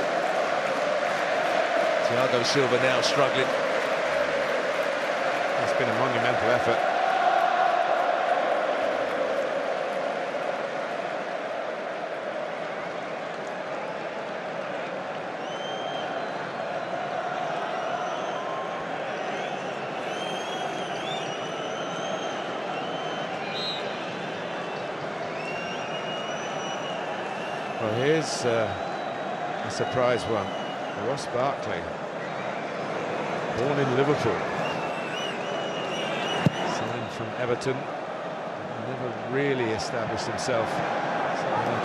Thiago Silva now struggling. It's been a monumental effort. Well, here's a surprise one. Ross Barkley, born in Liverpool, signed from Everton, never really established himself in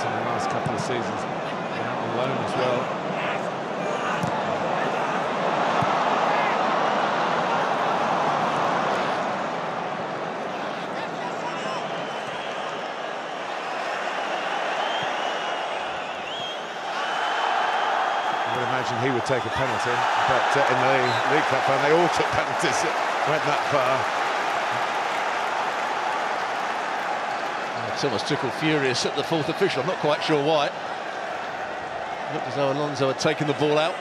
the last couple of seasons, out on loan as well. He would take a penalty, but in the League Cup final they all took penalties that went that far. Thomas Tuchel furious at the fourth official. I'm not quite sure why. Looked as though Alonso had taken the ball out.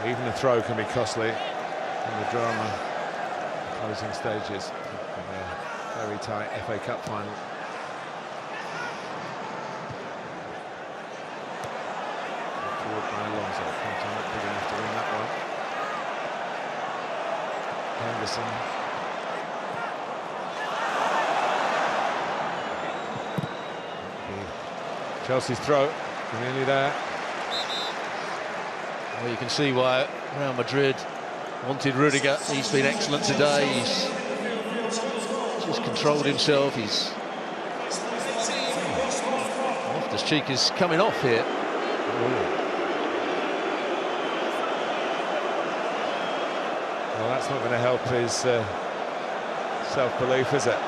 Even a throw can be costly in the drama closing stages of a very tight FA Cup final. By Alonso, not big enough to win that one. Henderson. Chelsea's throw, nearly there. Well, you can see why Real Madrid wanted Rudiger. He's been excellent today. He's just controlled himself. He's Loftus-Cheek is coming off here. Ooh. Well, that's not going to help his self-belief, is it?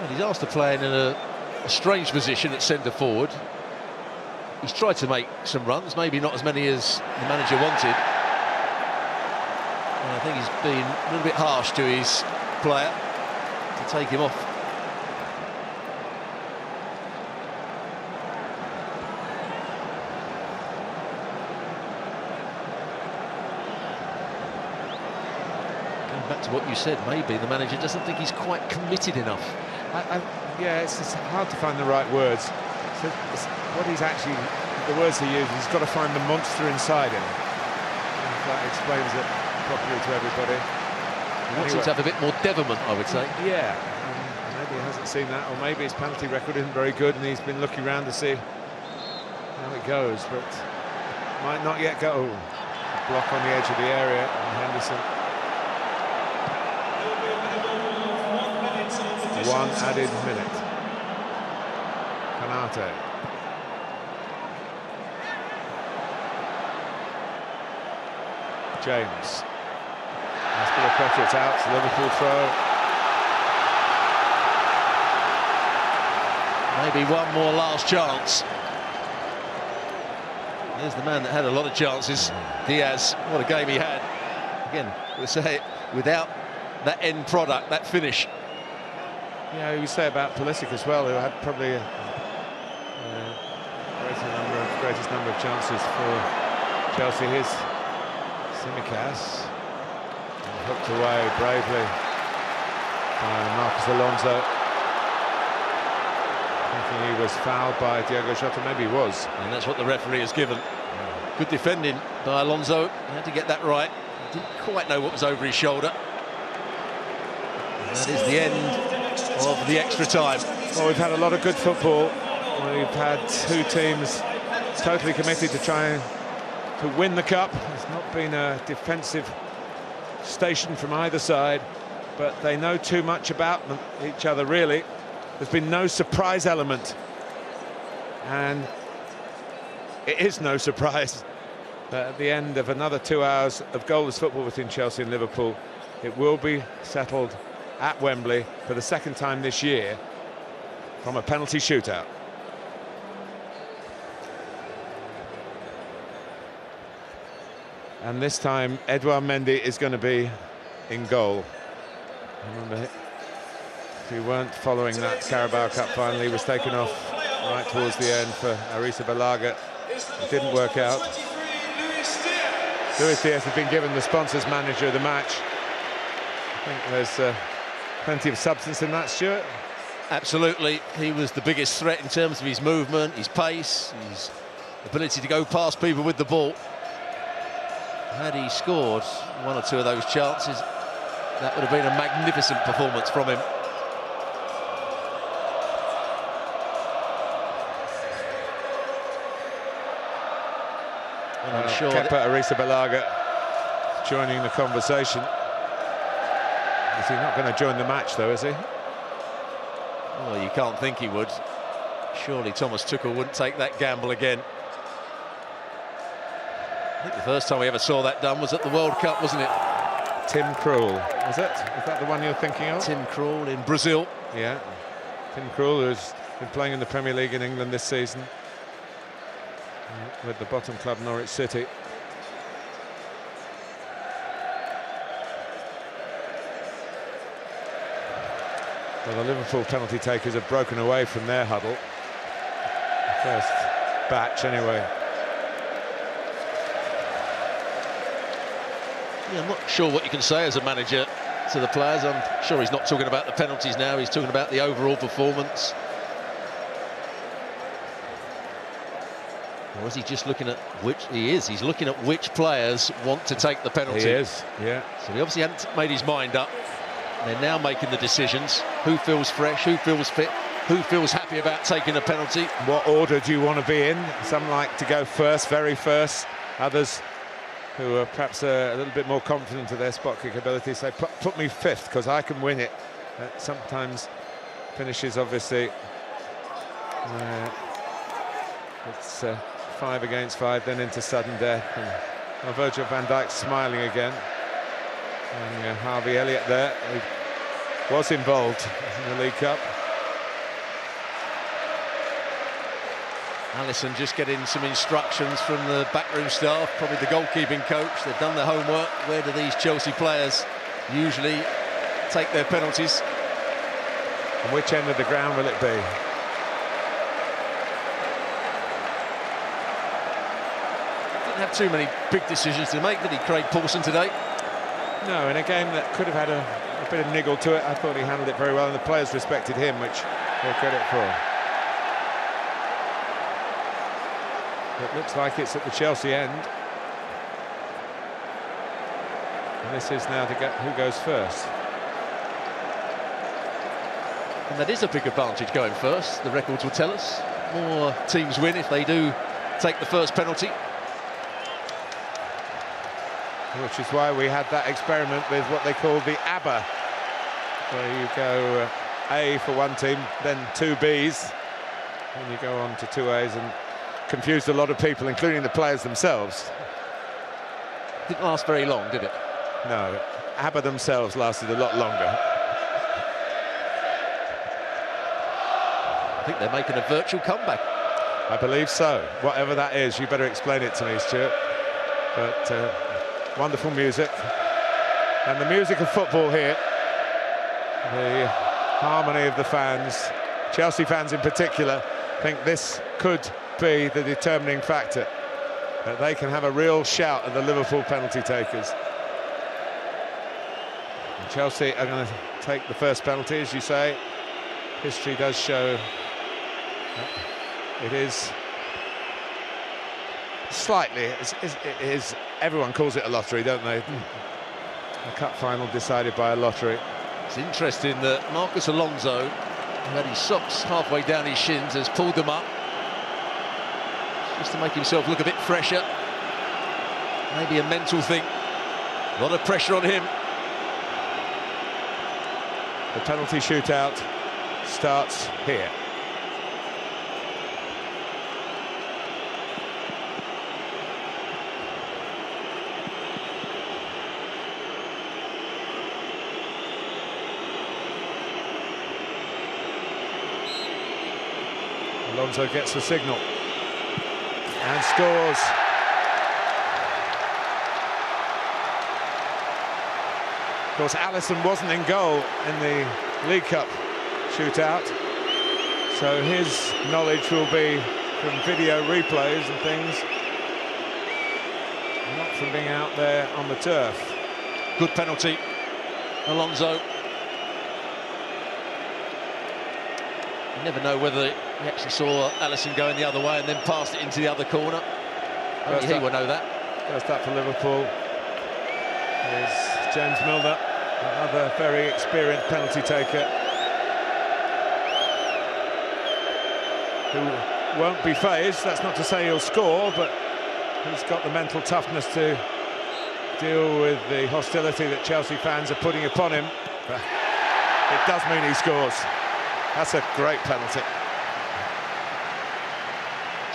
Well, he's asked to play in a strange position at centre forward. He's tried to make some runs, maybe not as many as the manager wanted. And I think he's been a little bit harsh to his player to take him off. Back to what you said, maybe the manager doesn't think he's quite committed enough. Yeah, it's hard to find the right words. It's what he's actually, the words he uses, he's got to find the monster inside him. And that explains it properly to everybody. He wants him to have a bit more devilment, I would say. Yeah, maybe he hasn't seen that, or maybe his penalty record isn't very good and he's been looking around to see how it goes, but might not yet go. Oh, block on the edge of the area, and Henderson. One added minute. Canate. James. Nice bit of pressure, it's out. It's a Liverpool throw. Maybe one more last chance. Here's the man that had a lot of chances. Diaz, what a game he had. Again, we'll say it, without that end product, that finish. Yeah, you say about Pulisic as well, who had probably a greatest number of chances for Chelsea. Here's Tsimikas, hooked away bravely by Marcos Alonso. Thinking he was fouled by Diogo Jota, maybe he was. And that's what the referee has given. Good defending by Alonso, he had to get that right. He didn't quite know what was over his shoulder. And that is the end of the extra time. Well, we've had a lot of good football. We've had two teams totally committed to trying to win the cup. There's not been a defensive station from either side, but they know too much about each other, really. There's been no surprise element, and it is no surprise that at the end of another 2 hours of goalless football between Chelsea and Liverpool, it will be settled at Wembley for the second time this year from a penalty shootout. And this time, Edouard Mendy is going to be in goal. Remember, if you weren't following that Carabao Cup final, he was taken off right towards the end for Arisa Balaga. It didn't work out. Luis Diaz has been given the sponsors manager of the match. I think there's plenty of substance in that, Stuart. Absolutely. He was the biggest threat in terms of his movement, his pace, his ability to go past people with the ball. Had he scored one or two of those chances, that would have been a magnificent performance from him. And I'm sure Kepa Arrizabalaga joining the conversation. Is he not going to join the match, though, is he? Well, you can't think he would. Surely Thomas Tuchel wouldn't take that gamble again. I think the first time we ever saw that done was at the World Cup, wasn't it? Tim Krul, was it? Is that the one you're thinking of? Tim Krul in Brazil. Yeah. Tim Krul, who's been playing in the Premier League in England this season with the bottom club Norwich City. Well, the Liverpool penalty takers have broken away from their huddle. The first batch, anyway. Yeah, I'm not sure what you can say as a manager to the players. I'm sure he's not talking about the penalties now. He's talking about the overall performance. Or is he just looking at which... He is. He's looking at which players want to take the penalty. He is, yeah. So he obviously hadn't made his mind up. They're now making the decisions. Who feels fresh? Who feels fit? Who feels happy about taking a penalty? What order do you want to be in? Some like to go first, very first. Others who are perhaps a little bit more confident of their spot kick ability say, put me fifth, because I can win it. Sometimes finishes, obviously, it's 5 against 5, then into sudden death. And Virgil van Dijk smiling again. And Harvey Elliott there, who was involved in the League Cup. Alisson just getting some instructions from the backroom staff, probably the goalkeeping coach. They've done their homework. Where do these Chelsea players usually take their penalties? And which end of the ground will it be? Didn't have too many big decisions to make, did he, Craig Paulson, today? No, in a game that could have had a bit of niggle to it, I thought he handled it very well, and the players respected him, which they'll credit for. It looks like it's at the Chelsea end. And this is now to get who goes first. And that is a big advantage going first, the records will tell us. More teams win if they do take the first penalty. Which is why we had that experiment with what they call the ABBA, where you go A for one team, then 2 Bs, and you go on to 2 As, and confused a lot of people, including the players themselves. Didn't last very long, did it? No, ABBA themselves lasted a lot longer. I think they're making a virtual comeback. I believe so. Whatever that is, you better explain it to me, Stuart. But wonderful music. And the music of football here. The harmony of the fans, Chelsea fans in particular, think this could be the determining factor, that they can have a real shout at the Liverpool penalty takers. And Chelsea are going to take the first penalty, as you say. History does show that it is slightly, it is, everyone calls it a lottery, don't they? A cup final decided by a lottery. It's interesting that Marcus Alonso, who had his socks halfway down his shins, has pulled them up just to make himself look a bit fresher. Maybe a mental thing. A lot of pressure on him. The penalty shootout starts here. Alonso gets the signal and scores. Of course, Alisson wasn't in goal in the League Cup shootout, so his knowledge will be from video replays and things, not from being out there on the turf. Good penalty, Alonso. You never know whether he actually saw Alisson going the other way and then passed it into the other corner. Only he will know that. First up for Liverpool is James Milner, another very experienced penalty taker, who won't be phased. That's not to say he'll score, but he's got the mental toughness to deal with the hostility that Chelsea fans are putting upon him. But it does mean he scores. That's a great penalty.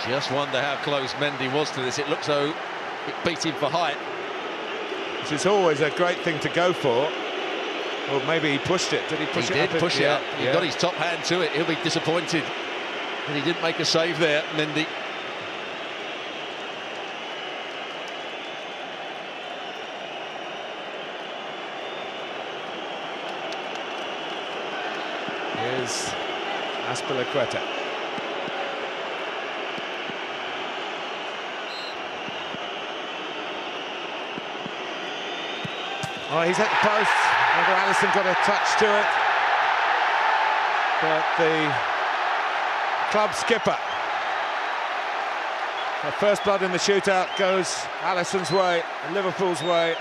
Just wonder how close Mendy was to this. It looks though it beat him for height. Which is always a great thing to go for. Or maybe he pushed it. Did he push it up? He did push it up. He got his top hand to it. He'll be disappointed that he didn't make a save there, Mendy. Here's Azpilicueta. Oh, he's at the post. Whether Alisson got a touch to it, but the club skipper. The first blood in the shootout goes Alisson's way, Liverpool's way.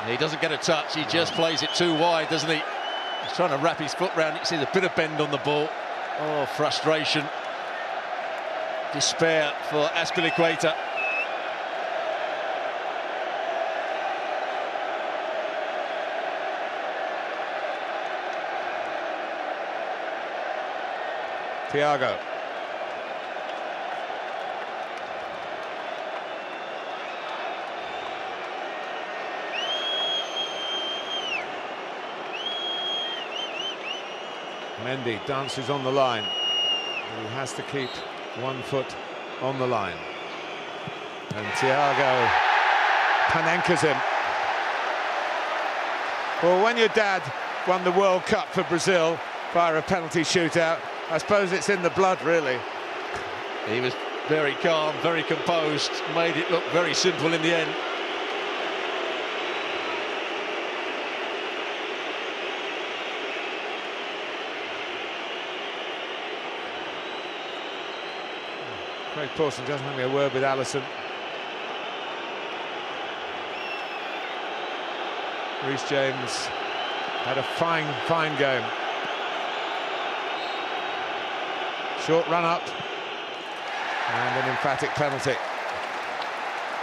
He doesn't get a touch, he just plays it too wide, doesn't he? He's trying to wrap his foot round it. You see a bit of bend on the ball. Oh, frustration. Despair for Azpilicueta. Thiago. Mendy dances on the line. He has to keep 1 foot on the line. And Thiago Panencas him. Well, when your dad won the World Cup for Brazil via a penalty shootout, I suppose it's in the blood, really. He was very calm, very composed, made it look very simple in the end. Craig Pawson doesn't have a word with Alisson. Reece James had a fine game. Short run up and an emphatic penalty.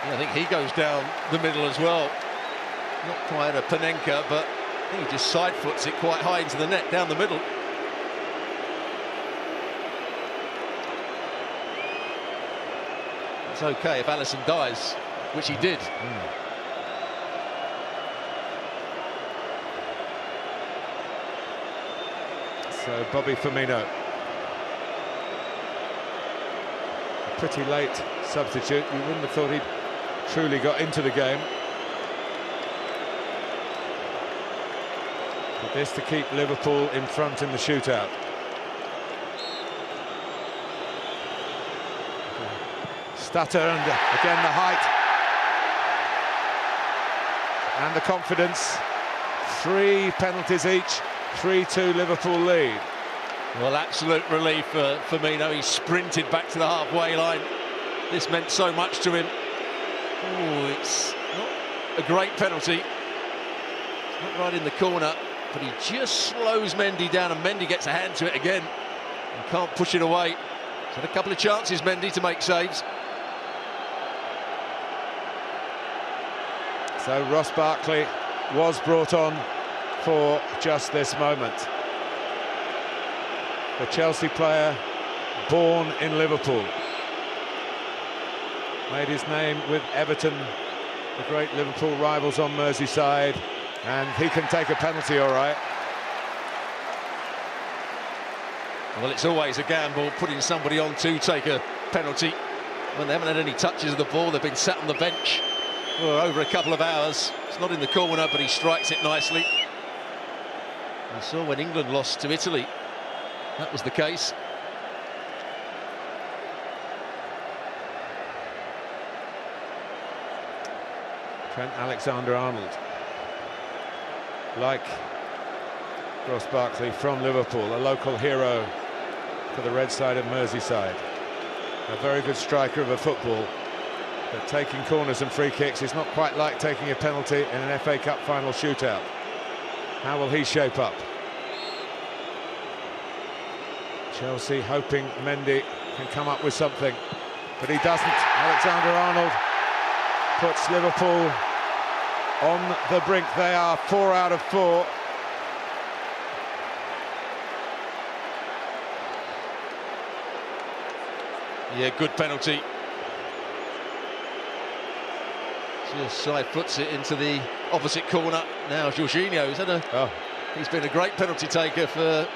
Yeah, I think he goes down the middle as well. Not quite a Panenka, but I think he just side foots it quite high into the net down the middle. It's okay if Alisson dies, which he did. So Bobby Firmino, a pretty late substitute. You wouldn't have thought he'd truly got into the game. But this to keep Liverpool in front in the shootout. Stutter and again the height and the confidence. 3 penalties each, 3-2 Liverpool lead. Well, absolute relief for Firmino. He sprinted back to the halfway line. This meant so much to him. Oh, it's not a great penalty. It's not right in the corner, but he just slows Mendy down, and Mendy gets a hand to it again and can't push it away. He's had a couple of chances, Mendy, to make saves. So Ross Barkley was brought on for just this moment. The Chelsea player born in Liverpool. Made his name with Everton, the great Liverpool rivals on Merseyside, and he can take a penalty all right. Well, it's always a gamble putting somebody on to take a penalty when they haven't had any touches of the ball. They've been sat on the bench for over a couple of hours. It's not in the corner, but he strikes it nicely. I saw when England lost to Italy, that was the case. Trent Alexander-Arnold, like Ross Barkley from Liverpool, a local hero for the red side of Merseyside. A very good striker of a football, but taking corners and free kicks is not quite like taking a penalty in an FA Cup final shootout. How will he shape up? Chelsea hoping Mendy can come up with something, but he doesn't. Alexander-Arnold puts Liverpool on the brink. They are 4 out of 4. Yeah, good penalty. Just side foots it into the opposite corner. Now Jorginho's he's been a great penalty taker for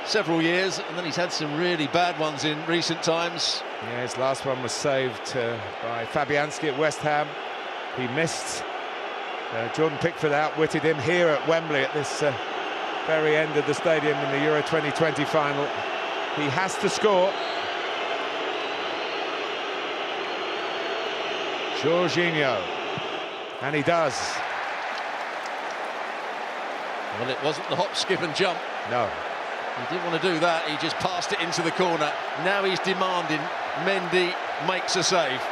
several years, and then he's had some really bad ones in recent times. Yeah, his last one was saved by Fabianski at West Ham. He missed. Jordan Pickford outwitted him here at Wembley at this very end of the stadium in the Euro 2020 final. He has to score. Jorginho, and he does. Well, it wasn't the hop, skip and jump. No. He didn't want to do that, he just passed it into the corner. Now he's demanding Mendy makes a save.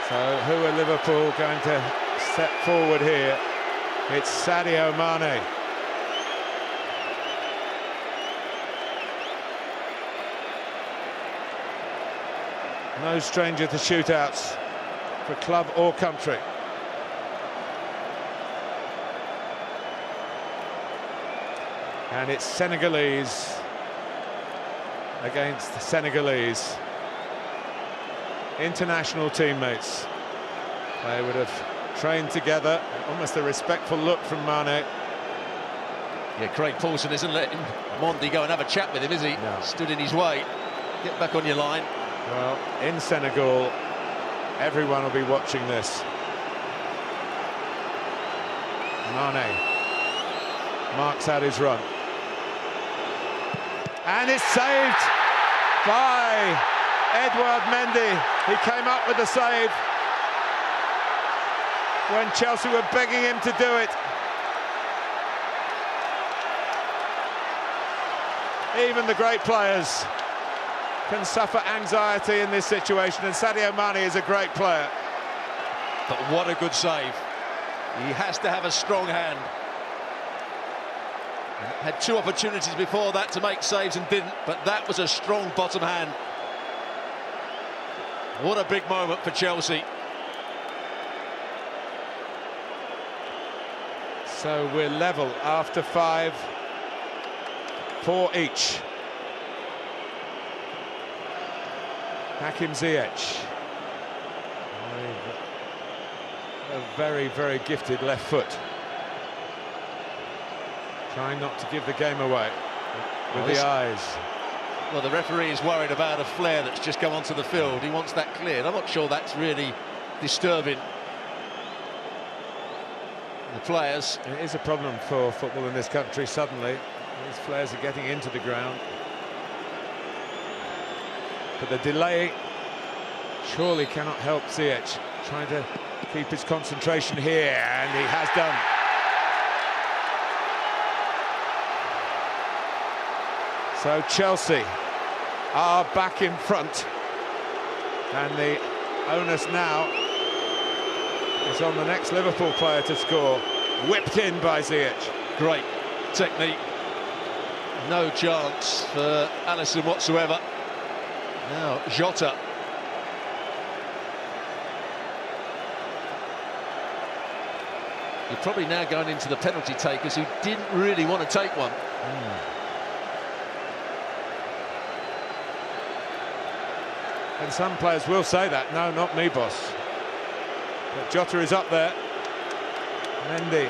So who are Liverpool going to step forward here? It's Sadio Mane. No stranger to shootouts for club or country. And it's Senegalese against Senegalese. International teammates. They would have trained together. Almost a respectful look from Mane. Yeah, Craig Paulson isn't letting Mondi go and have a chat with him, is he? No. Stood in his way. Get back on your line. Well, in Senegal, everyone will be watching this. Mane marks out his run. And it's saved by Edouard Mendy. He came up with the save when Chelsea were begging him to do it. Even the great players can suffer anxiety in this situation, and Sadio Mane is a great player. But what a good save. He has to have a strong hand. Had 2 opportunities before that to make saves and didn't, but that was a strong bottom hand. What a big moment for Chelsea. So we're level after 5, 4 each. Hakim Ziyech, a very, very gifted left foot. Trying not to give the game away with the eyes. Well, the referee is worried about a flare that's just come onto the field. He wants that cleared. I'm not sure that's really disturbing the players. It is a problem for football in this country. Suddenly, these flares are getting into the ground. But the delay surely cannot help Ziyech, trying to keep his concentration here, and he has done. So Chelsea are back in front, and the onus now is on the next Liverpool player to score. Whipped in by Ziyech. Great technique. No chance for Alisson whatsoever. Now Jota. You're probably now going into the penalty takers who didn't really want to take one. And some players will say that. No, not me, boss. But Jota is up there. Mendy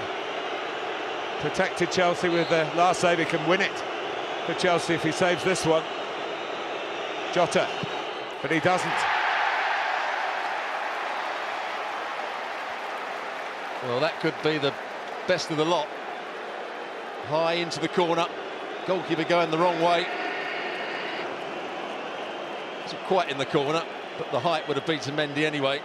protected Chelsea with the last save. He can win it. for Chelsea if he saves this one. Jota, but he doesn't. Well, that could be the best of the lot. High into the corner, goalkeeper going the wrong way. Wasn't quite in the corner, but the height would have beaten Mendy anyway.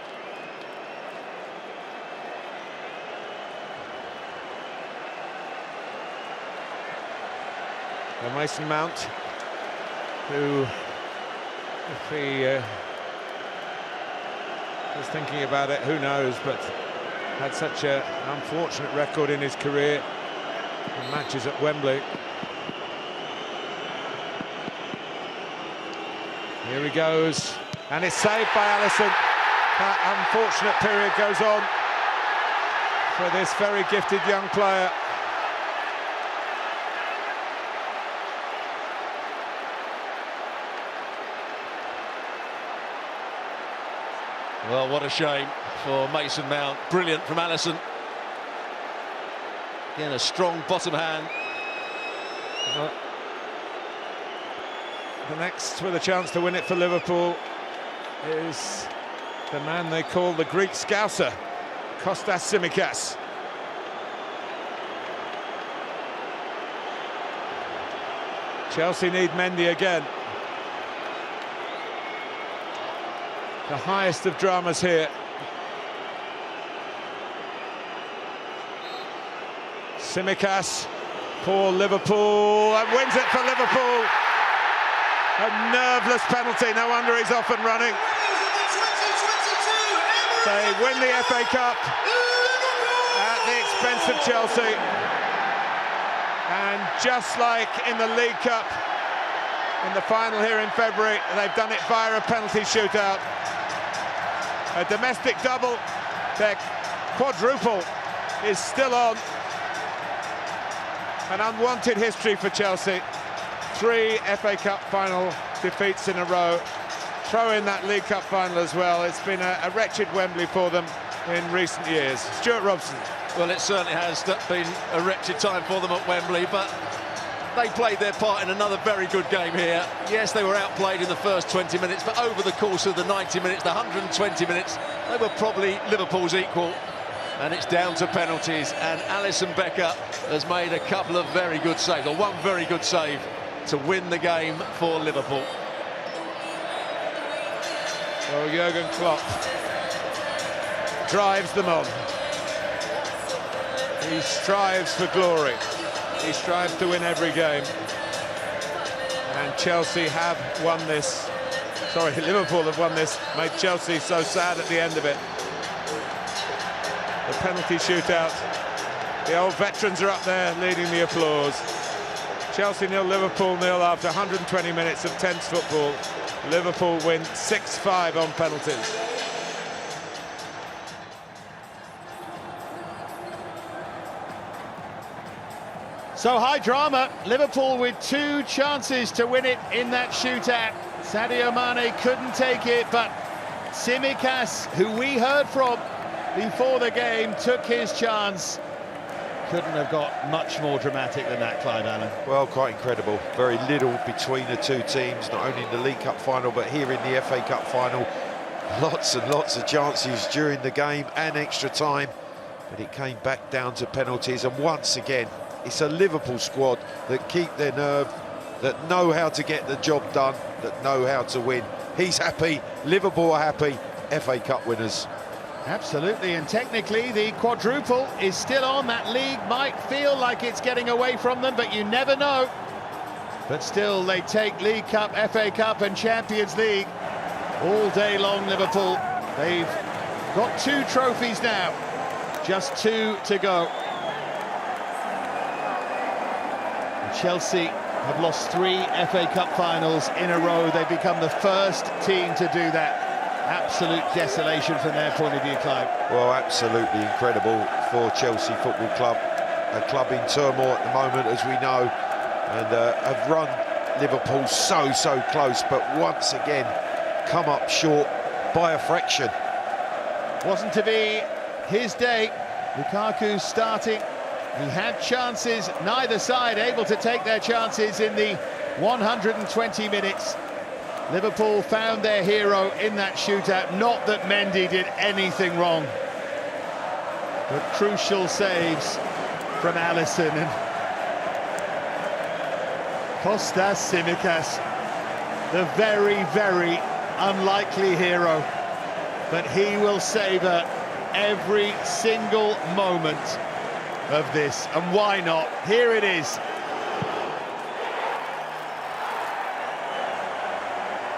Well, Mason Mount, who, if he was thinking about it, who knows, but had such an unfortunate record in his career in matches at Wembley. Here he goes, and it's saved by Alisson. That unfortunate period goes on for this very gifted young player. Well, what a shame for Mason Mount. Brilliant from Alisson. Again, a strong bottom hand. The next with a chance to win it for Liverpool is the man they call the Greek Scouser, Kostas Tsimikas. Chelsea need Mendy again. The highest of dramas here. Tsimikas for Liverpool, and wins it for Liverpool. A nerveless penalty, no wonder he's off and running. They win the FA Cup at the expense of Chelsea. And just like in the League Cup, in the final here in February, they've done it via a penalty shootout. A domestic double, their quadruple is still on. An unwanted history for Chelsea. 3 FA Cup final defeats in a row. Throw in that League Cup final as well. It's been a wretched Wembley for them in recent years. Stuart Robson. Well, it certainly has been a wretched time for them at Wembley, but they played their part in another very good game here. Yes, they were outplayed in the first 20 minutes, but over the course of the 90 minutes, the 120 minutes, they were probably Liverpool's equal. And it's down to penalties, and Alisson Becker has made a couple of very good saves, or one very good save, to win the game for Liverpool. Well, Jurgen Klopp drives them on. He strives for glory. He strives to win every game. And Chelsea have won this. Sorry, Liverpool have won this. Made Chelsea so sad at the end of it. The penalty shootout. The old veterans are up there leading the applause. Chelsea 0, Liverpool 0 after 120 minutes of tense football. Liverpool win 6-5 on penalties. So high drama, Liverpool with 2 chances to win it in that shootout. Sadio Mane couldn't take it, but Tsimikas, who we heard from before the game, took his chance. Couldn't have got much more dramatic than that, Clive Allen. Well, quite incredible. Very little between the two teams, not only in the League Cup final, but here in the FA Cup final. Lots and lots of chances during the game and extra time, but it came back down to penalties. And once again, it's a Liverpool squad that keep their nerve, that know how to get the job done, that know how to win. He's happy, Liverpool are happy, FA Cup winners. Absolutely, and technically the quadruple is still on. That league might feel like it's getting away from them, but you never know. But still, they take League Cup, FA Cup and Champions League all day long, Liverpool. They've got 2 trophies now, just 2 to go. Chelsea have lost 3 FA Cup finals in a row. They've become the first team to do that. Absolute desolation from their point of view, Clive. Well, absolutely incredible for Chelsea Football Club. A club in turmoil at the moment, as we know, and have run Liverpool so close, but once again come up short by a fraction. Wasn't to be his day. Lukaku starting He had chances, neither side able to take their chances in the 120 minutes. Liverpool found their hero in that shootout. Not that Mendy did anything wrong, but crucial saves from Alisson and Kostas Tsimikas, the very, very unlikely hero, but he will savour every single moment of this, and why not? Here it is.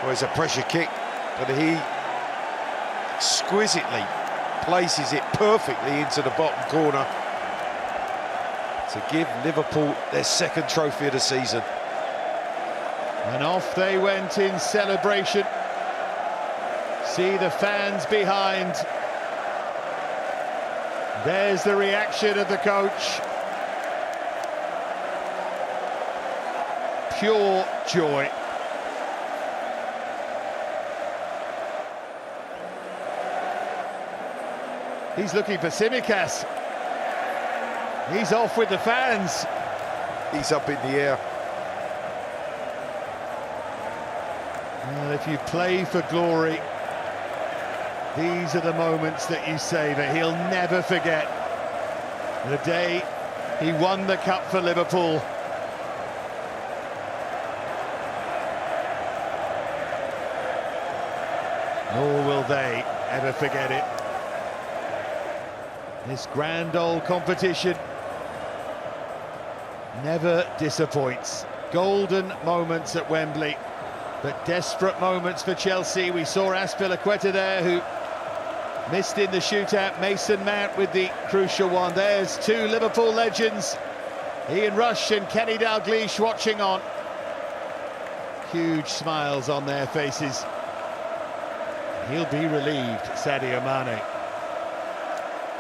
Well, it's a pressure kick, but he exquisitely places it perfectly into the bottom corner to give Liverpool their second trophy of the season. And off they went in celebration. See the fans behind. There's the reaction of the coach. Pure joy. He's looking for Tsimikas. He's off with the fans. He's up in the air. Well, if you play for glory, these are the moments that you savour. He'll never forget the day he won the cup for Liverpool. Nor will they ever forget it. This grand old competition never disappoints. Golden moments at Wembley, but desperate moments for Chelsea. We saw Azpilicueta there, who missed in the shootout. Mason Mount with the crucial one. There's two Liverpool legends, Ian Rush and Kenny Dalglish, watching on. Huge smiles on their faces. He'll be relieved, Sadio Mane.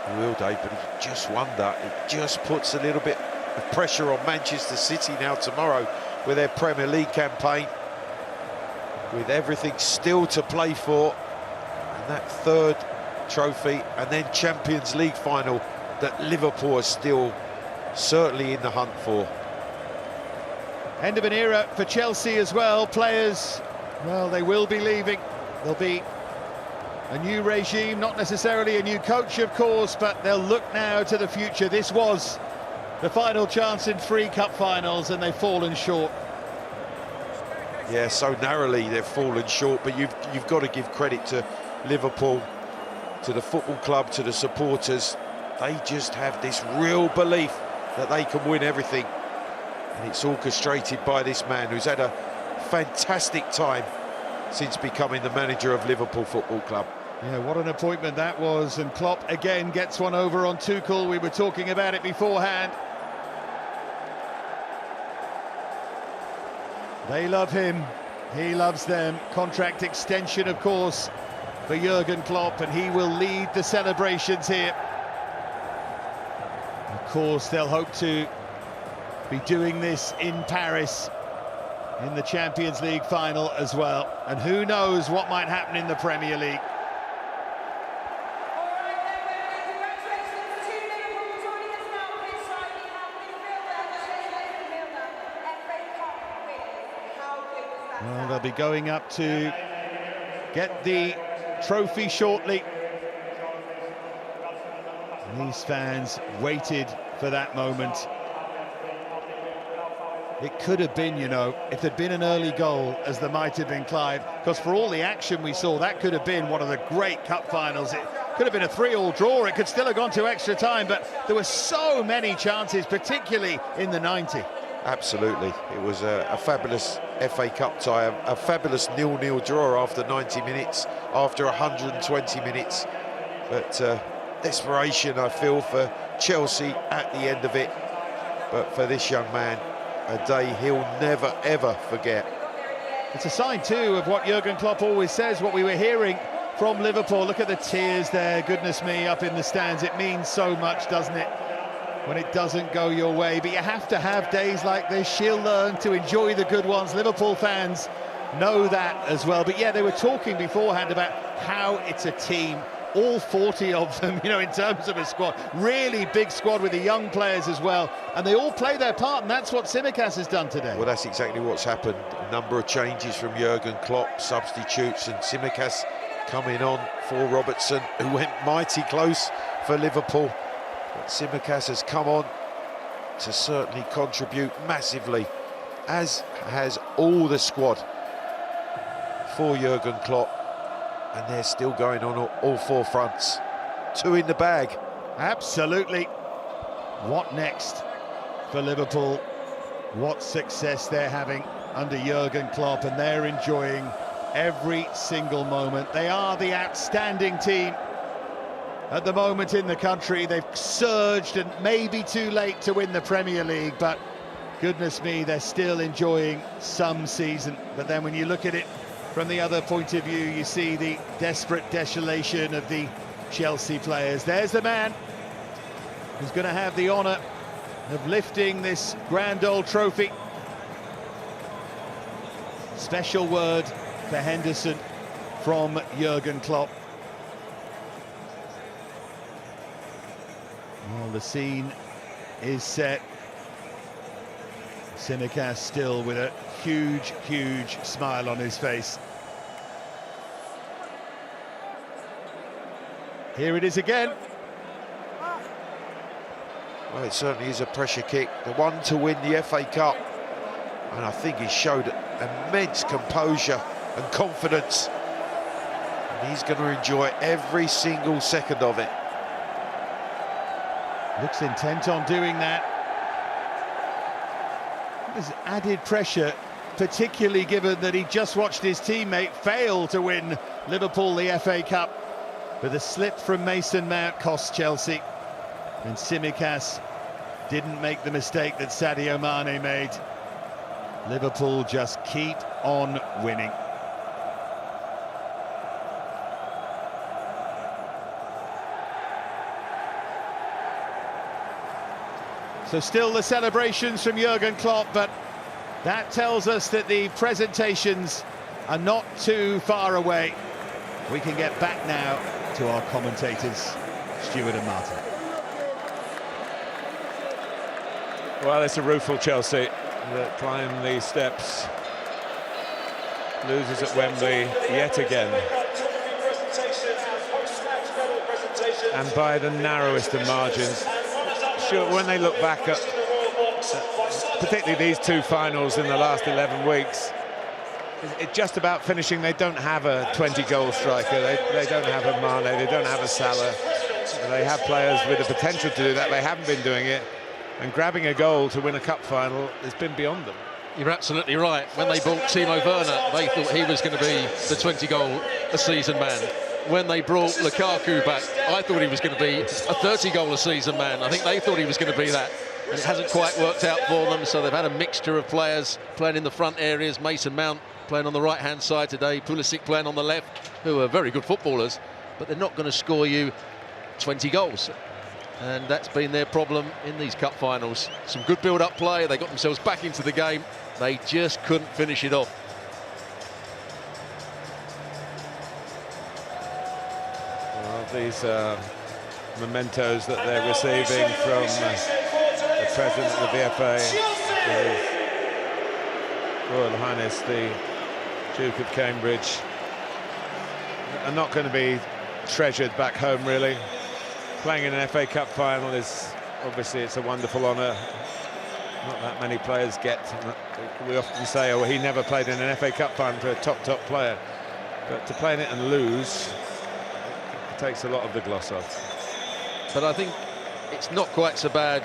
He will, Dave, but he just wonder, it just puts a little bit of pressure on Manchester City now tomorrow with their Premier League campaign, with everything still to play for, and that third trophy and then Champions League final that Liverpool are still certainly in the hunt for. End of an era for Chelsea as well. Players, well, they will be leaving. There'll be a new regime, not necessarily a new coach, of course, but they'll look now to the future. This was the final chance in 3 cup finals, and they've fallen short. Yeah, so narrowly they've fallen short, but you've got to give credit to Liverpool, to the football club, to the supporters. They just have this real belief that they can win everything, and it's orchestrated by this man who's had a fantastic time since becoming the manager of Liverpool Football Club. Yeah, what an appointment that was, and Klopp again gets one over on Tuchel. We were talking about it beforehand. They love him, he loves them. Contract extension, of course, for Jurgen Klopp, and he will lead the celebrations here. Of course, they'll hope to be doing this in Paris in the Champions League final as well, and who knows what might happen in the Premier League. Well, they'll be going up to get the trophy shortly. These fans waited for that moment. It could have been, you know, if there'd been an early goal, as there might have been, Clive, because for all the action we saw, that could have been one of the great cup finals. It could have been a 3-3 draw. It could still have gone to extra time, but there were so many chances, particularly in the 90. Absolutely. It was a fabulous FA Cup tie, a fabulous 0-0 draw after 90 minutes, after 120 minutes. But desperation, I feel, for Chelsea at the end of it. But for this young man, a day he'll never, ever forget. It's a sign, too, of what Jurgen Klopp always says, what we were hearing from Liverpool. Look at the tears there, goodness me, up in the stands. It means so much, doesn't it, when it doesn't go your way? But you have to have days like this. She'll learn to enjoy the good ones. Liverpool fans know that as well. But yeah, they were talking beforehand about how it's a team all 40 of them, you know, in terms of a squad. Really big squad with the young players as well, and they all play their part, and that's what Tsimikas has done today. Well, that's exactly what's happened. A number of changes from Jurgen Klopp, substitutes, and Tsimikas coming on for Robertson, who went mighty close for Liverpool. But Tsimikas has come on to certainly contribute massively, as has all the squad for Jurgen Klopp, and they're still going on all four fronts. Two in the bag. Absolutely. What next for Liverpool? What success they're having under Jurgen Klopp, and they're enjoying every single moment. They are the outstanding team at the moment in the country. They've surged, and maybe too late to win the Premier League, but goodness me, they're still enjoying some season. But then when you look at it from the other point of view, you see the desperate desolation of the Chelsea players. There's the man who's going to have the honour of lifting this grand old trophy. Special word for Henderson from Jurgen Klopp. Well, the scene is set. Tsimikas still with a huge, huge smile on his face. Here it is again. Well, it certainly is a pressure kick. The one to win the FA Cup. And I think he showed immense composure and confidence. And he's going to enjoy every single second of it. Looks intent on doing that. There's added pressure, particularly given that he just watched his teammate fail to win Liverpool the FA Cup. But the slip from Mason Mount cost Chelsea, and Tsimikas didn't make the mistake that Sadio Mane made. Liverpool just keep on winning. So still the celebrations from Jurgen Klopp, but that tells us that the presentations are not too far away. We can get back now to our commentators, Stuart and Martin. Well, it's a rueful Chelsea that climb these steps. Loses at Wembley yet again. And by the narrowest of margins. Sure, when they look back at particularly these two finals in the last 11 weeks, it's just about finishing. They don't have a 20-goal striker. They don't have a Mane. They don't have a Salah. They have players with the potential to do that. They haven't been doing it. And grabbing a goal to win a cup final has been beyond them. You're absolutely right. When they bought Timo Werner, they thought he was going to be the 20-goal-a-season man. When they brought Lukaku back, I thought he was going to be a 30-goal-a-season man. I think they thought he was going to be that. And it hasn't quite worked out for them, so they've had a mixture of players playing in the front areas. Mason Mount playing on the right-hand side today, Pulisic playing on the left, who are very good footballers, but they're not going to score you 20 goals. And that's been their problem in these cup finals. Some good build-up play, they got themselves back into the game. They just couldn't finish it off. Well, these mementos that they're receiving from the President of the FA, His Royal Highness the Duke of Cambridge, are not going to be treasured back home, really. Playing in an FA Cup final is obviously, it's a wonderful honour. Not that many players get. We often say, oh, he never played in an FA Cup final for a top player. But to play in it and lose, it takes a lot of the gloss off. But I think it's not quite so bad,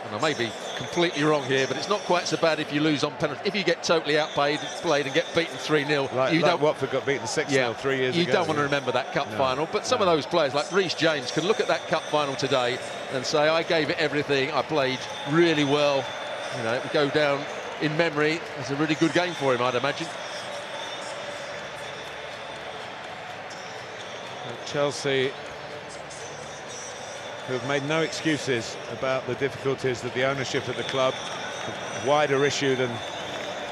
and I may be completely wrong here, but it's not quite so bad if you lose on penalty. If you get totally outplayed and get beaten 3-0, like Watford got beaten 6-0 3 years ago. You don't want to remember that cup final. But some of those players, like Reece James, can look at that cup final today and say, I gave it everything, I played really well. You know, it would go down in memory as a really good game for him, I'd imagine. Chelsea, who have made no excuses about the difficulties that the ownership at the club, a wider issue than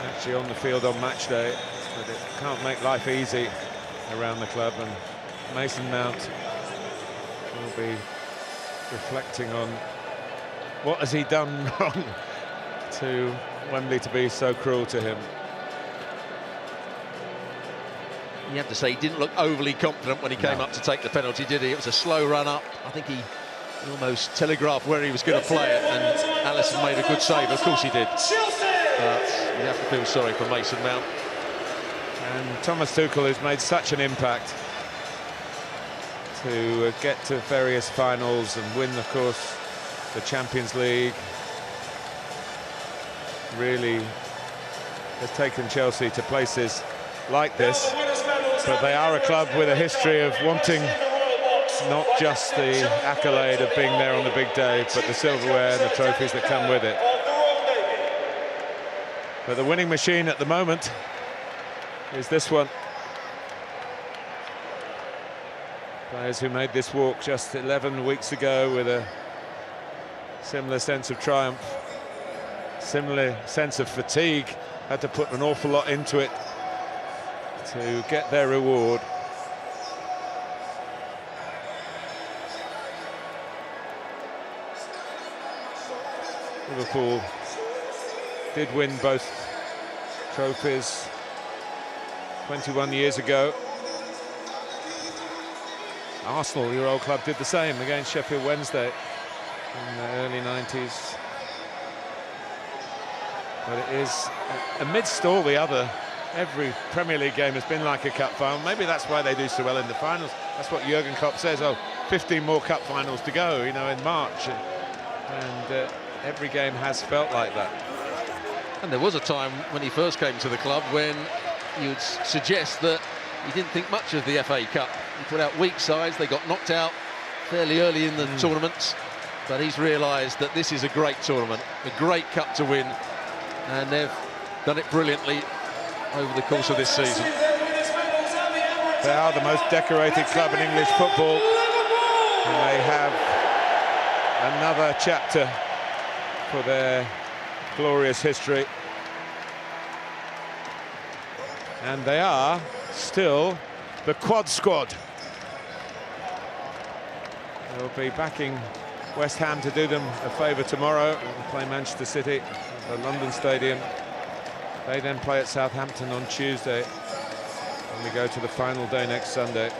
actually on the field on match day, but it can't make life easy around the club. And Mason Mount He'll be reflecting on what has he done wrong to Wembley to be so cruel to him. You have to say he didn't look overly confident when he came up to take the penalty, did he? It was a slow run up. I think he almost telegraphed where he was going to play it, and Alisson made a good save. Of course he did. But you have to feel sorry for Mason Mount. And Thomas Tuchel has made such an impact to get to various finals and win, of course, the Champions League. Really has taken Chelsea to places like this, but they are a club with a history of wanting not just the accolade of being there on the big day, but the silverware and the trophies that come with it. But the winning machine at the moment is this one. Players who made this walk just 11 weeks ago with a similar sense of triumph, similar sense of fatigue, had to put an awful lot into it to get their reward. Liverpool did win both trophies 21 years ago. Arsenal, your old club, did the same against Sheffield Wednesday in the early 90s. But it is, amidst all the other, every Premier League game has been like a cup final. Maybe that's why they do so well in the finals. That's what Jurgen Klopp says. Oh, 15 more cup finals to go, you know, in March. And every game has felt like that. And there was a time when he first came to the club when you'd suggest that he didn't think much of the FA Cup. He put out weak sides, they got knocked out fairly early in the tournaments, but he's realised that this is a great tournament, a great cup to win, and they've done it brilliantly over the course of this season. They are the most decorated club in English football, and they have another chapter for their glorious history. And they are still the quad squad. They'll be backing West Ham to do them a favour tomorrow and play Manchester City at the London Stadium. They then play at Southampton on Tuesday, and we go to the final day next Sunday.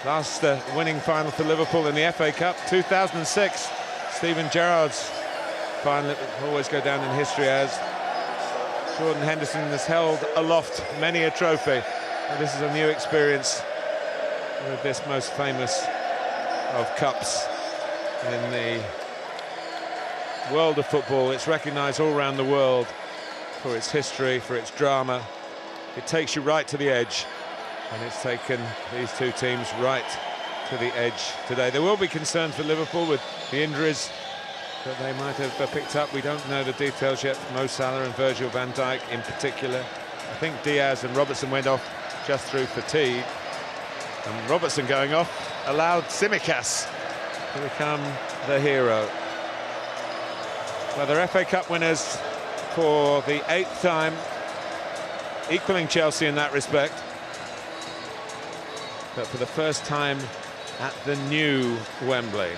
Last winning final for Liverpool in the FA Cup, 2006. Steven Gerrard's final will always go down in history as. Jordan Henderson has held aloft many a trophy, and this is a new experience with this most famous of cups in the world of football. It's recognised all around the world for its history, for its drama. It takes you right to the edge, and it's taken these two teams right to the edge today. There will be concerns for Liverpool with the injuries that they might have picked up. We don't know the details yet. Mo Salah and Virgil van Dijk in particular. I think Diaz and Robertson went off just through fatigue, and Robertson going off allowed Tsimikas to become the hero. Well, they're FA Cup winners for the 8th time, equaling Chelsea in that respect, but for the first time at the new Wembley.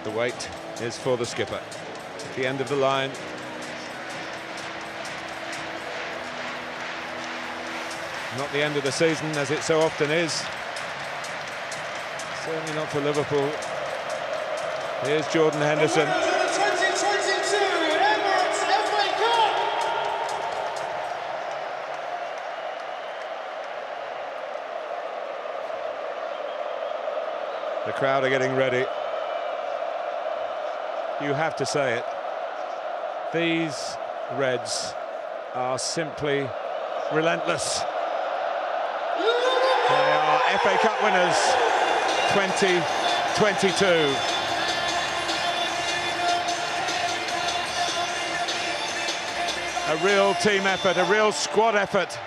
The wait is for the skipper at the end of the line. Not the end of the season, as it so often is. Certainly not for Liverpool. Here's Jordan Henderson. The 2022 Emirates FA Cup. The crowd are getting ready. You have to say it. These Reds are simply relentless. They are FA Cup winners 2022. A real team effort, a real squad effort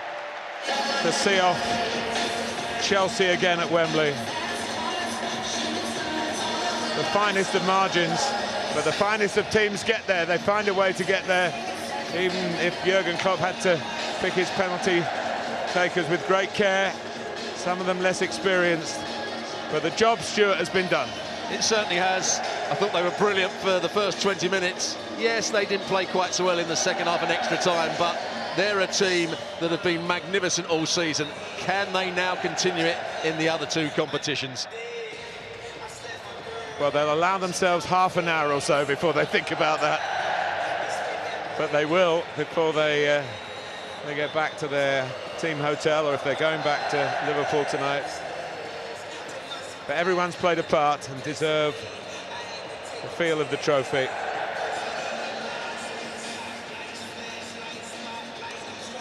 to see off Chelsea again at Wembley. the finest of margins, but the finest of teams get there. They find a way to get there, even if Jurgen Klopp had to pick his penalty takers with great care, some of them less experienced. But the job, Stuart, has been done. It certainly has. I thought they were brilliant for the first 20 minutes. Yes, they didn't play quite so well in the second half and extra time, but they're a team that have been magnificent all season. Can they now continue it in the other two competitions? Well, they'll allow themselves half an hour or so before they think about that. But they will before they get back to their team hotel, or if they're going back to Liverpool tonight. But everyone's played a part and deserve the feel of the trophy.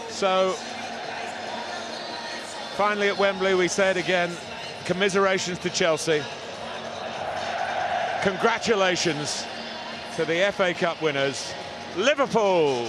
So, finally at Wembley, we say it again, commiserations to Chelsea. Congratulations to the FA Cup winners, Liverpool.